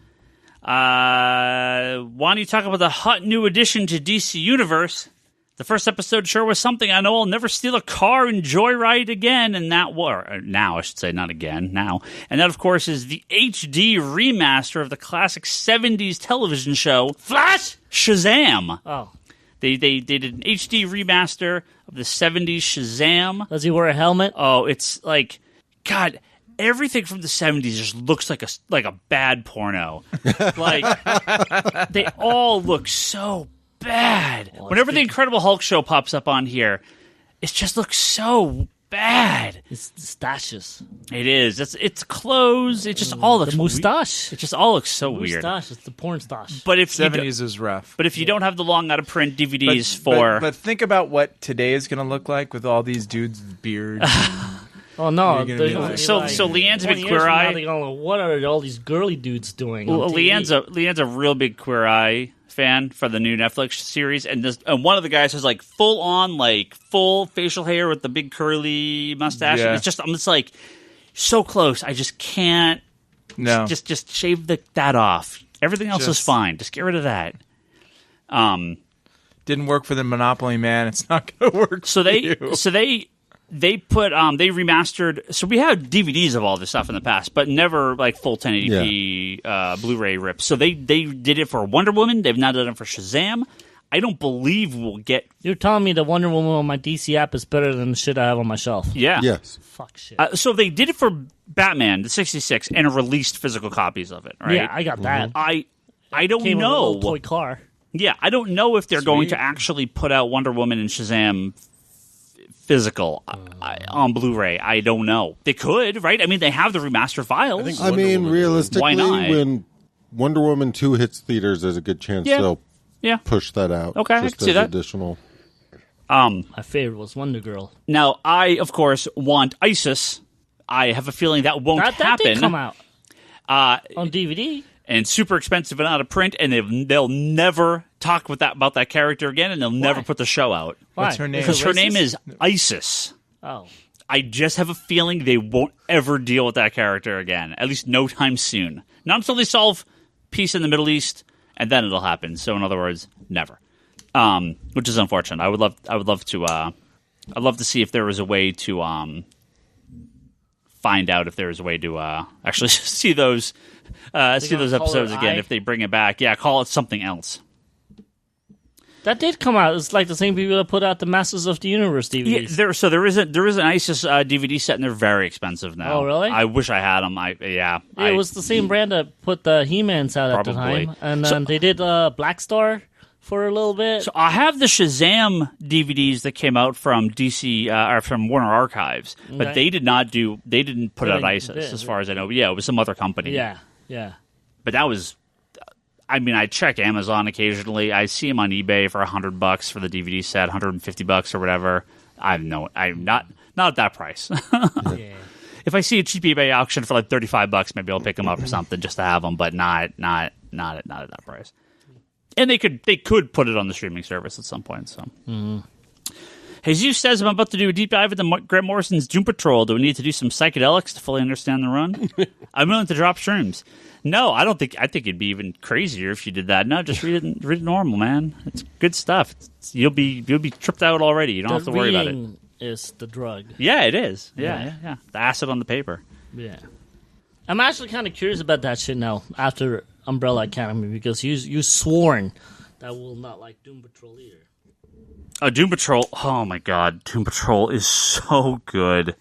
[SPEAKER 1] why don't you talk about the hot new addition to DC Universe? The first episode sure was something. I know I'll never steal a car and joyride again. And now, I should say, not again, now. And that, of course, is the HD remaster of the classic 70s television show, Flash Shazam.
[SPEAKER 5] Oh.
[SPEAKER 1] They did an HD remaster of the 70s Shazam.
[SPEAKER 5] Does he wear a helmet?
[SPEAKER 1] Oh, it's like, God, everything from the 70s just looks like a bad porno. Like, they all look so bad. Whenever the Incredible Hulk show pops up on here, it just looks so bad.
[SPEAKER 5] It's stashes.
[SPEAKER 1] It is. It's clothes. It just all looks
[SPEAKER 5] The moustache.
[SPEAKER 1] It just all looks so weird.
[SPEAKER 5] Moustache. It's the porn stash.
[SPEAKER 1] But if you
[SPEAKER 3] 70s is rough.
[SPEAKER 1] But if you don't have the long out of print DVDs for
[SPEAKER 3] But think about what today is going to look like with all these dudes with beards.
[SPEAKER 5] Oh no!
[SPEAKER 3] You're gonna
[SPEAKER 5] They're
[SPEAKER 3] be
[SPEAKER 5] gonna
[SPEAKER 3] like-
[SPEAKER 5] be
[SPEAKER 1] So
[SPEAKER 5] like,
[SPEAKER 1] Leanne's a big
[SPEAKER 5] 20 years
[SPEAKER 1] queer
[SPEAKER 5] from now,
[SPEAKER 1] eye.
[SPEAKER 5] they're gonna go, what are all these girly dudes doing?
[SPEAKER 1] Well,
[SPEAKER 5] on TV?
[SPEAKER 1] Leanne's a real big Queer Eye fan for the new Netflix series, and one of the guys has like full facial hair with the big curly mustache.
[SPEAKER 3] Yeah.
[SPEAKER 1] And I'm just like so close. I just can't.
[SPEAKER 3] No.
[SPEAKER 1] Just shave that off. Everything else is
[SPEAKER 3] Just-
[SPEAKER 1] fine. Just get rid of that.
[SPEAKER 3] Didn't work for the Monopoly Man. It's not going to work
[SPEAKER 1] So
[SPEAKER 3] for you.
[SPEAKER 1] they put they remastered. So we had DVDs of all this stuff in the past, but never like full 1080p Blu-ray rips. So they did it for Wonder Woman. They've now done it for Shazam. I don't believe we'll get.
[SPEAKER 5] You're telling me the Wonder Woman on my DC app is better than the shit I have on my shelf?
[SPEAKER 1] Yeah.
[SPEAKER 4] yes.
[SPEAKER 5] Fuck shit.
[SPEAKER 1] So they did it for Batman, the 66, and released physical copies of it. Right.
[SPEAKER 5] Yeah, I got that.
[SPEAKER 1] I don't
[SPEAKER 5] Came with a
[SPEAKER 1] know.
[SPEAKER 5] little toy car.
[SPEAKER 1] Yeah, I don't know if they're going
[SPEAKER 3] Sweet.
[SPEAKER 1] to actually put out Wonder Woman and Shazam physical on Blu-ray. I don't know. They could, right? I mean, they have the remaster files.
[SPEAKER 4] I mean, realistically,
[SPEAKER 1] Why not?
[SPEAKER 4] when Wonder Woman 2 hits theaters, there's a good chance
[SPEAKER 1] Yeah.
[SPEAKER 4] they'll
[SPEAKER 1] Yeah.
[SPEAKER 4] push that out.
[SPEAKER 1] Okay, I
[SPEAKER 4] just
[SPEAKER 1] can see
[SPEAKER 4] as
[SPEAKER 1] that.
[SPEAKER 4] additional.
[SPEAKER 5] My favorite was Wonder Girl.
[SPEAKER 1] Now, I, of course, want ISIS. I have a feeling that won't
[SPEAKER 5] That
[SPEAKER 1] happen.
[SPEAKER 5] did come out on DVD.
[SPEAKER 1] And super expensive and out of print, and they'll never talk about that character again, and they'll never put the show out.
[SPEAKER 5] Why?
[SPEAKER 3] What's her name?
[SPEAKER 1] Because her
[SPEAKER 5] Racist?
[SPEAKER 1] name is ISIS.
[SPEAKER 5] Oh.
[SPEAKER 1] I just have a feeling they won't ever deal with that character again. At least no time soon. Not until they solve peace in the Middle East, and then it'll happen. So in other words, never. Which is unfortunate. I'd love to see if there was a way to find out if there was a way to actually see those
[SPEAKER 5] gonna call
[SPEAKER 1] episodes
[SPEAKER 5] it
[SPEAKER 1] again
[SPEAKER 5] I?
[SPEAKER 1] if they bring it back. Yeah, call it something else.
[SPEAKER 5] That did come out. It's like the same people that put out the Masters of the Universe
[SPEAKER 1] Yeah,
[SPEAKER 5] DVDs.
[SPEAKER 1] there is an ISIS DVD set, and they're very expensive now.
[SPEAKER 5] Oh, really?
[SPEAKER 1] I wish I had them.
[SPEAKER 5] It was the same brand that put the He-Mans out at the
[SPEAKER 1] Probably.
[SPEAKER 5] time. And then they did Black Star for a little bit.
[SPEAKER 1] So I have the Shazam DVDs that came out from DC or from Warner Archives, but they didn't put out ISIS as far as I know. Yeah, it was some other company.
[SPEAKER 5] Yeah.
[SPEAKER 1] But that was, I mean, I check Amazon occasionally. I see them on eBay for $100 for the DVD set, $150 or whatever. I'm not at that price. If I see a cheap eBay auction for like $35, maybe I'll pick them up or something just to have them, but not at that price. And they could put it on the streaming service at some point. So, Jesus says, I'm about to do a deep dive into Grant Morrison's Doom Patrol. Do we need to do some psychedelics to fully understand the run? I'm willing to drop shrooms. No, I don't think. I think it'd be even crazier if you did that. No, just read it normal, man. It's good stuff. You'll be tripped out already. You don't have to worry about it.
[SPEAKER 5] Is the drug?
[SPEAKER 1] Yeah, it is. Yeah. The acid on the paper.
[SPEAKER 5] Yeah. I'm actually kind of curious about that shit now after Umbrella Academy because you sworn that we'll not like Doom Patrol either.
[SPEAKER 1] Oh, Doom Patrol. Oh my God, Doom Patrol is so good.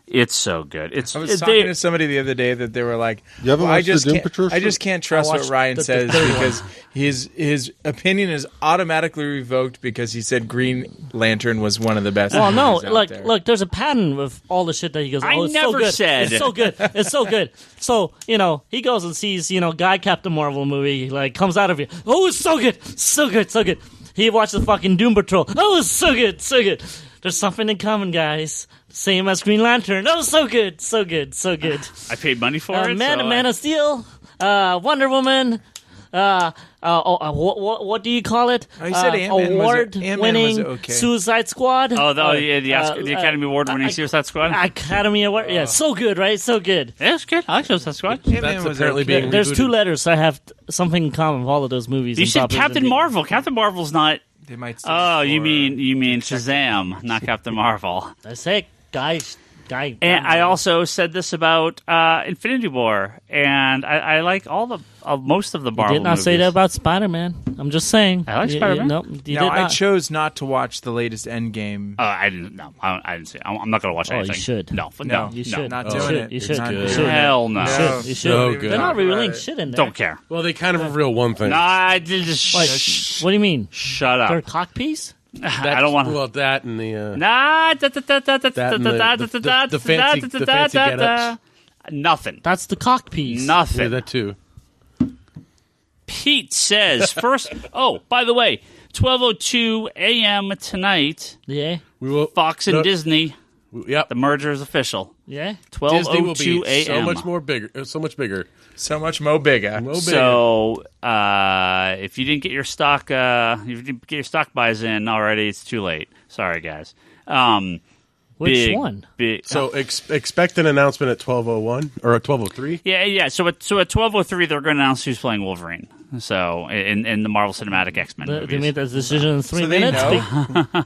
[SPEAKER 1] It's so good.
[SPEAKER 3] I was talking to somebody the other day that they were like,
[SPEAKER 4] "You haven't watched the Doom Patrol?"
[SPEAKER 3] I just can't trust what Ryan says because his opinion is automatically revoked because he said Green Lantern was one of the best.
[SPEAKER 5] Well, no,
[SPEAKER 3] movies
[SPEAKER 5] look, there's a pattern with all the shit that he goes.
[SPEAKER 1] I
[SPEAKER 5] it's
[SPEAKER 1] never
[SPEAKER 5] so good.
[SPEAKER 1] said
[SPEAKER 5] it's so good. It's so good. So he goes and sees Guy Captain Marvel movie like comes out of here. Oh, it's so good, so good, so good. He watched the fucking Doom Patrol. Oh, it's so good, so good. There's something in common, guys. Same as Green Lantern. Oh, so good, so good, so good.
[SPEAKER 1] I paid money for it.
[SPEAKER 5] Man of Steel, Wonder Woman. What do you call it?
[SPEAKER 3] Oh, you said Ant-Man
[SPEAKER 5] award-winning Suicide Squad.
[SPEAKER 1] Oh, the Academy Award-winning Suicide Squad.
[SPEAKER 5] Academy Award. Yeah, so good, right? So good.
[SPEAKER 1] Yeah, it's good. I like Suicide Squad.
[SPEAKER 2] That's apparently being
[SPEAKER 5] There's
[SPEAKER 2] rebooted.
[SPEAKER 5] 2 letters. I have something in common with all of those movies.
[SPEAKER 1] You said Captain Marvel. Captain Marvel's not.
[SPEAKER 3] They might.
[SPEAKER 1] Oh, you mean Shazam, not Captain Marvel.
[SPEAKER 5] I say, guy.
[SPEAKER 1] And I also said this about Infinity War, and I like most of the Marvel
[SPEAKER 5] You did not
[SPEAKER 1] movies.
[SPEAKER 5] say that about Spider-Man. I'm just saying.
[SPEAKER 1] I like Spider-Man.
[SPEAKER 5] No, you did
[SPEAKER 3] I
[SPEAKER 5] not.
[SPEAKER 3] chose not to watch the latest Endgame.
[SPEAKER 1] I didn't. No, I didn't see it. I'm not going to watch anything.
[SPEAKER 5] You should.
[SPEAKER 1] No,
[SPEAKER 5] You should.
[SPEAKER 3] Not
[SPEAKER 5] You
[SPEAKER 3] doing
[SPEAKER 5] should.
[SPEAKER 3] it.
[SPEAKER 5] You
[SPEAKER 3] It's
[SPEAKER 5] should.
[SPEAKER 3] not
[SPEAKER 5] You
[SPEAKER 3] good.
[SPEAKER 5] should.
[SPEAKER 1] Hell no.
[SPEAKER 5] You should. You should.
[SPEAKER 2] So good.
[SPEAKER 5] They're not revealing
[SPEAKER 3] Right.
[SPEAKER 5] shit in there.
[SPEAKER 1] Don't care.
[SPEAKER 2] Well, they kind of reveal one thing.
[SPEAKER 1] No, I did just
[SPEAKER 5] What do you mean?
[SPEAKER 1] shut
[SPEAKER 5] They're a
[SPEAKER 1] up.
[SPEAKER 5] cock piece?
[SPEAKER 1] I don't want.
[SPEAKER 2] Well, that and the
[SPEAKER 1] Nah,
[SPEAKER 2] the fancy get-ups.
[SPEAKER 1] Nothing.
[SPEAKER 5] That's the cock piece.
[SPEAKER 2] yeah,
[SPEAKER 1] Nothing.
[SPEAKER 2] that too.
[SPEAKER 1] Pete says first. Oh, by the way, 12:02 a.m. tonight.
[SPEAKER 5] Yeah.
[SPEAKER 2] We will
[SPEAKER 1] Fox and
[SPEAKER 2] no,
[SPEAKER 1] Disney.
[SPEAKER 2] Yep.
[SPEAKER 1] The merger is official.
[SPEAKER 5] Yeah.
[SPEAKER 2] Disney will
[SPEAKER 1] 12:02
[SPEAKER 2] be
[SPEAKER 1] a.m.
[SPEAKER 2] so much more bigger. So much bigger.
[SPEAKER 3] So much mo bigger.
[SPEAKER 2] Mo bigger.
[SPEAKER 1] So if you didn't get your stock, buys in already, it's too late. Sorry, guys.
[SPEAKER 5] Which one?
[SPEAKER 1] Big.
[SPEAKER 2] So expect an announcement at 12:01 or at 12:03.
[SPEAKER 1] Yeah. So at 12:03, they're going to announce who's playing Wolverine. So in the Marvel Cinematic X-Men movies.
[SPEAKER 5] They made that decision in 3 minutes.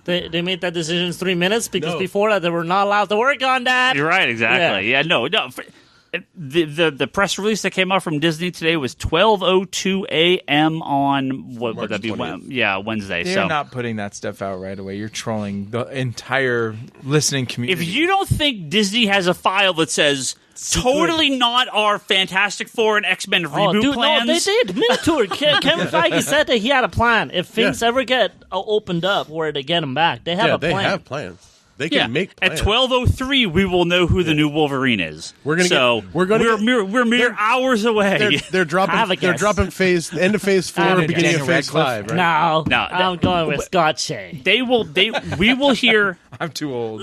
[SPEAKER 5] They made that decision in 3 minutes because before that they were not allowed to work on that.
[SPEAKER 1] You're right. Exactly. Yeah. No. The press release that came out from Disney today was 12:02 a.m. on what would that be?
[SPEAKER 2] 20th.
[SPEAKER 1] Wednesday.
[SPEAKER 3] They're not putting that stuff out right away. You're trolling the entire listening community.
[SPEAKER 1] If you don't think Disney has a file that says totally not our Fantastic Four and X-Men reboot plans,
[SPEAKER 5] no, they did. Minotaur. Kevin Feige said that he had a plan. If things ever get opened up where they get them back, they have a plan.
[SPEAKER 2] They have plans. They can make plans.
[SPEAKER 1] At 12:03, we will know who the new Wolverine is. We're mere hours away.
[SPEAKER 2] They're dropping. They're dropping end of phase 4, beginning of phase 5. Right?
[SPEAKER 5] No, I'm going with Scott Shea.
[SPEAKER 1] We will hear.
[SPEAKER 3] I'm too old.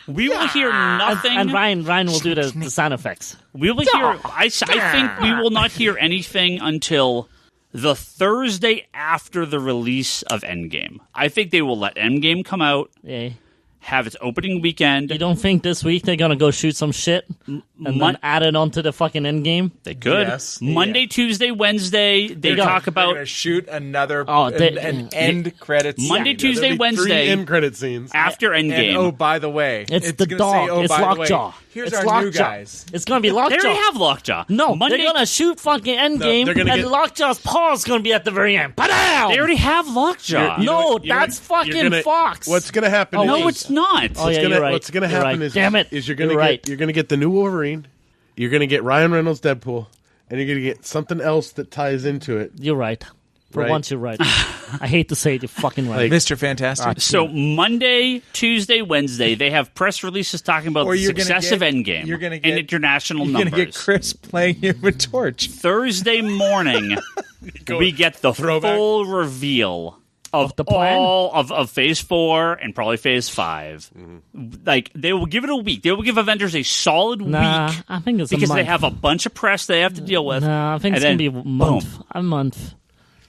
[SPEAKER 1] We will hear nothing.
[SPEAKER 5] And Ryan will do the sound effects.
[SPEAKER 1] We will hear. I think we will not hear anything until the Thursday after the release of Endgame. I think they will let Endgame come out.
[SPEAKER 5] Yeah.
[SPEAKER 1] Have its opening weekend.
[SPEAKER 5] You don't think this week they're gonna go shoot some shit and then add it onto the fucking end game?
[SPEAKER 1] They could.
[SPEAKER 3] Yes.
[SPEAKER 1] Monday, Tuesday, Wednesday. They talk about
[SPEAKER 3] they're gonna shoot another an end credits.
[SPEAKER 1] Monday,
[SPEAKER 3] scene.
[SPEAKER 1] Tuesday,
[SPEAKER 2] There'll be
[SPEAKER 1] Wednesday.
[SPEAKER 2] 3 end credit scenes
[SPEAKER 1] After Endgame.
[SPEAKER 3] And by the way,
[SPEAKER 5] It's the
[SPEAKER 3] gonna
[SPEAKER 5] dog.
[SPEAKER 3] Say,
[SPEAKER 5] It's
[SPEAKER 3] by the way,
[SPEAKER 5] Lockjaw.
[SPEAKER 3] Here's
[SPEAKER 5] it's
[SPEAKER 3] our
[SPEAKER 5] Lockjaw.
[SPEAKER 3] new guys.
[SPEAKER 5] It's gonna be
[SPEAKER 1] They
[SPEAKER 5] Lockjaw.
[SPEAKER 1] already have Lockjaw.
[SPEAKER 5] No,
[SPEAKER 1] Monday,
[SPEAKER 5] they're gonna shoot fucking Endgame,
[SPEAKER 2] they're gonna
[SPEAKER 5] and
[SPEAKER 2] get-
[SPEAKER 5] Lockjaw's paw's gonna be at the very end. Ba-down!
[SPEAKER 1] They already have Lockjaw.
[SPEAKER 5] No, that's fucking Fox.
[SPEAKER 2] What's going to happen?
[SPEAKER 1] No,
[SPEAKER 2] is,
[SPEAKER 1] it's not.
[SPEAKER 5] Oh, yeah, you're right.
[SPEAKER 2] What's going to
[SPEAKER 5] You're
[SPEAKER 2] happen
[SPEAKER 5] right.
[SPEAKER 2] is,
[SPEAKER 5] Damn it.
[SPEAKER 2] is you're
[SPEAKER 5] You're
[SPEAKER 2] going
[SPEAKER 5] right.
[SPEAKER 2] to get the new Wolverine. You're going to get Ryan Reynolds Deadpool, and you're going to get something else that ties into it.
[SPEAKER 5] You're right. For
[SPEAKER 2] Right.
[SPEAKER 5] once, you're right. I hate to say it, you're fucking right.
[SPEAKER 3] Mr. Fantastic.
[SPEAKER 1] So Monday, Tuesday, Wednesday, they have press releases talking about
[SPEAKER 3] Or
[SPEAKER 1] the
[SPEAKER 3] you're gonna
[SPEAKER 1] success
[SPEAKER 3] get-
[SPEAKER 1] of Endgame
[SPEAKER 3] you're gonna
[SPEAKER 1] and
[SPEAKER 3] get-
[SPEAKER 1] international
[SPEAKER 3] You're
[SPEAKER 1] numbers.
[SPEAKER 3] going to get Chris playing Human Torch.
[SPEAKER 1] Thursday morning, we get the full reveal of
[SPEAKER 5] the plan?
[SPEAKER 1] all of Phase 4 and probably Phase 5. Like, they will give it a week. They will give Avengers a solid
[SPEAKER 5] Nah,
[SPEAKER 1] week
[SPEAKER 5] I think it's
[SPEAKER 1] because
[SPEAKER 5] a month.
[SPEAKER 1] they have a bunch of press they have to deal with.
[SPEAKER 5] Nah, I think it's
[SPEAKER 1] And
[SPEAKER 5] going to be a month. A month.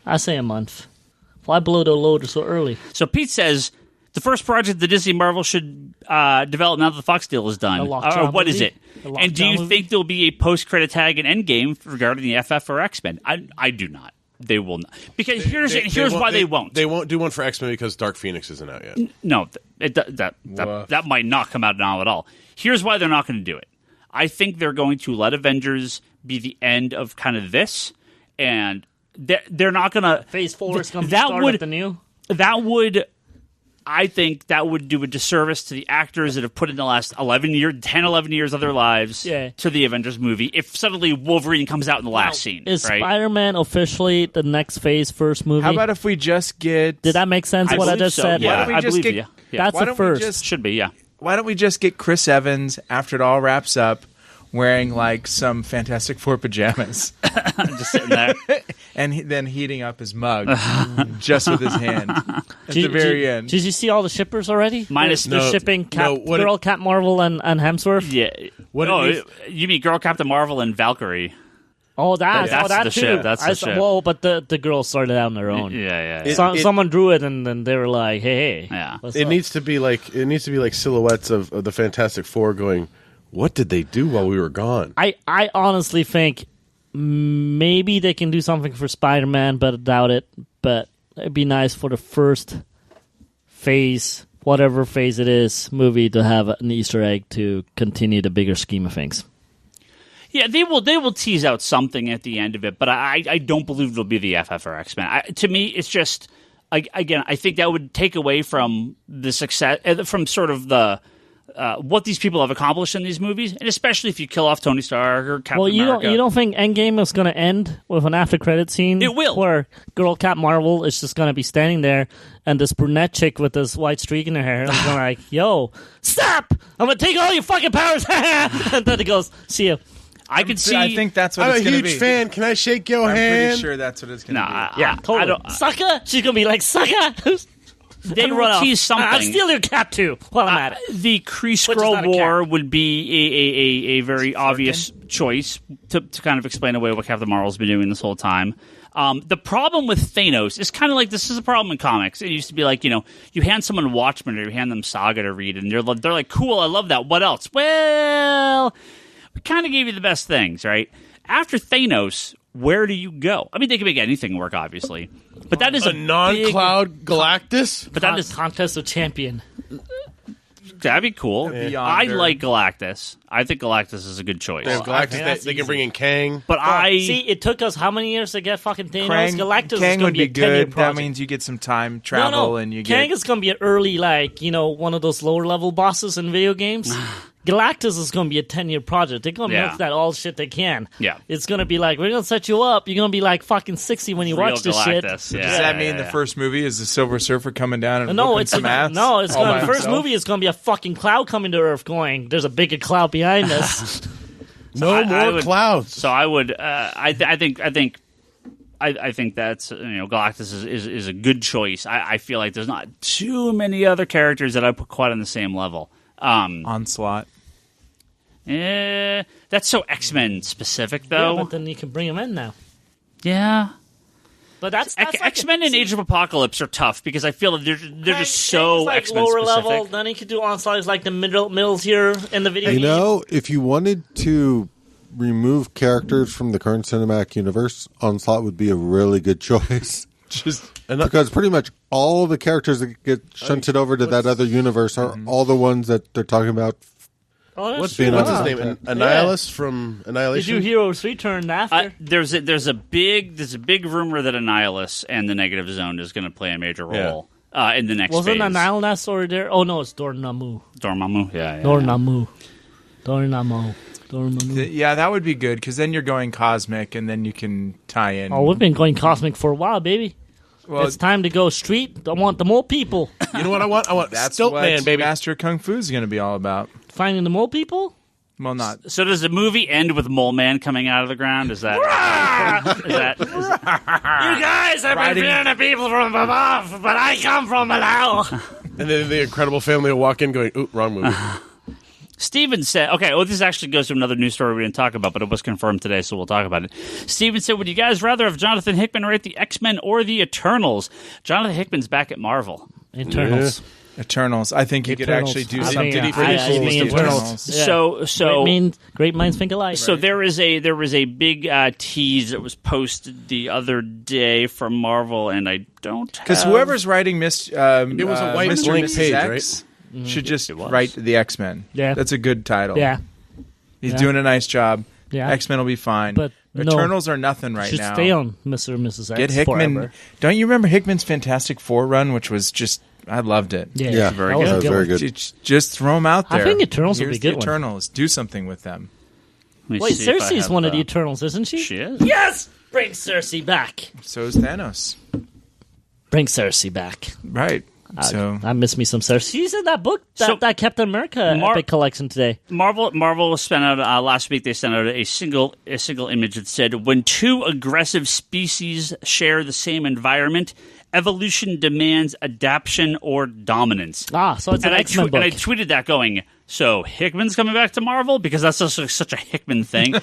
[SPEAKER 5] I say a month. Why blow the load so early?
[SPEAKER 1] So Pete says the first project the Disney Marvel should develop now that the Fox deal is done.
[SPEAKER 5] The Lockjaw
[SPEAKER 1] Or what is
[SPEAKER 5] movie?
[SPEAKER 1] it?
[SPEAKER 5] The
[SPEAKER 1] And do
[SPEAKER 5] Lockjaw
[SPEAKER 1] you
[SPEAKER 5] movie?
[SPEAKER 1] think there'll be a post-credit tag in Endgame regarding the FF or X-Men? I do not. They will not. Because here's why they won't.
[SPEAKER 2] They won't do one for X-Men because Dark Phoenix isn't out yet.
[SPEAKER 1] No, that might not come out now at all. Here's why they're not going to do it. I think they're going to let Avengers be the end of kind of this, and they're not going to.
[SPEAKER 5] Phase 4 is going to
[SPEAKER 1] that
[SPEAKER 5] start
[SPEAKER 1] would
[SPEAKER 5] at the new?
[SPEAKER 1] I think that would do a disservice to the actors that have put in the last 11 years of their lives to the Avengers movie if suddenly Wolverine comes out in the last scene.
[SPEAKER 5] Is
[SPEAKER 1] right?
[SPEAKER 5] Spider-Man officially the next Phase first movie?
[SPEAKER 3] How about if we just get...
[SPEAKER 5] Did that make sense, what I
[SPEAKER 1] believe
[SPEAKER 5] just
[SPEAKER 1] so.
[SPEAKER 5] said?
[SPEAKER 1] Yeah,
[SPEAKER 3] Why don't we
[SPEAKER 1] I
[SPEAKER 3] just
[SPEAKER 1] believe
[SPEAKER 3] get-
[SPEAKER 1] you. Yeah.
[SPEAKER 5] That's
[SPEAKER 3] Why
[SPEAKER 5] a
[SPEAKER 3] don't we
[SPEAKER 5] first.
[SPEAKER 3] just-
[SPEAKER 1] Should be, yeah.
[SPEAKER 3] Why don't we just get Chris Evans, after it all wraps up, wearing like some Fantastic Four pajamas
[SPEAKER 1] Just sitting there.
[SPEAKER 3] and then heating up his mug just with his hand at the very end?
[SPEAKER 5] Did you see all the shippers already?
[SPEAKER 1] Minus-
[SPEAKER 5] they're
[SPEAKER 2] No,
[SPEAKER 5] shipping
[SPEAKER 2] no, what
[SPEAKER 5] Girl, Cat Marvel, and Hemsworth.
[SPEAKER 1] Yeah.
[SPEAKER 2] What
[SPEAKER 1] oh,
[SPEAKER 2] it
[SPEAKER 1] you mean Girl Captain Marvel and Valkyrie?
[SPEAKER 5] Oh,
[SPEAKER 1] That's
[SPEAKER 5] that
[SPEAKER 1] the
[SPEAKER 5] too.
[SPEAKER 1] ship, that's the ship.
[SPEAKER 5] Well, but the girls started out on their own.
[SPEAKER 1] Yeah.
[SPEAKER 5] Someone drew it, and then they were like, "Hey,
[SPEAKER 1] Yeah.
[SPEAKER 5] what's
[SPEAKER 2] It
[SPEAKER 5] up?"
[SPEAKER 2] needs to be like silhouettes of the Fantastic Four going. What did they do while we were gone?
[SPEAKER 5] I honestly think maybe they can do something for Spider-Man, but I doubt it. But it'd be nice for the first phase, whatever phase it is, movie to have an Easter egg to continue the bigger scheme of things.
[SPEAKER 1] Yeah, they will tease out something at the end of it, but I don't believe it'll be the FF or X-Men. To me, it's just again, I think that would take away from the success, from sort of the what these people have accomplished in these movies, and especially if you kill off Tony Stark or Captain America.
[SPEAKER 5] You don't think Endgame is going to end with an after credit scene?
[SPEAKER 1] It will.
[SPEAKER 5] Where Girl Cat Marvel is just going to be standing there, and this brunette chick with this white streak in her hair is going like, "Yo, stop! I'm going to take all your fucking powers!" And then it goes, "See ya."
[SPEAKER 1] I could see.
[SPEAKER 3] I think that's what
[SPEAKER 2] I'm a
[SPEAKER 3] it's going to be.
[SPEAKER 2] huge fan. Can I shake your
[SPEAKER 3] I'm
[SPEAKER 2] hand?
[SPEAKER 3] pretty sure that's what it's going to be.
[SPEAKER 5] Yeah, totally.
[SPEAKER 1] I don't.
[SPEAKER 5] Sucker! She's going to be like, "Sucker!"
[SPEAKER 1] They
[SPEAKER 5] And
[SPEAKER 1] will
[SPEAKER 5] run off.
[SPEAKER 1] tease something.
[SPEAKER 5] I'll steal your cat too while I'm at it.
[SPEAKER 1] The Kree
[SPEAKER 5] Which is
[SPEAKER 1] Skrull
[SPEAKER 5] not a
[SPEAKER 1] War
[SPEAKER 5] cat.
[SPEAKER 1] would be a very obvious choice to kind of explain away what Captain Marvel's been doing this whole time. The problem with Thanos is kind of like this is a problem in comics. It used to be like, you hand someone Watchmen or you hand them Saga to read, and they're like, cool, I love that. What else? Well, we kind of gave you the best things, right? After Thanos, where do you go? I mean, they can make anything work, obviously, but that is
[SPEAKER 2] A non-cloud Galactus?
[SPEAKER 1] But that is
[SPEAKER 5] Contest of Champion.
[SPEAKER 1] that'd be cool.
[SPEAKER 3] Beyonder.
[SPEAKER 1] I like Galactus. I think Galactus is a good choice.
[SPEAKER 2] They have Galactus. They can bring in Kang.
[SPEAKER 1] But
[SPEAKER 5] See, it took us how many years to get fucking Thanos? Galactus is
[SPEAKER 3] Kang
[SPEAKER 5] going
[SPEAKER 3] would
[SPEAKER 5] to be
[SPEAKER 3] be
[SPEAKER 5] a 10-year
[SPEAKER 3] good. That
[SPEAKER 5] project.
[SPEAKER 3] means you get some time travel and you
[SPEAKER 5] Kang
[SPEAKER 3] get...
[SPEAKER 5] is going to be an early, one of those lower level bosses in video games. Galactus is going to be a 10-year project. They're going to
[SPEAKER 1] Yeah.
[SPEAKER 5] milk that all shit they can.
[SPEAKER 1] Yeah.
[SPEAKER 5] It's going to be like, we're going to set you up. You're going to be like fucking 60 when you
[SPEAKER 1] Real
[SPEAKER 5] watch this shit.
[SPEAKER 1] Galactus, yeah.
[SPEAKER 3] Does that mean the first movie is the Silver Surfer coming down and
[SPEAKER 5] No,
[SPEAKER 3] whooping
[SPEAKER 5] it's
[SPEAKER 3] some ass?
[SPEAKER 5] no, it's
[SPEAKER 3] all
[SPEAKER 5] going.
[SPEAKER 3] by
[SPEAKER 5] The first
[SPEAKER 3] himself?
[SPEAKER 5] movie is going to be a fucking cloud coming to Earth, going. There's a bigger cloud behind us.
[SPEAKER 2] No
[SPEAKER 1] I
[SPEAKER 2] more
[SPEAKER 1] would-
[SPEAKER 2] clouds.
[SPEAKER 1] So I would. I think that's Galactus is a good choice. I feel like there's not too many other characters that I put quite on the same level.
[SPEAKER 3] Onslaught.
[SPEAKER 1] That's so X-Men specific
[SPEAKER 5] Yeah,
[SPEAKER 1] though.
[SPEAKER 5] but then you can bring them in now.
[SPEAKER 1] Yeah.
[SPEAKER 5] But that's like
[SPEAKER 1] X-Men and Age of Apocalypse are tough because I feel that they're just so
[SPEAKER 5] Kang's like
[SPEAKER 1] X-Men
[SPEAKER 5] lower
[SPEAKER 1] specific.
[SPEAKER 5] level. Then you could do Onslaught is like the middle tier in the video
[SPEAKER 4] You
[SPEAKER 5] game.
[SPEAKER 4] know, if you wanted to remove characters from the current cinematic universe, Onslaught would be a really good choice. Because pretty much all the characters that get shunted over to that other universe are all the ones that they're talking about.
[SPEAKER 5] Oh, that's
[SPEAKER 2] What's
[SPEAKER 5] true.
[SPEAKER 2] his
[SPEAKER 5] Wow.
[SPEAKER 2] name? Annihilus from
[SPEAKER 5] Did
[SPEAKER 2] Annihilation?
[SPEAKER 5] you Heroes Return after?
[SPEAKER 1] There's a big rumor that Annihilus and the Negative Zone is going to play a major role in the next
[SPEAKER 5] Wasn't
[SPEAKER 1] phase.
[SPEAKER 5] Annihilus already there? Oh no, it's Dormammu.
[SPEAKER 1] Dormammu, yeah.
[SPEAKER 5] Dormammu. Don't remember.
[SPEAKER 3] Yeah, that would be good because then you're going cosmic, and then you can tie in.
[SPEAKER 5] Oh, we've been going cosmic for a while, baby.
[SPEAKER 3] Well,
[SPEAKER 5] It's time to go street. I want the mole people.
[SPEAKER 2] You know what I want? I want
[SPEAKER 3] that's
[SPEAKER 2] Stilt
[SPEAKER 3] what
[SPEAKER 2] Man, baby.
[SPEAKER 3] Master of Kung Fu is going to be all about.
[SPEAKER 5] Finding the mole people?
[SPEAKER 3] Well, not.
[SPEAKER 1] So does the movie end with Mole Man coming out of the ground? Is that?
[SPEAKER 5] You guys have been feeling the people from above, but I come from below.
[SPEAKER 2] And then the Incredible Family will walk in going, ooh, wrong movie.
[SPEAKER 1] Steven said, okay, well, this actually goes to another news story we didn't talk about, but it was confirmed today, so we'll talk about it. Steven said, would you guys rather have Jonathan Hickman write the X-Men or the Eternals? Jonathan Hickman's back at Marvel.
[SPEAKER 5] Eternals.
[SPEAKER 3] Eternals. I think you could
[SPEAKER 5] Eternals.
[SPEAKER 3] actually do
[SPEAKER 5] I
[SPEAKER 3] something
[SPEAKER 5] mean,
[SPEAKER 3] pretty
[SPEAKER 5] I
[SPEAKER 3] cool
[SPEAKER 5] mean,
[SPEAKER 3] with
[SPEAKER 5] Eternals.
[SPEAKER 3] Eternals.
[SPEAKER 1] So
[SPEAKER 5] Great minds think alike.
[SPEAKER 1] So there was a big tease that was posted the other day from Marvel, and I don't
[SPEAKER 3] Because
[SPEAKER 1] have...
[SPEAKER 3] whoever's writing it was
[SPEAKER 2] a white
[SPEAKER 3] Mr.
[SPEAKER 2] blank
[SPEAKER 3] Mrs.
[SPEAKER 2] page,
[SPEAKER 3] X should just
[SPEAKER 1] It was.
[SPEAKER 3] write the X-Men.
[SPEAKER 5] Yeah.
[SPEAKER 3] That's a good title.
[SPEAKER 5] Yeah.
[SPEAKER 3] He's
[SPEAKER 5] Yeah.
[SPEAKER 3] doing a nice job.
[SPEAKER 5] Yeah.
[SPEAKER 3] X-Men will be fine.
[SPEAKER 5] But no.
[SPEAKER 3] Eternals are nothing right
[SPEAKER 5] Should
[SPEAKER 3] now.
[SPEAKER 5] stay on Mr. and Mrs. X
[SPEAKER 3] Get Hickman.
[SPEAKER 5] forever.
[SPEAKER 3] Don't you remember Hickman's Fantastic Four run, which was just I loved it.
[SPEAKER 5] Yeah,
[SPEAKER 4] Very
[SPEAKER 5] that was
[SPEAKER 4] good.
[SPEAKER 5] a good
[SPEAKER 4] Very
[SPEAKER 5] one.
[SPEAKER 4] good.
[SPEAKER 3] Just throw them out
[SPEAKER 5] I
[SPEAKER 3] there.
[SPEAKER 5] think Eternals would
[SPEAKER 3] Here's
[SPEAKER 5] be a good
[SPEAKER 3] the
[SPEAKER 5] one.
[SPEAKER 3] Eternals. Do something with them.
[SPEAKER 1] Let me
[SPEAKER 5] Wait,
[SPEAKER 1] see if I
[SPEAKER 5] Cersei's
[SPEAKER 1] have,
[SPEAKER 5] one of the Eternals, isn't she?
[SPEAKER 1] She is?
[SPEAKER 5] Yes! Bring Cersei back.
[SPEAKER 3] So is Thanos.
[SPEAKER 5] Bring Cersei back.
[SPEAKER 3] Right. So
[SPEAKER 5] I miss me some Cersei. She's in that book, that Captain America epic collection today.
[SPEAKER 1] Marvel spent out last week. They sent out a single image that said, "When two aggressive species share the same environment, evolution demands adaptation or dominance."
[SPEAKER 5] So it's an
[SPEAKER 1] And
[SPEAKER 5] X-Men book.
[SPEAKER 1] And I tweeted that going, so Hickman's coming back to Marvel? Because that's such a Hickman thing.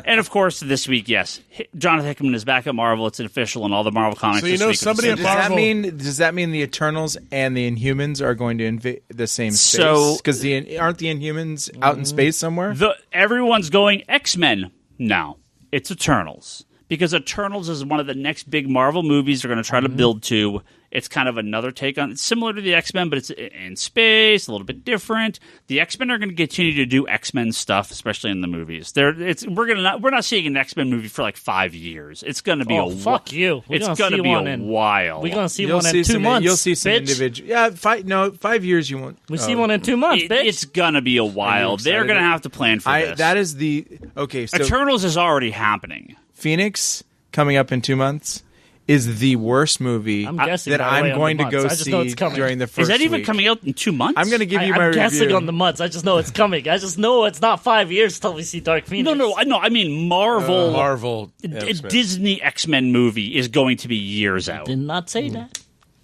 [SPEAKER 1] And of course, this week, yes, Jonathan Hickman is back at Marvel. It's official in all the Marvel comics.
[SPEAKER 2] So you
[SPEAKER 1] this
[SPEAKER 2] know
[SPEAKER 1] week.
[SPEAKER 2] somebody at
[SPEAKER 3] does
[SPEAKER 2] Marvel.
[SPEAKER 3] does that mean the Eternals and the Inhumans are going to invade the same space?
[SPEAKER 1] So-
[SPEAKER 3] Because aren't the Inhumans out in space somewhere?
[SPEAKER 1] Everyone's going X-Men now. It's Eternals. Because Eternals is one of the next big Marvel movies they're going to try to build to. It's kind of another take on it. It's similar to the X-Men, but it's in space, a little bit different. The X-Men are going to continue to do X-Men stuff, especially in the movies. We're not seeing an X-Men movie for like 5 years. It's going to be
[SPEAKER 5] fuck you. We're
[SPEAKER 1] It's
[SPEAKER 5] gonna
[SPEAKER 1] going to
[SPEAKER 5] see
[SPEAKER 1] be
[SPEAKER 5] one
[SPEAKER 1] a
[SPEAKER 5] in-
[SPEAKER 1] while.
[SPEAKER 5] We're going to see
[SPEAKER 3] You'll
[SPEAKER 5] one in
[SPEAKER 3] see
[SPEAKER 5] 2
[SPEAKER 3] some.
[SPEAKER 5] months.
[SPEAKER 3] You'll see some
[SPEAKER 5] bitch.
[SPEAKER 3] individual. Yeah, 5 years. You won't.
[SPEAKER 5] We see one in 2 months, bitch.
[SPEAKER 1] It's going to be a while.
[SPEAKER 3] excited?
[SPEAKER 1] They're going to have to plan for this.
[SPEAKER 3] That is the okay. So
[SPEAKER 1] Eternals is already happening.
[SPEAKER 3] Phoenix coming up in 2 months is the worst movie
[SPEAKER 5] I'm guessing
[SPEAKER 3] that
[SPEAKER 5] by the way
[SPEAKER 3] I'm
[SPEAKER 5] on
[SPEAKER 3] going
[SPEAKER 5] the
[SPEAKER 3] to go
[SPEAKER 5] months. I just know
[SPEAKER 3] see
[SPEAKER 5] it's coming.
[SPEAKER 3] during the first.
[SPEAKER 1] Is that even
[SPEAKER 3] week.
[SPEAKER 1] coming out in 2 months?
[SPEAKER 3] I'm going to give you my
[SPEAKER 5] I'm guessing
[SPEAKER 3] review.
[SPEAKER 5] on the months. I just know it's coming. I just know it's not 5 years till we see Dark Phoenix.
[SPEAKER 1] No, I mean Marvel.
[SPEAKER 2] Marvel.
[SPEAKER 1] A
[SPEAKER 2] X-Men.
[SPEAKER 1] Disney X-Men movie is going to be years out.
[SPEAKER 5] Did not say that.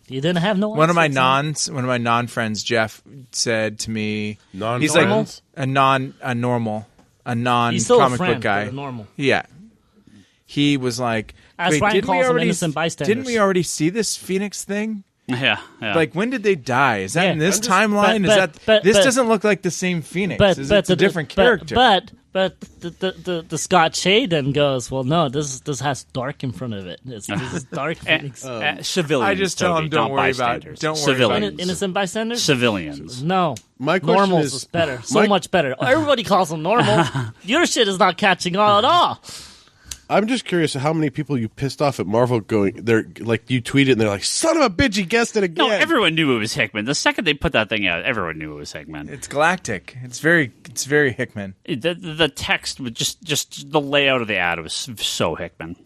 [SPEAKER 5] You didn't have no.
[SPEAKER 3] One of my
[SPEAKER 5] answers.
[SPEAKER 3] non friends, Jeff, said to me,
[SPEAKER 2] Non-friends?
[SPEAKER 3] he's like a non
[SPEAKER 5] He's still a
[SPEAKER 3] comic
[SPEAKER 5] friend,
[SPEAKER 3] book guy.
[SPEAKER 5] but a normal.
[SPEAKER 3] Yeah, he was like,
[SPEAKER 5] As
[SPEAKER 3] "Wait,
[SPEAKER 5] Ryan
[SPEAKER 3] didn't we
[SPEAKER 5] calls them,
[SPEAKER 3] already
[SPEAKER 5] innocent bystanders."
[SPEAKER 3] didn't we already see this Phoenix thing?
[SPEAKER 1] Yeah.
[SPEAKER 3] Like, when did they die? Is that
[SPEAKER 5] Yeah.
[SPEAKER 3] in this
[SPEAKER 5] I'm just-
[SPEAKER 3] timeline?
[SPEAKER 5] but-
[SPEAKER 3] This
[SPEAKER 5] but-
[SPEAKER 3] doesn't look like the same Phoenix.
[SPEAKER 5] But
[SPEAKER 3] It's a different character.
[SPEAKER 5] But the Scott Shea then goes, well, no, this has dark in front of it. This is dark Phoenix.
[SPEAKER 1] Civilians.
[SPEAKER 3] I just tell
[SPEAKER 1] Toby,
[SPEAKER 3] him, don't
[SPEAKER 1] not
[SPEAKER 3] worry about
[SPEAKER 1] bystanders.
[SPEAKER 3] it. Don't worry
[SPEAKER 1] Civilians.
[SPEAKER 3] about it.
[SPEAKER 5] Innocent bystanders?
[SPEAKER 1] Civilians.
[SPEAKER 5] No.
[SPEAKER 2] My question
[SPEAKER 5] Normals
[SPEAKER 2] is-
[SPEAKER 5] is better. So much better. Everybody calls them normal. Your shit is not catching on at all.
[SPEAKER 2] I'm just curious how many people you pissed off at Marvel going. They're like, you tweeted and they're like, son of a bitch, he guessed it again.
[SPEAKER 1] No, everyone knew it was Hickman. The second they put that thing out, everyone knew it was Hickman.
[SPEAKER 3] It's galactic. It's very Hickman.
[SPEAKER 1] The text was just the layout of the ad was so Hickman.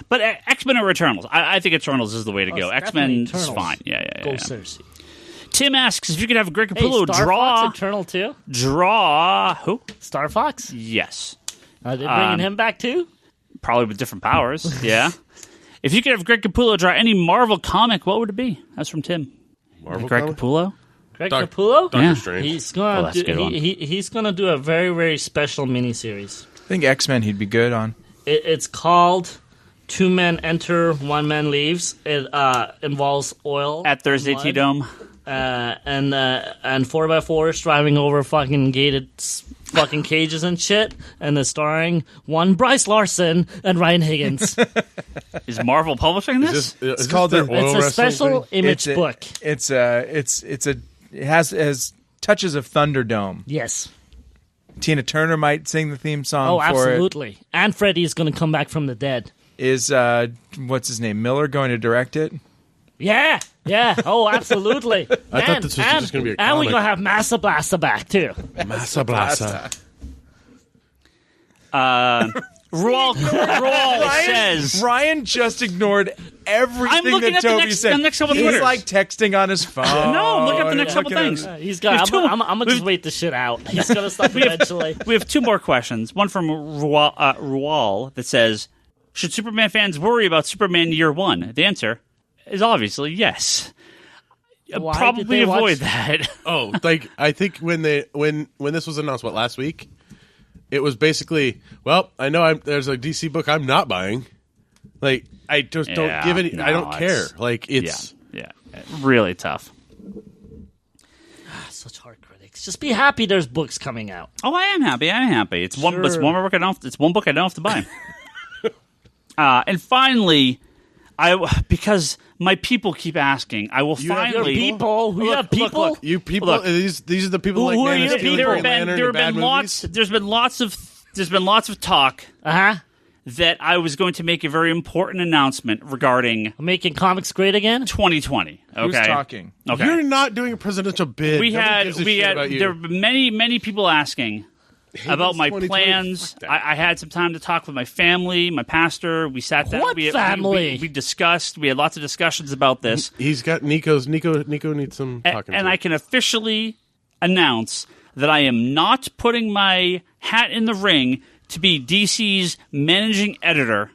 [SPEAKER 1] But X-Men or Eternals? I think Eternals is the way to go.
[SPEAKER 5] it's
[SPEAKER 1] X-Men
[SPEAKER 5] definitely
[SPEAKER 1] is
[SPEAKER 5] Eternals.
[SPEAKER 1] fine. Yeah.
[SPEAKER 5] Go Cersei.
[SPEAKER 1] Tim asks if you could have Greg
[SPEAKER 5] Hey,
[SPEAKER 1] Capullo
[SPEAKER 5] Star
[SPEAKER 1] draw
[SPEAKER 5] Fox Eternal too?
[SPEAKER 1] who?
[SPEAKER 5] Star Fox?
[SPEAKER 1] Yes.
[SPEAKER 5] Are they bringing him back too?
[SPEAKER 1] Probably with different powers. Yeah. If you could have Greg Capullo draw any Marvel comic, what would it be? That's from Tim.
[SPEAKER 2] Marvel
[SPEAKER 1] Greg
[SPEAKER 2] comic?
[SPEAKER 1] Capullo?
[SPEAKER 5] Greg
[SPEAKER 2] Dark-
[SPEAKER 5] Capullo?
[SPEAKER 2] Doctor
[SPEAKER 1] Yeah.
[SPEAKER 2] Strange.
[SPEAKER 5] He's
[SPEAKER 1] Oh,
[SPEAKER 5] gonna
[SPEAKER 1] that's a good one.
[SPEAKER 5] he's gonna do a very, very special miniseries.
[SPEAKER 3] I think X-Men he'd be good on.
[SPEAKER 5] It's called 2 Men Enter, 1 Man Leaves. It involves oil
[SPEAKER 1] At Thursday
[SPEAKER 5] blood,
[SPEAKER 1] T-Dome.
[SPEAKER 5] and 4x4s driving over fucking gated fucking cages and shit, and it's starring one Bryce Larson and Ryan Higgins.
[SPEAKER 1] Is Marvel publishing this?
[SPEAKER 2] It's
[SPEAKER 3] called
[SPEAKER 2] their
[SPEAKER 3] the-
[SPEAKER 2] oil
[SPEAKER 5] It's a
[SPEAKER 2] wrestling
[SPEAKER 5] special
[SPEAKER 2] thing?
[SPEAKER 5] image book.
[SPEAKER 3] It has touches of Thunderdome.
[SPEAKER 5] Yes.
[SPEAKER 3] Tina Turner might sing the theme song
[SPEAKER 5] Oh,
[SPEAKER 3] for
[SPEAKER 5] absolutely. And Freddy is going to come back from the dead.
[SPEAKER 3] it. Is what's his name? Miller going to direct it?
[SPEAKER 5] Yeah. Oh, absolutely.
[SPEAKER 2] I thought this was just gonna be a
[SPEAKER 5] And we're
[SPEAKER 2] comic.
[SPEAKER 5] going to have Massa Blasta back, too.
[SPEAKER 2] Massa Blasa.
[SPEAKER 1] Rual says...
[SPEAKER 3] Ryan just ignored everything
[SPEAKER 1] I'm looking
[SPEAKER 3] that
[SPEAKER 1] at
[SPEAKER 3] Toby said.
[SPEAKER 1] the next couple
[SPEAKER 3] He's
[SPEAKER 1] Twitters.
[SPEAKER 3] like texting on his phone.
[SPEAKER 1] No, I'm looking at the next couple things.
[SPEAKER 5] He's got. I'm gonna just wait this shit out. He's gonna stop eventually.
[SPEAKER 1] We have two more questions. One from Rual that says, should Superman fans worry about Superman Year One? The answer is obviously yes.
[SPEAKER 5] Why
[SPEAKER 1] Probably
[SPEAKER 5] did they
[SPEAKER 1] avoid
[SPEAKER 5] watch-
[SPEAKER 1] that.
[SPEAKER 2] Oh, like I think when this was announced, last week, it was basically, well, I know there's a DC book I'm not buying. Like I just don't give any. I don't care. Like it's
[SPEAKER 1] yeah, really tough.
[SPEAKER 5] Such hard critics. Just be happy. There's books coming out.
[SPEAKER 1] Oh, I am happy. It's one.
[SPEAKER 5] Sure.
[SPEAKER 1] It's one book I don't. It's one book I don't have to buy. And finally, because my people keep asking, I will finally.
[SPEAKER 5] People. We have people.
[SPEAKER 2] Look, you people.
[SPEAKER 1] Look.
[SPEAKER 2] These are the people
[SPEAKER 5] Who
[SPEAKER 2] like
[SPEAKER 5] are
[SPEAKER 2] Man
[SPEAKER 5] you
[SPEAKER 2] of Steel,
[SPEAKER 5] people?
[SPEAKER 2] Green Lantern,
[SPEAKER 1] There
[SPEAKER 2] and
[SPEAKER 1] have
[SPEAKER 2] bad
[SPEAKER 1] been lots.
[SPEAKER 2] movies.
[SPEAKER 1] There's been lots of talk
[SPEAKER 5] Uh huh.
[SPEAKER 1] that I was going to make a very important announcement regarding
[SPEAKER 5] Making comics great again.
[SPEAKER 1] 2020. Okay.
[SPEAKER 3] Who's talking?
[SPEAKER 1] Okay.
[SPEAKER 2] You're not doing a presidential bid.
[SPEAKER 1] we
[SPEAKER 2] Nobody
[SPEAKER 1] had
[SPEAKER 2] gives a shit about you.
[SPEAKER 1] there were many people asking about my
[SPEAKER 2] 2020.
[SPEAKER 1] plans.
[SPEAKER 2] Fuck that.
[SPEAKER 1] I had some time to talk with my family, my pastor. We sat down.
[SPEAKER 5] What family?
[SPEAKER 1] We discussed. We had lots of discussions about this.
[SPEAKER 2] He's got Nico needs some talking
[SPEAKER 1] And
[SPEAKER 2] to.
[SPEAKER 1] I can officially announce that I am not putting my hat in the ring to be DC's managing editor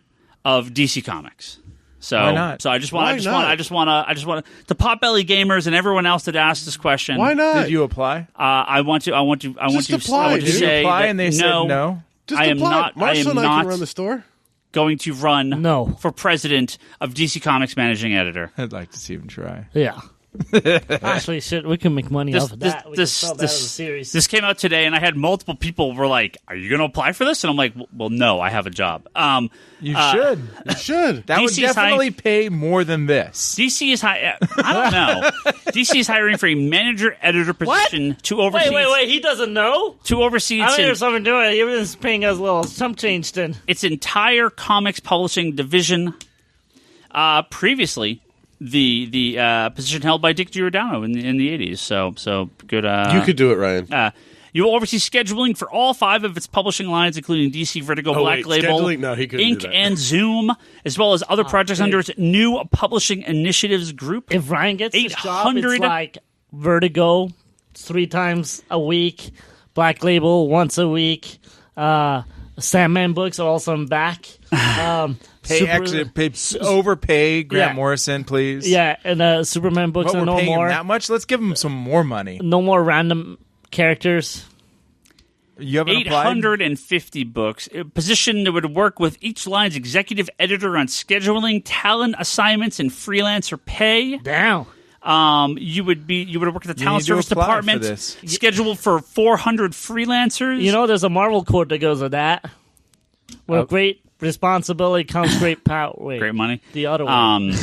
[SPEAKER 1] of DC Comics. So,
[SPEAKER 3] Why not?
[SPEAKER 1] So I just want
[SPEAKER 2] Why
[SPEAKER 1] to Potbelly gamers and everyone else that asked this question.
[SPEAKER 2] Why not?
[SPEAKER 3] Did you apply?
[SPEAKER 1] I want to
[SPEAKER 2] apply,
[SPEAKER 1] say
[SPEAKER 2] dude.
[SPEAKER 3] Did you apply
[SPEAKER 1] that
[SPEAKER 3] and they said no?
[SPEAKER 2] Just
[SPEAKER 1] I am
[SPEAKER 2] apply.
[SPEAKER 1] not.
[SPEAKER 2] Marshall
[SPEAKER 1] I am
[SPEAKER 2] and I
[SPEAKER 1] not
[SPEAKER 2] can run the store.
[SPEAKER 1] going to run
[SPEAKER 5] No.
[SPEAKER 1] for president of DC Comics managing editor.
[SPEAKER 3] I'd like to see him try.
[SPEAKER 5] Yeah. Actually, shit, we can make money off of that. We can sell that as a series.
[SPEAKER 1] This came out today, and I had multiple people were like, "Are you going to apply for this?" And I'm like, "Well, no, I have a job."
[SPEAKER 3] You should.
[SPEAKER 2] You should.
[SPEAKER 3] That would
[SPEAKER 1] DC's
[SPEAKER 3] definitely pay more than this.
[SPEAKER 1] DC is I don't know. DC is hiring for a manager editor position to oversee.
[SPEAKER 5] Wait. He doesn't know?
[SPEAKER 1] To oversee
[SPEAKER 5] I
[SPEAKER 1] its,
[SPEAKER 5] think there's something doing it. Everything's paying us a little. Some changed in.
[SPEAKER 1] its entire comics publishing division. Previously, the position held by Dick Giordano in the 80s. So good.
[SPEAKER 2] You could do it, Ryan.
[SPEAKER 1] You will oversee scheduling for all 5 of its publishing lines, including DC Vertigo, Black
[SPEAKER 2] wait,
[SPEAKER 1] Label,
[SPEAKER 2] scheduling? No, he couldn't
[SPEAKER 1] Ink,
[SPEAKER 2] do that.
[SPEAKER 1] and Zoom, as well as other projects under its new publishing initiatives group.
[SPEAKER 5] If Ryan gets this job,
[SPEAKER 1] 800
[SPEAKER 5] it's like Vertigo 3 times a week, Black Label once a week, Sandman books are also back.
[SPEAKER 3] Overpay Grant
[SPEAKER 5] Yeah.
[SPEAKER 3] Morrison, please.
[SPEAKER 5] Yeah, and Superman books
[SPEAKER 3] But
[SPEAKER 5] are
[SPEAKER 3] we're
[SPEAKER 5] no
[SPEAKER 3] paying him
[SPEAKER 5] more.
[SPEAKER 3] that much. Let's give him some more money.
[SPEAKER 5] No more random characters.
[SPEAKER 3] You haven't applied?
[SPEAKER 1] 850 books. A position that would work with each line's executive editor on scheduling, talent assignments, and freelancer pay.
[SPEAKER 5] Down.
[SPEAKER 1] You would work at the talent
[SPEAKER 3] need to
[SPEAKER 1] service
[SPEAKER 3] apply for
[SPEAKER 1] department,
[SPEAKER 3] this.
[SPEAKER 1] scheduled for 400 freelancers.
[SPEAKER 5] You know, there's a Marvel quote that goes with that. With great responsibility comes great power. Wait,
[SPEAKER 1] great money.
[SPEAKER 5] the other one.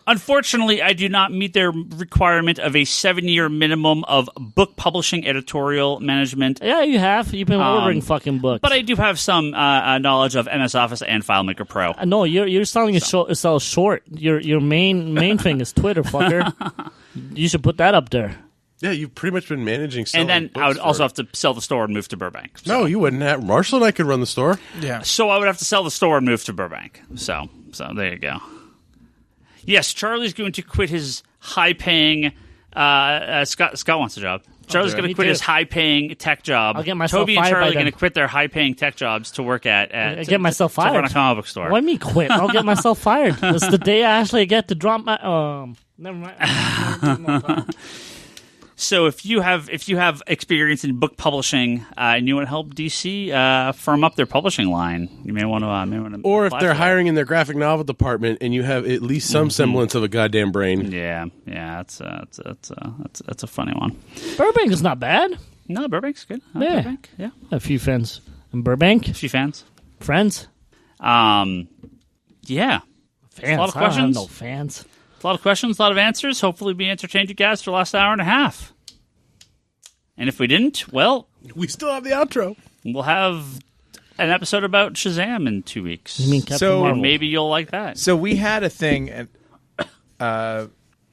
[SPEAKER 1] Unfortunately, I do not meet their requirement of a 7-year minimum of book publishing editorial management.
[SPEAKER 5] Yeah, you have. You've been ordering fucking books.
[SPEAKER 1] But I do have some knowledge of MS Office and FileMaker Pro.
[SPEAKER 5] No, you're selling sell short. Your main thing is Twitter, fucker. You should put that up there.
[SPEAKER 2] Yeah, you've pretty much been managing.
[SPEAKER 1] And
[SPEAKER 2] selling
[SPEAKER 1] then I would
[SPEAKER 2] books
[SPEAKER 1] also
[SPEAKER 2] for-
[SPEAKER 1] have to sell the store and move to Burbank.
[SPEAKER 2] No, you wouldn't have. Marshall and I could run the store.
[SPEAKER 3] Yeah.
[SPEAKER 1] So I would have to sell the store and move to Burbank. So there you go. Yes, Charlie's going to quit his high-paying. Scott wants a job. Charlie's
[SPEAKER 5] do it.
[SPEAKER 1] going to
[SPEAKER 5] Me
[SPEAKER 1] quit
[SPEAKER 5] too.
[SPEAKER 1] his high-paying tech job.
[SPEAKER 5] I'll get myself
[SPEAKER 1] Toby and
[SPEAKER 5] fired by
[SPEAKER 1] Charlie are going
[SPEAKER 5] them.
[SPEAKER 1] to quit their high-paying tech jobs to work at.
[SPEAKER 5] I get myself
[SPEAKER 1] to run
[SPEAKER 5] fired.
[SPEAKER 1] a comic book store.
[SPEAKER 5] What do you mean quit? I'll get myself fired. That's the day I actually get to drop my. Never mind.
[SPEAKER 1] So if you have experience in book publishing and you want to help DC firm up their publishing line, you may want to.
[SPEAKER 2] Or if
[SPEAKER 1] apply
[SPEAKER 2] they're
[SPEAKER 1] for that.
[SPEAKER 2] hiring in their graphic novel department and you have at least some semblance of a goddamn brain.
[SPEAKER 1] Yeah, that's a funny one.
[SPEAKER 5] Burbank is not bad.
[SPEAKER 1] No, Burbank's good. I like
[SPEAKER 5] Yeah.
[SPEAKER 1] Burbank. Yeah,
[SPEAKER 5] A few friends in Burbank.
[SPEAKER 1] a few fans.
[SPEAKER 5] Friends.
[SPEAKER 1] Yeah,
[SPEAKER 5] Fans.
[SPEAKER 1] lot of
[SPEAKER 5] I don't have
[SPEAKER 1] questions.
[SPEAKER 5] no fans.
[SPEAKER 1] a lot of questions, a lot of answers. Hopefully, we entertained you guys for the last hour and a half. And if we didn't, well,
[SPEAKER 2] We still have the outro.
[SPEAKER 1] we'll have an episode about Shazam in 2 weeks.
[SPEAKER 5] You mean Captain
[SPEAKER 3] So-
[SPEAKER 5] Marvel?
[SPEAKER 1] Maybe you'll like that.
[SPEAKER 3] So we had a thing, and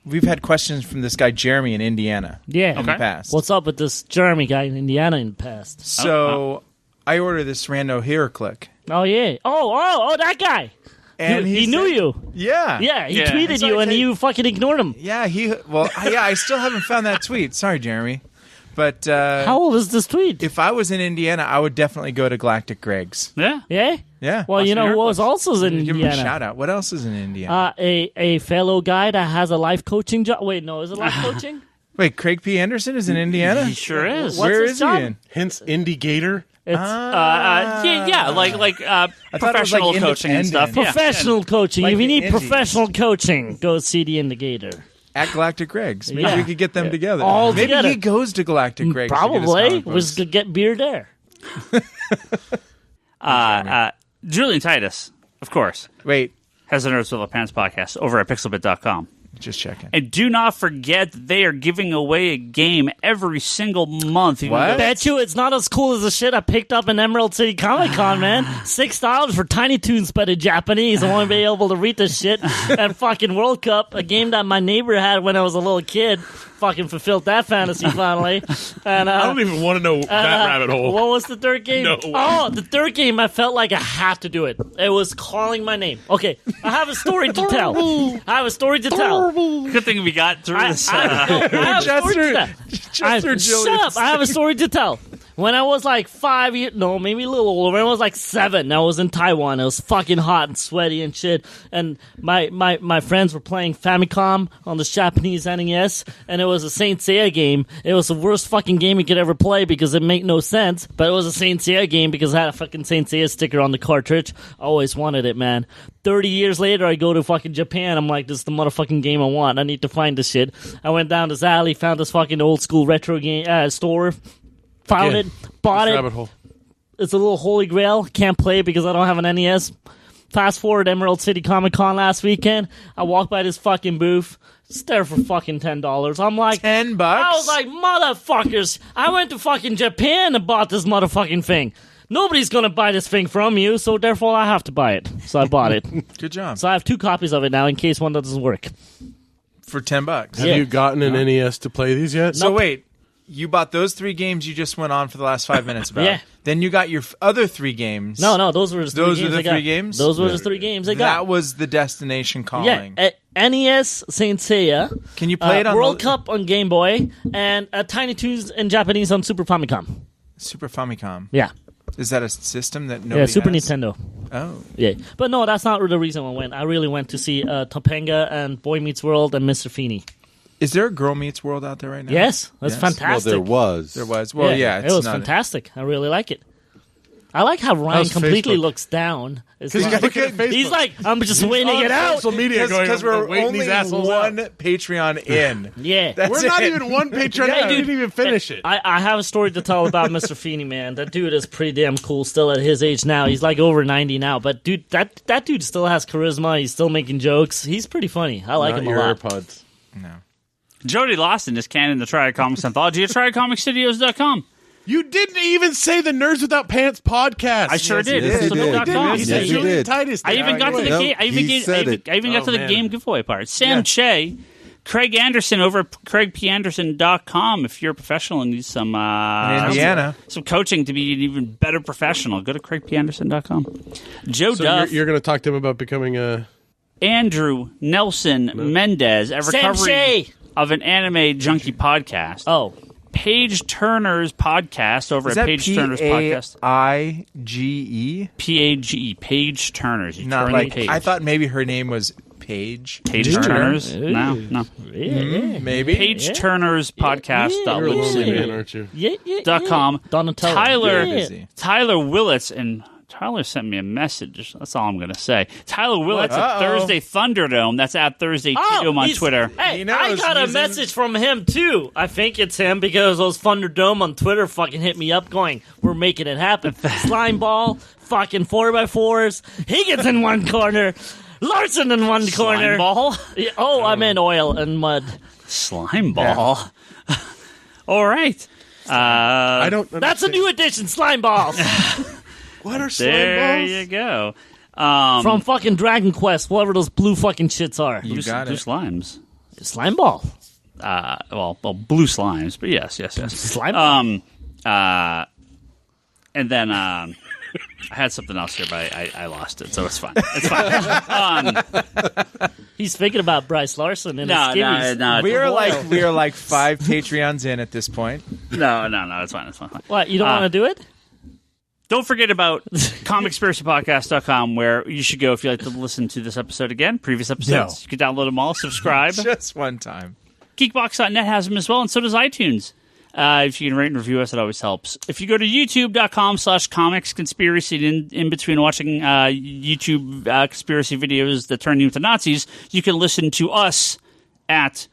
[SPEAKER 3] we've had questions from this guy Jeremy in Indiana.
[SPEAKER 5] Yeah.
[SPEAKER 3] In the past.
[SPEAKER 5] What's up with this Jeremy guy in Indiana in the past?
[SPEAKER 3] So I ordered this rando HeroClick.
[SPEAKER 5] Oh, yeah. Oh, that guy.
[SPEAKER 3] And
[SPEAKER 5] he knew you.
[SPEAKER 3] Yeah.
[SPEAKER 5] Yeah, he tweeted you and you fucking ignored him.
[SPEAKER 3] Yeah, I still haven't found that tweet. Sorry, Jeremy. But
[SPEAKER 5] how old is this tweet?
[SPEAKER 3] if I was in Indiana, I would definitely go to Galactic Greg's.
[SPEAKER 1] Yeah.
[SPEAKER 5] Yeah?
[SPEAKER 3] Yeah.
[SPEAKER 5] Well, you know who was also in
[SPEAKER 3] Give him a
[SPEAKER 5] Indiana?
[SPEAKER 3] shout out. What else is in Indiana?
[SPEAKER 5] A fellow guy that has a life coaching job. Wait, no, is it life coaching?
[SPEAKER 3] Wait, Craig P. Anderson is in Indiana?
[SPEAKER 1] He sure is.
[SPEAKER 5] What's
[SPEAKER 3] Where
[SPEAKER 5] his
[SPEAKER 3] is
[SPEAKER 5] job?
[SPEAKER 3] he in?
[SPEAKER 2] Hence, Indie Gator.
[SPEAKER 5] It's
[SPEAKER 1] professional
[SPEAKER 3] like
[SPEAKER 1] coaching and stuff.
[SPEAKER 3] independent.
[SPEAKER 5] professional coaching.
[SPEAKER 3] Like
[SPEAKER 5] If you
[SPEAKER 3] the
[SPEAKER 5] need
[SPEAKER 3] Indies.
[SPEAKER 5] professional coaching, go see the Indicator.
[SPEAKER 3] At Galactic Greg's. Maybe
[SPEAKER 5] Yeah.
[SPEAKER 3] we could get them together.
[SPEAKER 5] All
[SPEAKER 3] Maybe
[SPEAKER 5] together.
[SPEAKER 3] he goes to Galactic Greg's. to get his
[SPEAKER 5] Probably.
[SPEAKER 3] comic
[SPEAKER 5] We
[SPEAKER 3] books.
[SPEAKER 5] could get beer there.
[SPEAKER 1] Julian Titus, of course,
[SPEAKER 3] Wait,
[SPEAKER 1] has the Nerds Without Pants podcast over at pixelbit.com.
[SPEAKER 3] just checking.
[SPEAKER 1] And do not forget that they are giving away a game every single month. You can
[SPEAKER 3] What?
[SPEAKER 1] go-
[SPEAKER 5] Bet you it's not as cool as the shit I picked up in Emerald City Comic Con, man. $6 for Tiny Toons, but in Japanese. I want to be able to read this shit. And fucking World Cup, a game that my neighbor had when I was a little kid. Fucking fulfilled that fantasy finally. And
[SPEAKER 2] I don't even want to know that rabbit hole.
[SPEAKER 5] What was the third game?
[SPEAKER 2] No.
[SPEAKER 5] Oh, the third game, I felt like I had to do it. It was calling my name. Okay, I have a story to tell. I have a story to tell.
[SPEAKER 1] Good thing we got through this.
[SPEAKER 5] I have a story to tell.
[SPEAKER 3] Chester
[SPEAKER 5] Shut up! I have a story to tell. When I was like 5 years, no, maybe a little older. When I was like 7, I was in Taiwan. It was fucking hot and sweaty and shit. And my friends were playing Famicom on the Japanese NES, and it was a Saint Seiya game. It was the worst fucking game you could ever play because it made no sense. But it was a Saint Seiya game because it had a fucking Saint Seiya sticker on the cartridge. I always wanted it, man. 30 years later, I go to fucking Japan. I'm like, this is the motherfucking game I want. I need to find this shit. I went down this alley, found this fucking old school retro game store. Found it, bought it.
[SPEAKER 2] Rabbit hole.
[SPEAKER 5] It's a little holy grail. Can't play it because I don't have an NES. Fast forward Emerald City Comic Con last weekend. I walked by this fucking booth. It's there for fucking $10. I'm like,
[SPEAKER 3] $10?
[SPEAKER 5] I was like, motherfuckers. I went to fucking Japan and bought this motherfucking thing. Nobody's gonna buy this thing from you, so therefore I have to buy it. So I bought it.
[SPEAKER 3] Good job.
[SPEAKER 5] So I have 2 copies of it now in case one doesn't work.
[SPEAKER 3] For $10.
[SPEAKER 2] Have you gotten an NES to play these yet?
[SPEAKER 3] So wait, you bought those 3 games you just went on for the last 5 minutes about.
[SPEAKER 5] Yeah.
[SPEAKER 3] Then you got your other 3 games.
[SPEAKER 5] No, those were the 3
[SPEAKER 3] Those
[SPEAKER 5] games
[SPEAKER 3] were the
[SPEAKER 5] I got.
[SPEAKER 3] 3 games?
[SPEAKER 5] Those were the 3 games I got.
[SPEAKER 3] That was the destination calling.
[SPEAKER 5] Yeah, NES Saint Seiya.
[SPEAKER 3] Can you play it on
[SPEAKER 5] World
[SPEAKER 3] the
[SPEAKER 5] Cup on Game Boy and Tiny Toons in Japanese on Super Famicom.
[SPEAKER 3] Super Famicom?
[SPEAKER 5] Yeah,
[SPEAKER 3] Is that a system that nobody
[SPEAKER 5] yeah, Super
[SPEAKER 3] has?
[SPEAKER 5] Nintendo.
[SPEAKER 3] Oh.
[SPEAKER 5] Yeah, but no, that's not the reason I went. I really went to see Topanga and Boy Meets World and Mr. Feeney.
[SPEAKER 3] Is there a Girl Meets World out there right now?
[SPEAKER 5] Yes, that's
[SPEAKER 3] Yes.
[SPEAKER 4] Well,
[SPEAKER 5] fantastic.
[SPEAKER 4] there was.
[SPEAKER 3] There was. Well, yeah.
[SPEAKER 5] it
[SPEAKER 3] It's
[SPEAKER 5] was
[SPEAKER 3] not
[SPEAKER 5] fantastic. I really like it. I like how Ryan
[SPEAKER 2] How's
[SPEAKER 5] completely
[SPEAKER 2] Facebook?
[SPEAKER 5] looks down. It's
[SPEAKER 2] Because
[SPEAKER 5] like-
[SPEAKER 2] you look at Facebook.
[SPEAKER 5] he's like, I'm just waiting to get out.
[SPEAKER 2] Social media going,
[SPEAKER 3] Because we're
[SPEAKER 2] waiting
[SPEAKER 3] only
[SPEAKER 2] these assholes
[SPEAKER 3] one
[SPEAKER 2] out.
[SPEAKER 3] Patreon in.
[SPEAKER 5] Yeah.
[SPEAKER 3] That's
[SPEAKER 2] We're not
[SPEAKER 3] it.
[SPEAKER 2] even one Patreon.
[SPEAKER 5] Yeah,
[SPEAKER 2] I
[SPEAKER 5] dude.
[SPEAKER 2] didn't even finish it.
[SPEAKER 5] I have a story to tell about Mr. Feeney, man. That dude is pretty damn cool still at his age now. He's like over 90 now. But dude, that dude still has charisma. He's still making jokes. He's pretty funny. I like
[SPEAKER 2] Not
[SPEAKER 5] him a
[SPEAKER 2] your
[SPEAKER 5] lot.
[SPEAKER 2] AirPods.
[SPEAKER 3] No.
[SPEAKER 1] Jody Lawson is canon the Triad Comics Anthology at TriadComicStudios.com.
[SPEAKER 2] You didn't even say the Nerds Without Pants podcast.
[SPEAKER 1] I sure did.
[SPEAKER 4] Yes, you did.
[SPEAKER 1] Pixelbook.com.
[SPEAKER 2] He
[SPEAKER 4] Yes,
[SPEAKER 2] said
[SPEAKER 4] you
[SPEAKER 2] Julian
[SPEAKER 4] did.
[SPEAKER 2] Titus.
[SPEAKER 1] I even got to the
[SPEAKER 4] Nope,
[SPEAKER 1] game. I even
[SPEAKER 4] he said it.
[SPEAKER 1] got to the
[SPEAKER 2] man.
[SPEAKER 1] game giveaway part. Sam
[SPEAKER 3] Yeah.
[SPEAKER 1] Shea, Craig Anderson over at CraigPAnderson.com. If you're a professional and need some
[SPEAKER 3] In Indiana.
[SPEAKER 1] some coaching to be an even better professional, go to CraigPAnderson.com. Joe
[SPEAKER 2] So
[SPEAKER 1] Duff,
[SPEAKER 2] you're going to talk to him about becoming a...
[SPEAKER 1] Andrew Nelson Mendez, a
[SPEAKER 5] Sam
[SPEAKER 1] recovery
[SPEAKER 5] Shea.
[SPEAKER 1] of an anime junkie podcast.
[SPEAKER 5] Oh,
[SPEAKER 1] Paige Turner's podcast over
[SPEAKER 3] Is
[SPEAKER 1] at
[SPEAKER 3] that
[SPEAKER 1] Paige Turner's podcast.
[SPEAKER 3] P-A-I-G-E?
[SPEAKER 1] P-A-G-E, Paige Turner's. You
[SPEAKER 3] Not
[SPEAKER 1] turn
[SPEAKER 3] like,
[SPEAKER 1] Paige.
[SPEAKER 3] I thought maybe her name was Paige.
[SPEAKER 1] Paige
[SPEAKER 3] Turner?
[SPEAKER 1] Turner's? No.
[SPEAKER 5] yeah.
[SPEAKER 3] Maybe.
[SPEAKER 1] Paige Turner's podcast.
[SPEAKER 2] You're a lonely man, aren't you?
[SPEAKER 1] .com.
[SPEAKER 5] Donatello.
[SPEAKER 1] Tyler
[SPEAKER 5] Yeah.
[SPEAKER 3] busy.
[SPEAKER 1] Tyler Willits, and Tyler sent me a message. That's all I'm going to say. Tyler Willits at
[SPEAKER 3] Uh-oh.
[SPEAKER 1] Thursday Thunderdome. That's at Thursday Dome on
[SPEAKER 5] he's-
[SPEAKER 1] Twitter.
[SPEAKER 5] Hey,
[SPEAKER 3] He knows.
[SPEAKER 5] I got a
[SPEAKER 3] He's in-
[SPEAKER 5] message from him too. I think it's him because those Thunderdome on Twitter fucking hit me up going, "We're making it happen." Slime ball, fucking 4x4s, Higgins in one corner, Larson in one corner.
[SPEAKER 1] Slime ball?
[SPEAKER 5] Yeah, oh, I meant oil and mud.
[SPEAKER 1] Slime ball. All right.
[SPEAKER 2] I don't
[SPEAKER 5] That's a new addition, slime balls
[SPEAKER 2] What are slime
[SPEAKER 1] There
[SPEAKER 2] balls?
[SPEAKER 1] you go.
[SPEAKER 5] from fucking Dragon Quest, whatever those blue fucking shits are.
[SPEAKER 3] You got
[SPEAKER 1] blue
[SPEAKER 3] it.
[SPEAKER 1] slimes.
[SPEAKER 5] Slime ball,
[SPEAKER 1] Well, blue slimes, but yes.
[SPEAKER 5] slime ball.
[SPEAKER 1] And then I had something else here, but I lost it, so it's fine. It's fine.
[SPEAKER 5] He's thinking about Bryce Larson and his skivvies.
[SPEAKER 1] No.
[SPEAKER 3] We are like 5 Patreons in at this point.
[SPEAKER 1] No, it's fine. It's fine.
[SPEAKER 5] What, you don't want to do it?
[SPEAKER 1] Don't forget about comicspiracypodcast.com, where you should go if you'd like to listen to this episode again, previous episodes.
[SPEAKER 3] No.
[SPEAKER 1] You can download them all, subscribe.
[SPEAKER 3] Just one time.
[SPEAKER 1] Geekbox.net has them as well, and so does iTunes. If you can rate and review us, it always helps. If you go to youtube.com/comicsconspiracy, in between watching YouTube conspiracy videos that turn you into Nazis, you can listen to us at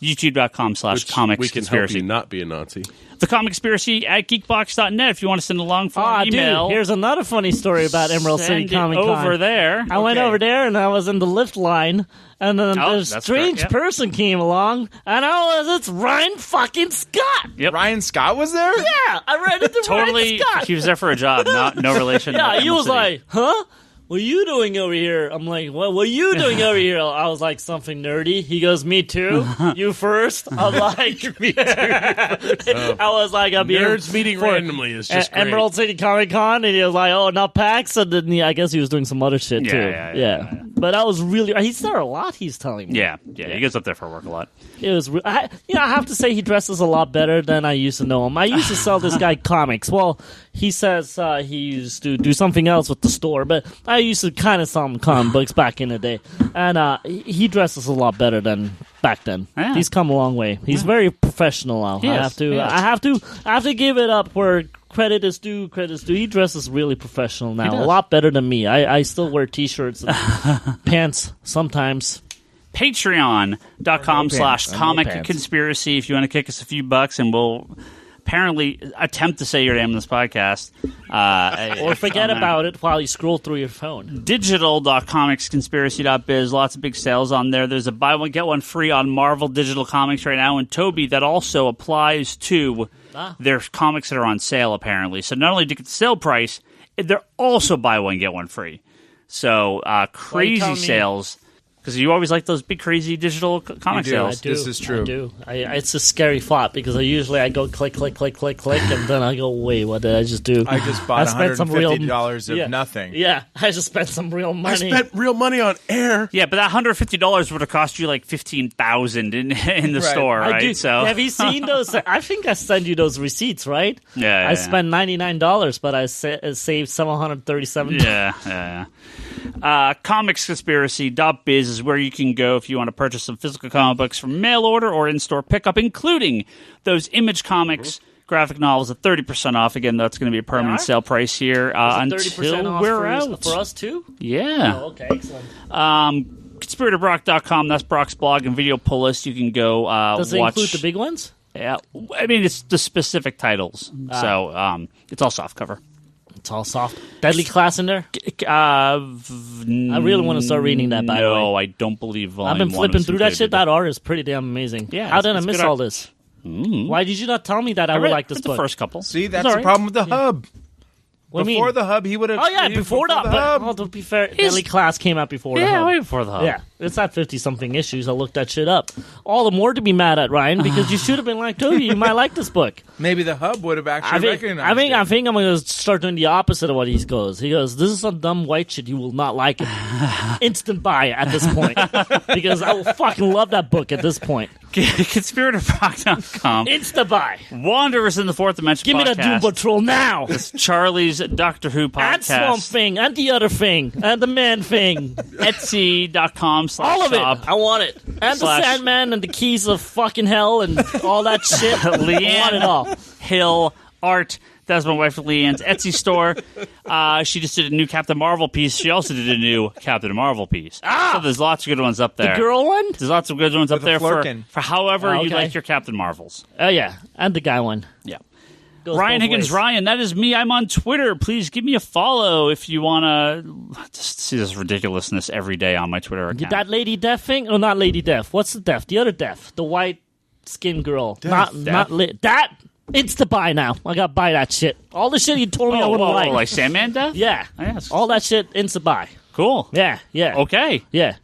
[SPEAKER 1] youtube.com/comicsconspiracy.
[SPEAKER 2] We can help you not be a Nazi.
[SPEAKER 1] The Comicspiracy at geekbox.net if you want to send a long form email.
[SPEAKER 5] Dude, here's another funny story about Emerald City Comic Con.
[SPEAKER 1] Over there.
[SPEAKER 5] I went over there and I was in the lift line, and then a strange person came along, and it's Ryan fucking Scott.
[SPEAKER 1] Yep.
[SPEAKER 3] Ryan Scott was there?
[SPEAKER 5] Yeah, I ran into Ryan Scott.
[SPEAKER 1] He was there for a job, no relation.
[SPEAKER 5] Yeah,
[SPEAKER 1] to
[SPEAKER 5] he was
[SPEAKER 1] City.
[SPEAKER 5] like, huh? What are you doing over here? I'm like, what are you doing over here? I was like, something nerdy. He goes, me too. You first? I'm like, me too. I was like, I'm here.
[SPEAKER 2] Nerds meeting randomly is just great.
[SPEAKER 5] Emerald City Comic Con, and he was like, oh, not PAX. And then I guess he was doing some other shit too. Yeah. But I was really, he's there a lot, he's telling me.
[SPEAKER 1] Yeah. He goes up there for work a lot.
[SPEAKER 5] It was, I have to say he dresses a lot better than I used to know him. I used to sell this guy comics. Well, he says he used to do something else with the store, but I used to kind of sell him comic books back in the day. And he dresses a lot better than back then.
[SPEAKER 1] Yeah.
[SPEAKER 5] He's come a long way. He's very professional now. I have to give it up where credit is due. He dresses really professional now. A lot better than me. I still wear t-shirts and pants sometimes.
[SPEAKER 1] Patreon.com/comic conspiracy if you want to kick us a few bucks, and we'll apparently attempt to say your name on this podcast.
[SPEAKER 5] Or forget about it while you scroll through your phone.
[SPEAKER 1] Digital.comicsconspiracy.biz. Lots of big sales on there. There's a buy one, get one free on Marvel Digital Comics right now. And Toby, that also applies to their comics that are on sale, apparently. So not only do you get the sale price, they're also buy one, get one free. So crazy sales. Because you always like those big, crazy digital comic sales.
[SPEAKER 5] I do.
[SPEAKER 3] This is true.
[SPEAKER 5] I do. It's a scary thought because I go click, and then I go, wait, what did I just do?
[SPEAKER 3] I just bought $150 of nothing.
[SPEAKER 5] Yeah, I just spent some real money.
[SPEAKER 2] I spent real money on air.
[SPEAKER 1] Yeah, but that $150 would have cost you like $15,000 in the store, right?
[SPEAKER 5] I do.
[SPEAKER 1] So
[SPEAKER 5] have you seen those? I think I sent you those receipts, right?
[SPEAKER 1] Yeah.
[SPEAKER 5] I spent $99, but I saved $737.
[SPEAKER 1] Yeah. Comicsconspiracy.biz is where you can go if you want to purchase some physical comic books from mail order or in-store pickup, including those Image Comics graphic novels at 30% off. Again, that's going to be a permanent sale price here until we're out.
[SPEAKER 5] For us, too?
[SPEAKER 1] Yeah.
[SPEAKER 5] Oh, okay, excellent.
[SPEAKER 1] ConspiratorBrock.com, that's Brock's blog and video pull list. You can go
[SPEAKER 5] Does it
[SPEAKER 1] watch.
[SPEAKER 5] include the big ones?
[SPEAKER 1] Yeah. I mean, it's the specific titles. So it's all soft cover.
[SPEAKER 5] It's all soft. Deadly Class in there? I really want to start reading that, by the way.
[SPEAKER 1] No, I don't believe
[SPEAKER 5] I've been flipping through that shit. That art is pretty damn amazing.
[SPEAKER 1] Yeah,
[SPEAKER 5] how did I miss all this? Why did you not tell me that I would like this book?
[SPEAKER 1] The first couple.
[SPEAKER 3] See, that's the problem with the hub.
[SPEAKER 5] What
[SPEAKER 3] before
[SPEAKER 5] do you mean?
[SPEAKER 3] the hub, he would have.
[SPEAKER 5] Oh, yeah, before the hub. Well, to be fair, Deadly Class came out before the hub.
[SPEAKER 1] Yeah, way before the hub.
[SPEAKER 5] Yeah, it's at 50-something issues. I looked that shit up. All the more to be mad at, Ryan, because you should have been like, Toby, you might like this book.
[SPEAKER 3] Maybe the hub would have actually recognized it.
[SPEAKER 5] I think I'm going to start doing the opposite of what he goes. He goes, this is some dumb white shit. You will not like it. Instant buy at this point. Because I will fucking love that book at this point.
[SPEAKER 1] ConspiratorBrock.com.
[SPEAKER 5] Insta buy.
[SPEAKER 1] Wanderers in the Fourth Dimension
[SPEAKER 5] Give me that Doom Patrol now.
[SPEAKER 1] It's Charlie's Doctor Who podcast.
[SPEAKER 5] And Swamp Thing, and the other thing, and the man thing.
[SPEAKER 1] Etsy.com/shop.
[SPEAKER 5] All of it. I want it. And the Sandman and the Keys of fucking Hell and all that shit.
[SPEAKER 1] Leanne
[SPEAKER 5] I want it all.
[SPEAKER 1] Hill art. That's my wife Leanne's Etsy store. She just did a new Captain Marvel piece. She also did a new Captain Marvel piece. So there's lots of good ones up there.
[SPEAKER 5] The girl one?
[SPEAKER 1] There's lots of good ones up there for however you
[SPEAKER 5] okay.
[SPEAKER 1] like your Captain Marvels.
[SPEAKER 5] Oh, yeah. And the guy one.
[SPEAKER 1] Yeah.
[SPEAKER 5] Goes
[SPEAKER 1] Ryan Higgins,
[SPEAKER 5] ways.
[SPEAKER 1] Ryan, that is me. I'm on Twitter. Please give me a follow if you want to just see this ridiculousness every day on my Twitter account.
[SPEAKER 5] That Lady Death thing? Oh, not Lady Death. What's the Death? The other Death. The white skin girl. That. It's to buy now. I got to buy that shit. All the shit you told me I wouldn't like.
[SPEAKER 1] Like Sandman Death?
[SPEAKER 5] Yeah.
[SPEAKER 1] Yes.
[SPEAKER 5] All that shit, insta buy.
[SPEAKER 1] Cool.
[SPEAKER 5] Yeah.
[SPEAKER 1] Okay.
[SPEAKER 5] Yeah.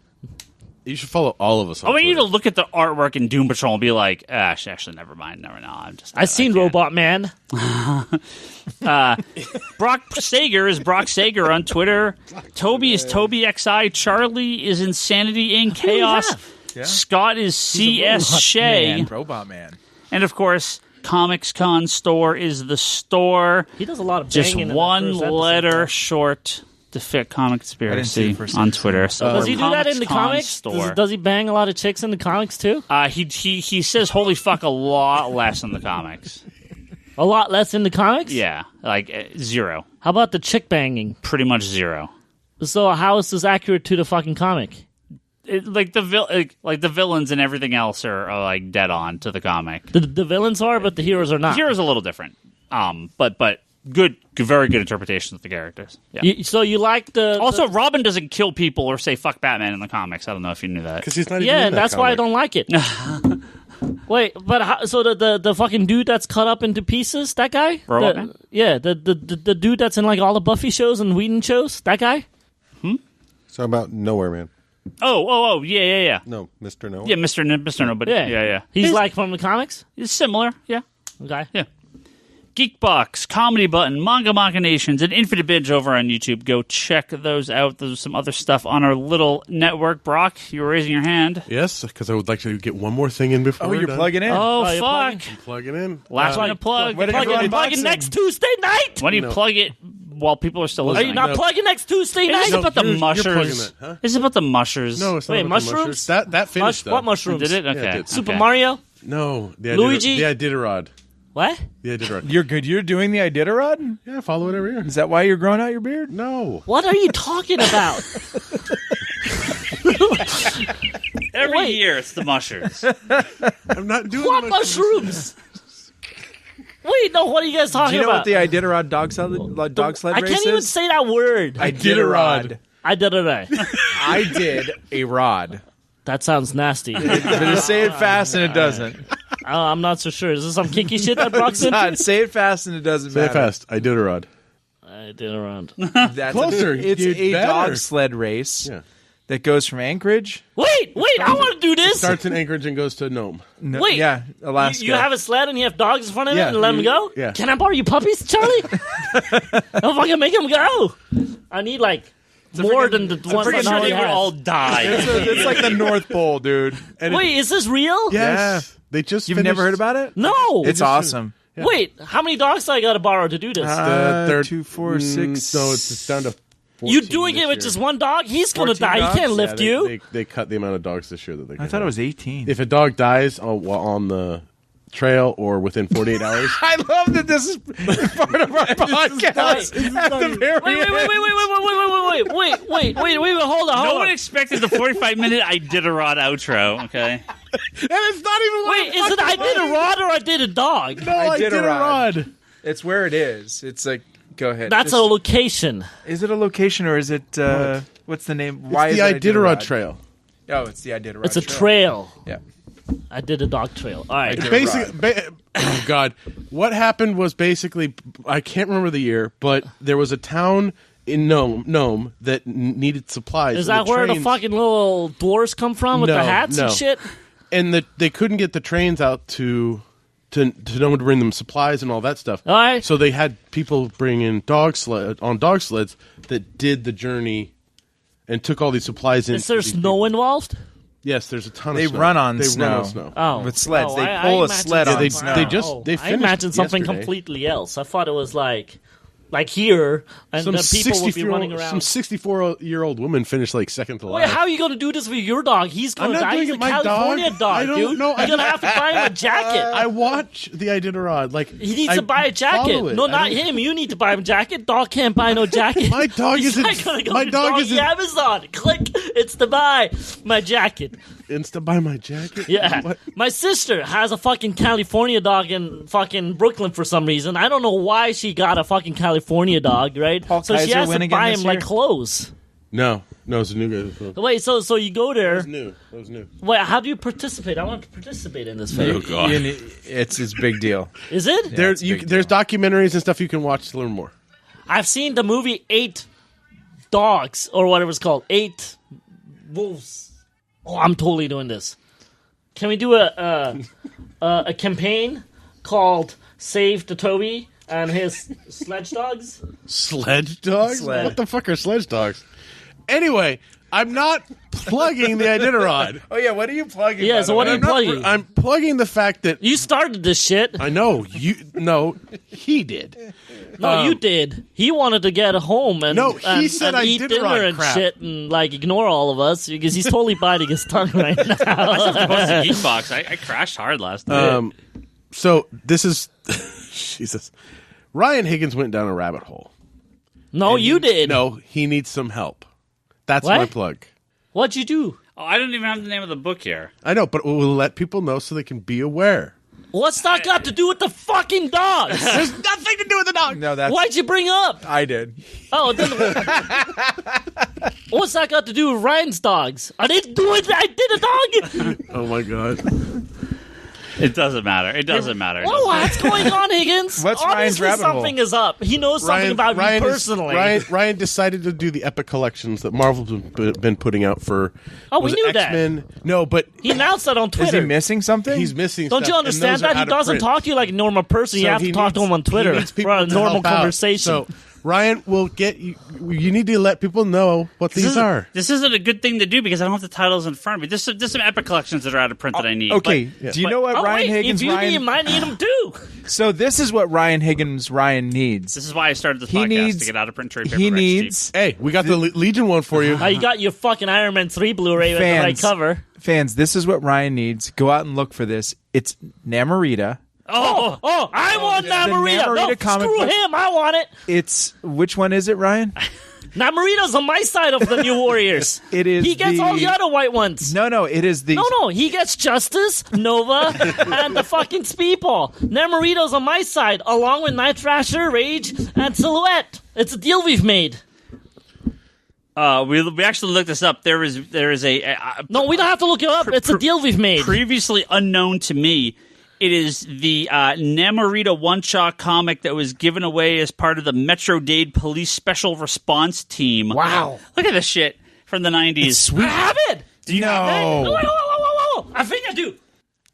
[SPEAKER 2] You should follow all of us.
[SPEAKER 1] I want you to look at the artwork in Doom Patrol and be like, actually, never mind. No,
[SPEAKER 5] I've seen Robot Man.
[SPEAKER 1] Brock Sager is Brock Sager on Twitter. Toby is Toby XI. Charlie is Insanity Inc. Chaos.
[SPEAKER 3] Yeah.
[SPEAKER 1] Scott is CS Shea.
[SPEAKER 3] Robot Man.
[SPEAKER 1] And of course, Comics Con Store is the store.
[SPEAKER 5] He does a lot of
[SPEAKER 1] just
[SPEAKER 5] banging
[SPEAKER 1] one
[SPEAKER 5] in that first
[SPEAKER 1] letter
[SPEAKER 5] episode.
[SPEAKER 1] short to fit Comic Conspiracy
[SPEAKER 3] first
[SPEAKER 1] on
[SPEAKER 3] episode.
[SPEAKER 1] Twitter. So
[SPEAKER 5] Does he do that in the
[SPEAKER 1] Con
[SPEAKER 5] comics?
[SPEAKER 1] Store.
[SPEAKER 5] Does he bang a lot of chicks in the comics too?
[SPEAKER 1] He says "holy fuck" a lot less in the comics.
[SPEAKER 5] A lot less in the comics?
[SPEAKER 1] Yeah, like 0.
[SPEAKER 5] How about the chick banging?
[SPEAKER 1] Pretty much 0.
[SPEAKER 5] So how is this accurate to the fucking comic?
[SPEAKER 1] Like the villains and everything else are like dead on to the comic.
[SPEAKER 5] The villains are, but the heroes are not.
[SPEAKER 1] Heroes a little different. But good, very good interpretations of the characters. Yeah.
[SPEAKER 5] So you like the...
[SPEAKER 1] Also, Robin doesn't kill people or say "fuck Batman" in the comics. I don't know if you knew that.
[SPEAKER 2] because he's not even
[SPEAKER 5] Yeah,
[SPEAKER 2] in
[SPEAKER 5] and
[SPEAKER 2] that
[SPEAKER 5] that's why I
[SPEAKER 2] comic.
[SPEAKER 5] don't like it. Wait, but so the fucking dude that's cut up into pieces, that guy?
[SPEAKER 1] Robot Man?
[SPEAKER 5] Yeah, the dude that's in like all the Buffy shows and Whedon shows, that guy?
[SPEAKER 4] So about Nowhere Man.
[SPEAKER 1] Oh, yeah.
[SPEAKER 4] No, Mr. Nowhere.
[SPEAKER 1] Yeah, Mr. Nobody. Yeah.
[SPEAKER 5] He's like from the comics?
[SPEAKER 1] It's similar, yeah.
[SPEAKER 5] Okay.
[SPEAKER 1] Yeah. Geekbox, Comedy Button, Manga Machinations, and Infinite Binge over on YouTube. Go check those out. There's some other stuff on our little network. Brock, you were raising your hand.
[SPEAKER 2] Yes, because I would like to get one more thing in before.
[SPEAKER 3] Oh,
[SPEAKER 2] we're
[SPEAKER 3] you're
[SPEAKER 2] done.
[SPEAKER 3] plugging in.
[SPEAKER 1] Oh,
[SPEAKER 5] you're
[SPEAKER 1] fuck.
[SPEAKER 2] Plugging in.
[SPEAKER 1] Last one to plug.
[SPEAKER 3] What-
[SPEAKER 5] Plug
[SPEAKER 3] Unboxing.
[SPEAKER 5] it next Tuesday night?
[SPEAKER 1] Why don't you plug it while people are still
[SPEAKER 5] Are
[SPEAKER 1] listening?
[SPEAKER 5] you not
[SPEAKER 2] No.
[SPEAKER 5] plugging next Tuesday
[SPEAKER 1] Is
[SPEAKER 5] night?
[SPEAKER 1] this about the
[SPEAKER 2] you're plugging
[SPEAKER 1] mushers?
[SPEAKER 2] it, huh?
[SPEAKER 1] Is it about the mushers?
[SPEAKER 2] No, it's not
[SPEAKER 5] Wait,
[SPEAKER 2] about the
[SPEAKER 5] mushrooms?
[SPEAKER 2] That finished, though.
[SPEAKER 5] What mushrooms?
[SPEAKER 1] Did it?
[SPEAKER 2] Yeah,
[SPEAKER 1] Okay.
[SPEAKER 2] it did.
[SPEAKER 5] Super
[SPEAKER 1] Okay.
[SPEAKER 5] Mario?
[SPEAKER 2] No. The
[SPEAKER 5] Luigi?
[SPEAKER 2] Iditarod.
[SPEAKER 5] What?
[SPEAKER 2] The Iditarod.
[SPEAKER 3] You're good. You're doing the Iditarod?
[SPEAKER 2] Yeah, follow it every year.
[SPEAKER 3] Is that why you're growing out your beard?
[SPEAKER 2] No.
[SPEAKER 5] What are you talking about?
[SPEAKER 1] Every
[SPEAKER 5] Wait.
[SPEAKER 1] year it's the mushers.
[SPEAKER 2] I'm not doing
[SPEAKER 5] What
[SPEAKER 2] much.
[SPEAKER 5] mushrooms? Wait, no, what are you guys
[SPEAKER 3] Do
[SPEAKER 5] talking
[SPEAKER 3] you know
[SPEAKER 5] about?
[SPEAKER 3] what the Iditarod dog sled
[SPEAKER 5] I
[SPEAKER 3] race
[SPEAKER 5] can't even
[SPEAKER 3] is?
[SPEAKER 5] say that word.
[SPEAKER 3] Iditarod.
[SPEAKER 5] I did it right.
[SPEAKER 3] I did a rod.
[SPEAKER 5] That sounds nasty.
[SPEAKER 3] But you say it fast and it doesn't.
[SPEAKER 5] I'm not so sure. Is this some kinky shit that Brock's
[SPEAKER 3] It's
[SPEAKER 5] into?
[SPEAKER 3] not. Say it fast and it doesn't
[SPEAKER 2] Say
[SPEAKER 3] matter.
[SPEAKER 2] it fast. Iditarod.
[SPEAKER 5] I did it around.
[SPEAKER 3] That's
[SPEAKER 2] Closer,
[SPEAKER 3] It's
[SPEAKER 2] you'd
[SPEAKER 3] a
[SPEAKER 2] better.
[SPEAKER 3] dog sled race
[SPEAKER 2] Yeah.
[SPEAKER 3] that goes from Anchorage.
[SPEAKER 5] Wait, I want to do this.
[SPEAKER 2] Starts in Anchorage and goes to Nome.
[SPEAKER 3] No,
[SPEAKER 5] Wait,
[SPEAKER 3] yeah, Alaska.
[SPEAKER 5] You have a sled and you have dogs in front of it
[SPEAKER 2] Yeah,
[SPEAKER 5] and let them go?
[SPEAKER 2] yeah.
[SPEAKER 5] Can I borrow your puppies, Charlie? I'll fucking make them go. I need like more than the one
[SPEAKER 1] Pretty
[SPEAKER 5] that
[SPEAKER 1] sure
[SPEAKER 5] already
[SPEAKER 1] they would
[SPEAKER 5] has.
[SPEAKER 1] all die.
[SPEAKER 3] It's like the North Pole, dude.
[SPEAKER 5] Wait, is this real?
[SPEAKER 2] Yes. They just
[SPEAKER 3] You've never heard about it?
[SPEAKER 5] No.
[SPEAKER 3] It's awesome.
[SPEAKER 5] Wait, how many dogs do I got to borrow to do this?
[SPEAKER 2] They're
[SPEAKER 3] 2, 4, 6.
[SPEAKER 2] No, it's down to 14
[SPEAKER 5] you doing it
[SPEAKER 2] this
[SPEAKER 5] with
[SPEAKER 2] year.
[SPEAKER 5] just one dog? He's going to
[SPEAKER 3] 14
[SPEAKER 5] die.
[SPEAKER 3] dogs?
[SPEAKER 5] He can't
[SPEAKER 3] Yeah,
[SPEAKER 5] lift you.
[SPEAKER 2] They cut the amount of dogs this year that they can
[SPEAKER 3] I thought it
[SPEAKER 2] have.
[SPEAKER 3] was 18.
[SPEAKER 2] If a dog dies on the trail or within 48 hours,
[SPEAKER 3] I love that this is part of our podcast. At the very
[SPEAKER 5] Wait, hold on.
[SPEAKER 1] No one expected the 45-minute Iditarod outro, okay?
[SPEAKER 2] and it's not even.
[SPEAKER 5] Wait, is it I did a rod or I did a dog?
[SPEAKER 2] No, Iditarod.
[SPEAKER 3] It's where it is. It's like, go ahead.
[SPEAKER 5] That's a location.
[SPEAKER 3] Is it a location or is it, what's the name? Why
[SPEAKER 2] It's
[SPEAKER 3] is
[SPEAKER 2] the
[SPEAKER 3] it
[SPEAKER 2] Iditarod Trail.
[SPEAKER 3] Oh, it's the Iditarod
[SPEAKER 5] It's a trail.
[SPEAKER 3] Yeah.
[SPEAKER 5] I did a dog trail. All right.
[SPEAKER 2] Basically, oh God, what happened was basically I can't remember the year, but there was a town in Nome that needed supplies.
[SPEAKER 5] Is
[SPEAKER 2] and
[SPEAKER 5] that where the
[SPEAKER 2] trains-
[SPEAKER 5] fucking little dwarves come from with the
[SPEAKER 2] No,
[SPEAKER 5] hats and
[SPEAKER 2] no.
[SPEAKER 5] shit?
[SPEAKER 2] And they couldn't get the trains out to Nome to bring them supplies and all that stuff.
[SPEAKER 5] All right.
[SPEAKER 2] So they had people bring in dog sleds that did the journey and took all these supplies in.
[SPEAKER 5] Is there snow involved?
[SPEAKER 2] Yes, there's a ton
[SPEAKER 3] They
[SPEAKER 2] of snow.
[SPEAKER 3] run on
[SPEAKER 2] They
[SPEAKER 3] snow.
[SPEAKER 2] run on snow.
[SPEAKER 5] Oh,
[SPEAKER 3] With sleds. They
[SPEAKER 5] I
[SPEAKER 3] pull a
[SPEAKER 5] imagine
[SPEAKER 3] sled
[SPEAKER 5] something-
[SPEAKER 3] on snow.
[SPEAKER 2] They just-
[SPEAKER 5] Oh,
[SPEAKER 2] they
[SPEAKER 5] I
[SPEAKER 2] finished
[SPEAKER 5] imagine something
[SPEAKER 2] yesterday.
[SPEAKER 5] completely else. I thought it was like here, and the people would be running around.
[SPEAKER 2] Some 64-year-old woman finished like second to last.
[SPEAKER 5] Wait, how are you going to do this with your dog? He's going
[SPEAKER 2] I'm
[SPEAKER 5] to
[SPEAKER 2] not
[SPEAKER 5] die.
[SPEAKER 2] doing
[SPEAKER 5] He's a
[SPEAKER 2] it my
[SPEAKER 5] California
[SPEAKER 2] dog.
[SPEAKER 5] dog,
[SPEAKER 2] I don't
[SPEAKER 5] dude.
[SPEAKER 2] know.
[SPEAKER 5] You're going to have to buy him a jacket.
[SPEAKER 2] I watch the Iditarod. Like
[SPEAKER 5] He needs
[SPEAKER 2] I
[SPEAKER 5] to buy a jacket.
[SPEAKER 2] follow it.
[SPEAKER 5] No,
[SPEAKER 2] I
[SPEAKER 5] not
[SPEAKER 2] don't-
[SPEAKER 5] him. You need to buy him a jacket. Dog can't buy no jacket.
[SPEAKER 2] My dog
[SPEAKER 5] He's
[SPEAKER 2] isn't-
[SPEAKER 5] not gonna go
[SPEAKER 2] my
[SPEAKER 5] to
[SPEAKER 2] dog
[SPEAKER 5] doggy
[SPEAKER 2] isn't-
[SPEAKER 5] Amazon. Click. It's to buy my jacket.
[SPEAKER 2] Insta buy my jacket.
[SPEAKER 5] Yeah.
[SPEAKER 2] What?
[SPEAKER 5] My sister has a fucking California dog in fucking Brooklyn for some reason. I don't know why she got a fucking California dog, right?
[SPEAKER 3] Paul
[SPEAKER 5] So she
[SPEAKER 3] Kaiser
[SPEAKER 5] has
[SPEAKER 3] win
[SPEAKER 5] to
[SPEAKER 3] again
[SPEAKER 5] buy
[SPEAKER 3] this
[SPEAKER 5] him like
[SPEAKER 3] year?
[SPEAKER 5] clothes.
[SPEAKER 2] No, it's a new guy.
[SPEAKER 5] Wait, so you go
[SPEAKER 2] It
[SPEAKER 5] there.
[SPEAKER 2] was new. It was new.
[SPEAKER 5] Wait, how do you participate? I want to participate in this film.
[SPEAKER 3] It's a big deal.
[SPEAKER 5] Is it?
[SPEAKER 2] There's
[SPEAKER 3] it's a big
[SPEAKER 2] there's documentaries and stuff you can watch to learn more.
[SPEAKER 5] I've seen the movie 8 Dogs or whatever it's called. 8 Wolves. Oh, I'm totally doing this. Can we do a campaign called Save the Toby and his sledge dogs?
[SPEAKER 2] Sledge dogs? What the fuck are sledge dogs? Anyway, I'm not plugging the Iditarod.
[SPEAKER 3] Oh, yeah, what are you plugging?
[SPEAKER 5] Yeah, so what are you plugging?
[SPEAKER 2] I'm plugging the fact that...
[SPEAKER 5] You started this shit.
[SPEAKER 2] I know. No, he did.
[SPEAKER 5] No, you did. He wanted to get home and,
[SPEAKER 2] No, he said
[SPEAKER 5] and eat
[SPEAKER 2] Iditarod
[SPEAKER 5] dinner and
[SPEAKER 2] crap.
[SPEAKER 5] shit and like ignore all of us because he's totally biting his tongue right now.
[SPEAKER 1] Geekbox. I crashed hard last night.
[SPEAKER 2] So this is... Jesus. Ryan Higgins went down a rabbit hole.
[SPEAKER 5] No, you did.
[SPEAKER 2] No, he needs some help. That's
[SPEAKER 5] What?
[SPEAKER 2] my plug.
[SPEAKER 5] What'd you do?
[SPEAKER 1] Oh, I don't even have the name of the book here.
[SPEAKER 2] I know, but we'll let people know so they can be aware.
[SPEAKER 5] What's that got to do with the fucking dogs?
[SPEAKER 2] There's nothing to do with the dog.
[SPEAKER 3] No, that's...
[SPEAKER 5] Why'd you bring up?
[SPEAKER 3] I did.
[SPEAKER 5] Oh, then, what's that got to do with Ryan's dogs? I didn't do it. I did a dog.
[SPEAKER 2] Oh my god.
[SPEAKER 1] It doesn't matter. It doesn't matter.
[SPEAKER 5] Oh, what's going on, Higgins?
[SPEAKER 3] What's Ryan's
[SPEAKER 5] Obviously
[SPEAKER 3] rabbit hole?
[SPEAKER 5] something is up. He knows something about me personally.
[SPEAKER 2] Ryan decided to do the epic collections that Marvel's been putting out for.
[SPEAKER 5] Oh, we
[SPEAKER 2] was it
[SPEAKER 5] knew that.
[SPEAKER 2] X-Men? No, but
[SPEAKER 5] He announced that on
[SPEAKER 3] Is
[SPEAKER 5] Twitter.
[SPEAKER 3] he missing something?
[SPEAKER 2] he's missing.
[SPEAKER 5] Don't
[SPEAKER 2] stuff,
[SPEAKER 5] you
[SPEAKER 2] and
[SPEAKER 5] understand
[SPEAKER 2] those are
[SPEAKER 5] that? He
[SPEAKER 2] out of
[SPEAKER 5] doesn't
[SPEAKER 2] print.
[SPEAKER 5] talk to you like a normal person.
[SPEAKER 2] So
[SPEAKER 5] You have
[SPEAKER 2] he
[SPEAKER 5] to talk to
[SPEAKER 2] needs-
[SPEAKER 5] him on Twitter
[SPEAKER 2] he needs
[SPEAKER 5] for
[SPEAKER 2] people
[SPEAKER 5] a
[SPEAKER 2] to
[SPEAKER 5] normal
[SPEAKER 2] help out.
[SPEAKER 5] conversation.
[SPEAKER 2] So Ryan will get you. You need to let people know what these are.
[SPEAKER 1] This isn't a good thing to do because I don't have the titles in front of me. There's some epic collections that are out of print that I need.
[SPEAKER 3] Okay,
[SPEAKER 1] But-
[SPEAKER 3] do you know what
[SPEAKER 5] Oh,
[SPEAKER 3] Ryan
[SPEAKER 5] wait,
[SPEAKER 3] Higgins...
[SPEAKER 5] if you
[SPEAKER 3] Ryan...
[SPEAKER 5] need, might need him too.
[SPEAKER 3] So this is what Ryan Higgins needs.
[SPEAKER 1] This is why I started this
[SPEAKER 3] He
[SPEAKER 1] podcast
[SPEAKER 3] needs-
[SPEAKER 1] to get out of print trade paper.
[SPEAKER 3] He needs...
[SPEAKER 2] Hey, we got the Legion one for you.
[SPEAKER 5] You got your fucking Iron Man 3 Blu-ray with the right
[SPEAKER 3] Fans.
[SPEAKER 5] cover.
[SPEAKER 3] Fans, this is what Ryan needs. Go out and look for this. It's Namorita.
[SPEAKER 5] Oh, I want Namorita. No,
[SPEAKER 3] Namorita comic
[SPEAKER 5] screw
[SPEAKER 3] book.
[SPEAKER 5] him. I want it.
[SPEAKER 3] It's... Which one is it, Ryan?
[SPEAKER 5] Namorita's on my side of the New Warriors.
[SPEAKER 3] It is
[SPEAKER 5] He gets
[SPEAKER 3] the-
[SPEAKER 5] all the other white ones.
[SPEAKER 3] No, it is the...
[SPEAKER 5] No, he gets Justice, Nova, and the fucking Speedball. Namorita's on my side, along with Night Thrasher, Rage, and Silhouette. It's a deal we've made.
[SPEAKER 1] We actually looked this up. There is a
[SPEAKER 5] No, we don't have to look it up. It's a deal we've made.
[SPEAKER 1] previously unknown to me. It is the Namorita one-shot comic that was given away as part of the Metro Dade Police Special Response Team.
[SPEAKER 5] Wow.
[SPEAKER 1] Look at this shit from the 90s.
[SPEAKER 3] Sweet.
[SPEAKER 5] I have it.
[SPEAKER 1] Do you have that?
[SPEAKER 3] No.
[SPEAKER 5] Whoa. I think I do.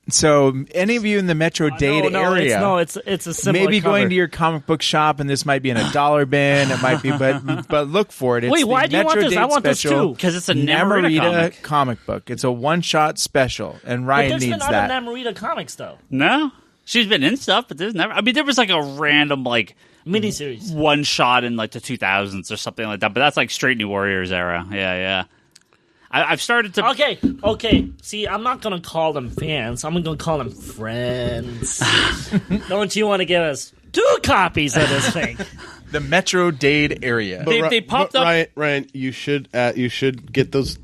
[SPEAKER 3] So, any of you in the Metro Dade area...
[SPEAKER 5] It's a similar
[SPEAKER 3] Maybe
[SPEAKER 5] cover.
[SPEAKER 3] going to your comic book shop, and this might be in a $1 bin. It might be, but look for it. It's
[SPEAKER 5] Wait,
[SPEAKER 3] the
[SPEAKER 5] why do you want
[SPEAKER 3] Metro
[SPEAKER 5] this? I
[SPEAKER 3] Dade
[SPEAKER 5] want this
[SPEAKER 3] special
[SPEAKER 5] too.
[SPEAKER 1] Because it's a Namorita
[SPEAKER 3] comic book. It's a one-shot special, and
[SPEAKER 5] But
[SPEAKER 3] Ryan
[SPEAKER 5] there's
[SPEAKER 3] needs
[SPEAKER 5] been
[SPEAKER 3] that.
[SPEAKER 5] other Namorita comics, though.
[SPEAKER 1] No? She's been in stuff, but there's never... I mean, there was like a random, like,
[SPEAKER 5] Miniseries.
[SPEAKER 1] one shot in like the 2000s or something like that, but that's like straight New Warriors era. Yeah. I've started to...
[SPEAKER 5] Okay. See, I'm not going to call them fans. I'm going to call them friends. Don't you want to give us 2 copies of this thing?
[SPEAKER 3] The Metro Dade area.
[SPEAKER 1] They popped up...
[SPEAKER 2] Ryan, you should get those.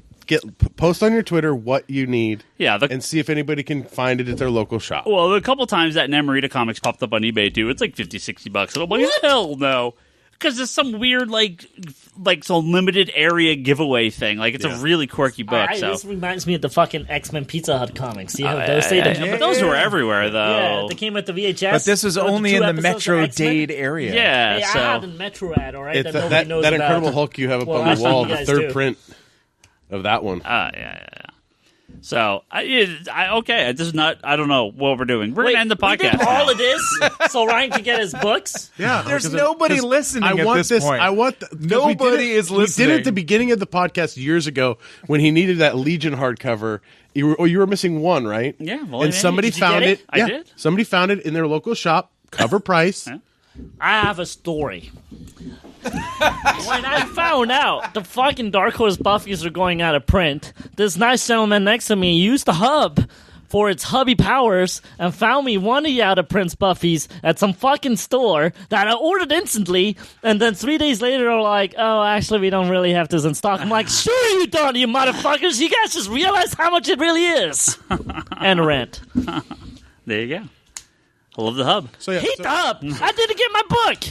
[SPEAKER 2] Post on your Twitter what you need.
[SPEAKER 1] Yeah,
[SPEAKER 2] and see if anybody can find it at their local shop.
[SPEAKER 1] Well, a couple times that Namorita comics popped up on eBay too. It's like $50-$60, and I'm like, hell no, because it's some weird like some limited area giveaway thing. Like it's a really quirky book.
[SPEAKER 5] This reminds me of the fucking X-Men Pizza Hut comics. See how those say that?
[SPEAKER 1] But those were everywhere though.
[SPEAKER 5] Yeah, they came with the VHS.
[SPEAKER 3] But this is
[SPEAKER 5] with
[SPEAKER 3] only
[SPEAKER 5] 2
[SPEAKER 3] in the
[SPEAKER 5] episodes of
[SPEAKER 3] Metro
[SPEAKER 5] X-Men.
[SPEAKER 3] Dade area.
[SPEAKER 1] Yeah,
[SPEAKER 5] Hey, I had a Metro ad, all right?
[SPEAKER 2] It's
[SPEAKER 5] that nobody knows
[SPEAKER 2] that
[SPEAKER 5] about.
[SPEAKER 2] Incredible Hulk you have up
[SPEAKER 5] Well,
[SPEAKER 2] on the
[SPEAKER 5] actually,
[SPEAKER 2] wall,
[SPEAKER 5] you
[SPEAKER 2] the
[SPEAKER 5] guys
[SPEAKER 2] third
[SPEAKER 5] do.
[SPEAKER 2] print of that one.
[SPEAKER 1] Yeah. So okay, this is not. I don't know what we're doing. We're
[SPEAKER 5] Wait,
[SPEAKER 1] gonna end the
[SPEAKER 5] we
[SPEAKER 1] podcast.
[SPEAKER 5] did all
[SPEAKER 1] now.
[SPEAKER 5] of this so Ryan can get his books?
[SPEAKER 2] Yeah,
[SPEAKER 3] There's nobody listening
[SPEAKER 2] I
[SPEAKER 3] at
[SPEAKER 2] want
[SPEAKER 3] this point.
[SPEAKER 2] I want
[SPEAKER 3] Nobody is
[SPEAKER 2] We did
[SPEAKER 3] listening.
[SPEAKER 2] it at the beginning of the podcast years ago when he needed that Legion hardcover. You were missing one, right?
[SPEAKER 1] Yeah, well,
[SPEAKER 2] and
[SPEAKER 1] yeah,
[SPEAKER 2] somebody
[SPEAKER 5] did you
[SPEAKER 2] found
[SPEAKER 5] get
[SPEAKER 2] it.
[SPEAKER 5] it?
[SPEAKER 1] I
[SPEAKER 2] Yeah,
[SPEAKER 1] did.
[SPEAKER 2] Somebody found it in their local shop, cover price.
[SPEAKER 5] I have a story. When I found out the fucking Dark Horse Buffies are going out of print, this nice gentleman next to me used the hub for its hubby powers and found me one of the out of print Buffies at some fucking store that I ordered instantly, and then 3 days later they're like, oh, actually we don't really have this in stock. I'm like, sure you don't, you motherfuckers. You guys just realize how much it really is. And rent.
[SPEAKER 1] There you go. I love the hub.
[SPEAKER 2] So yeah,
[SPEAKER 5] Hate the hub. I didn't get my book.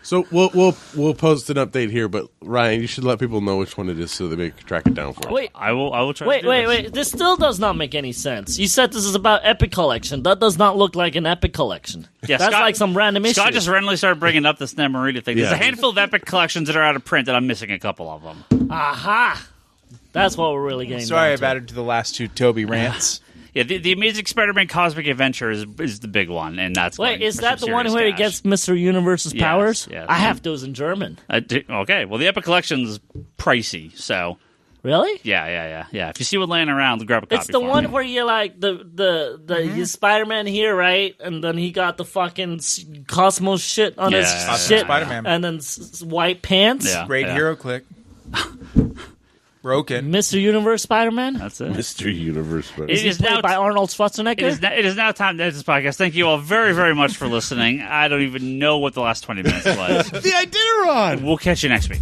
[SPEAKER 2] so we'll post an update here, but Ryan, you should let people know which one it is so they can track it down for us.
[SPEAKER 5] Wait.
[SPEAKER 1] I will try. to do this.
[SPEAKER 5] Wait. This still does not make any sense. You said this is about Epic Collection. That does not look like an Epic Collection.
[SPEAKER 1] Yeah,
[SPEAKER 5] That's
[SPEAKER 1] Scott-
[SPEAKER 5] like some random issue.
[SPEAKER 1] Scott just randomly started bringing up this Namorita thing. There's
[SPEAKER 2] Yeah.
[SPEAKER 1] a handful of epic collections that are out of print, and I'm missing a couple of them.
[SPEAKER 5] Aha! That's what we're really getting.
[SPEAKER 3] Sorry,
[SPEAKER 5] down
[SPEAKER 3] I've
[SPEAKER 5] to.
[SPEAKER 3] added to the last 2 Toby rants.
[SPEAKER 1] Yeah, the Amazing Spider-Man Cosmic Adventure is the big one, and that's
[SPEAKER 5] Wait,
[SPEAKER 1] going
[SPEAKER 5] is
[SPEAKER 1] for
[SPEAKER 5] that
[SPEAKER 1] some
[SPEAKER 5] the one
[SPEAKER 1] serious
[SPEAKER 5] where he
[SPEAKER 1] cash.
[SPEAKER 5] gets Mr. Universe's
[SPEAKER 1] Yes,
[SPEAKER 5] powers?
[SPEAKER 1] yes.
[SPEAKER 5] I have those in German.
[SPEAKER 1] Okay, well, the Epic Collection's pricey, so
[SPEAKER 5] Really?
[SPEAKER 1] yeah. If you see one laying around, grab a copy.
[SPEAKER 5] It's the
[SPEAKER 1] for
[SPEAKER 5] one
[SPEAKER 1] me.
[SPEAKER 5] where you like he's Spider-Man here, right? And then he got the fucking Cosmos shit on his
[SPEAKER 1] Yeah.
[SPEAKER 5] shit,
[SPEAKER 3] Spider-Man.
[SPEAKER 5] and then white pants.
[SPEAKER 1] Yeah.
[SPEAKER 3] Great hero click. Broken.
[SPEAKER 5] Mr. Universe Spider-Man.
[SPEAKER 1] That's it.
[SPEAKER 2] Mystery Universe. But
[SPEAKER 1] It is
[SPEAKER 5] Played
[SPEAKER 1] now
[SPEAKER 5] by Arnold Schwarzenegger.
[SPEAKER 1] It is now time to end this podcast. Thank you all very, very much for listening. I don't even know what the last 20 minutes was.
[SPEAKER 2] the Iditarod.
[SPEAKER 1] We'll catch you next week.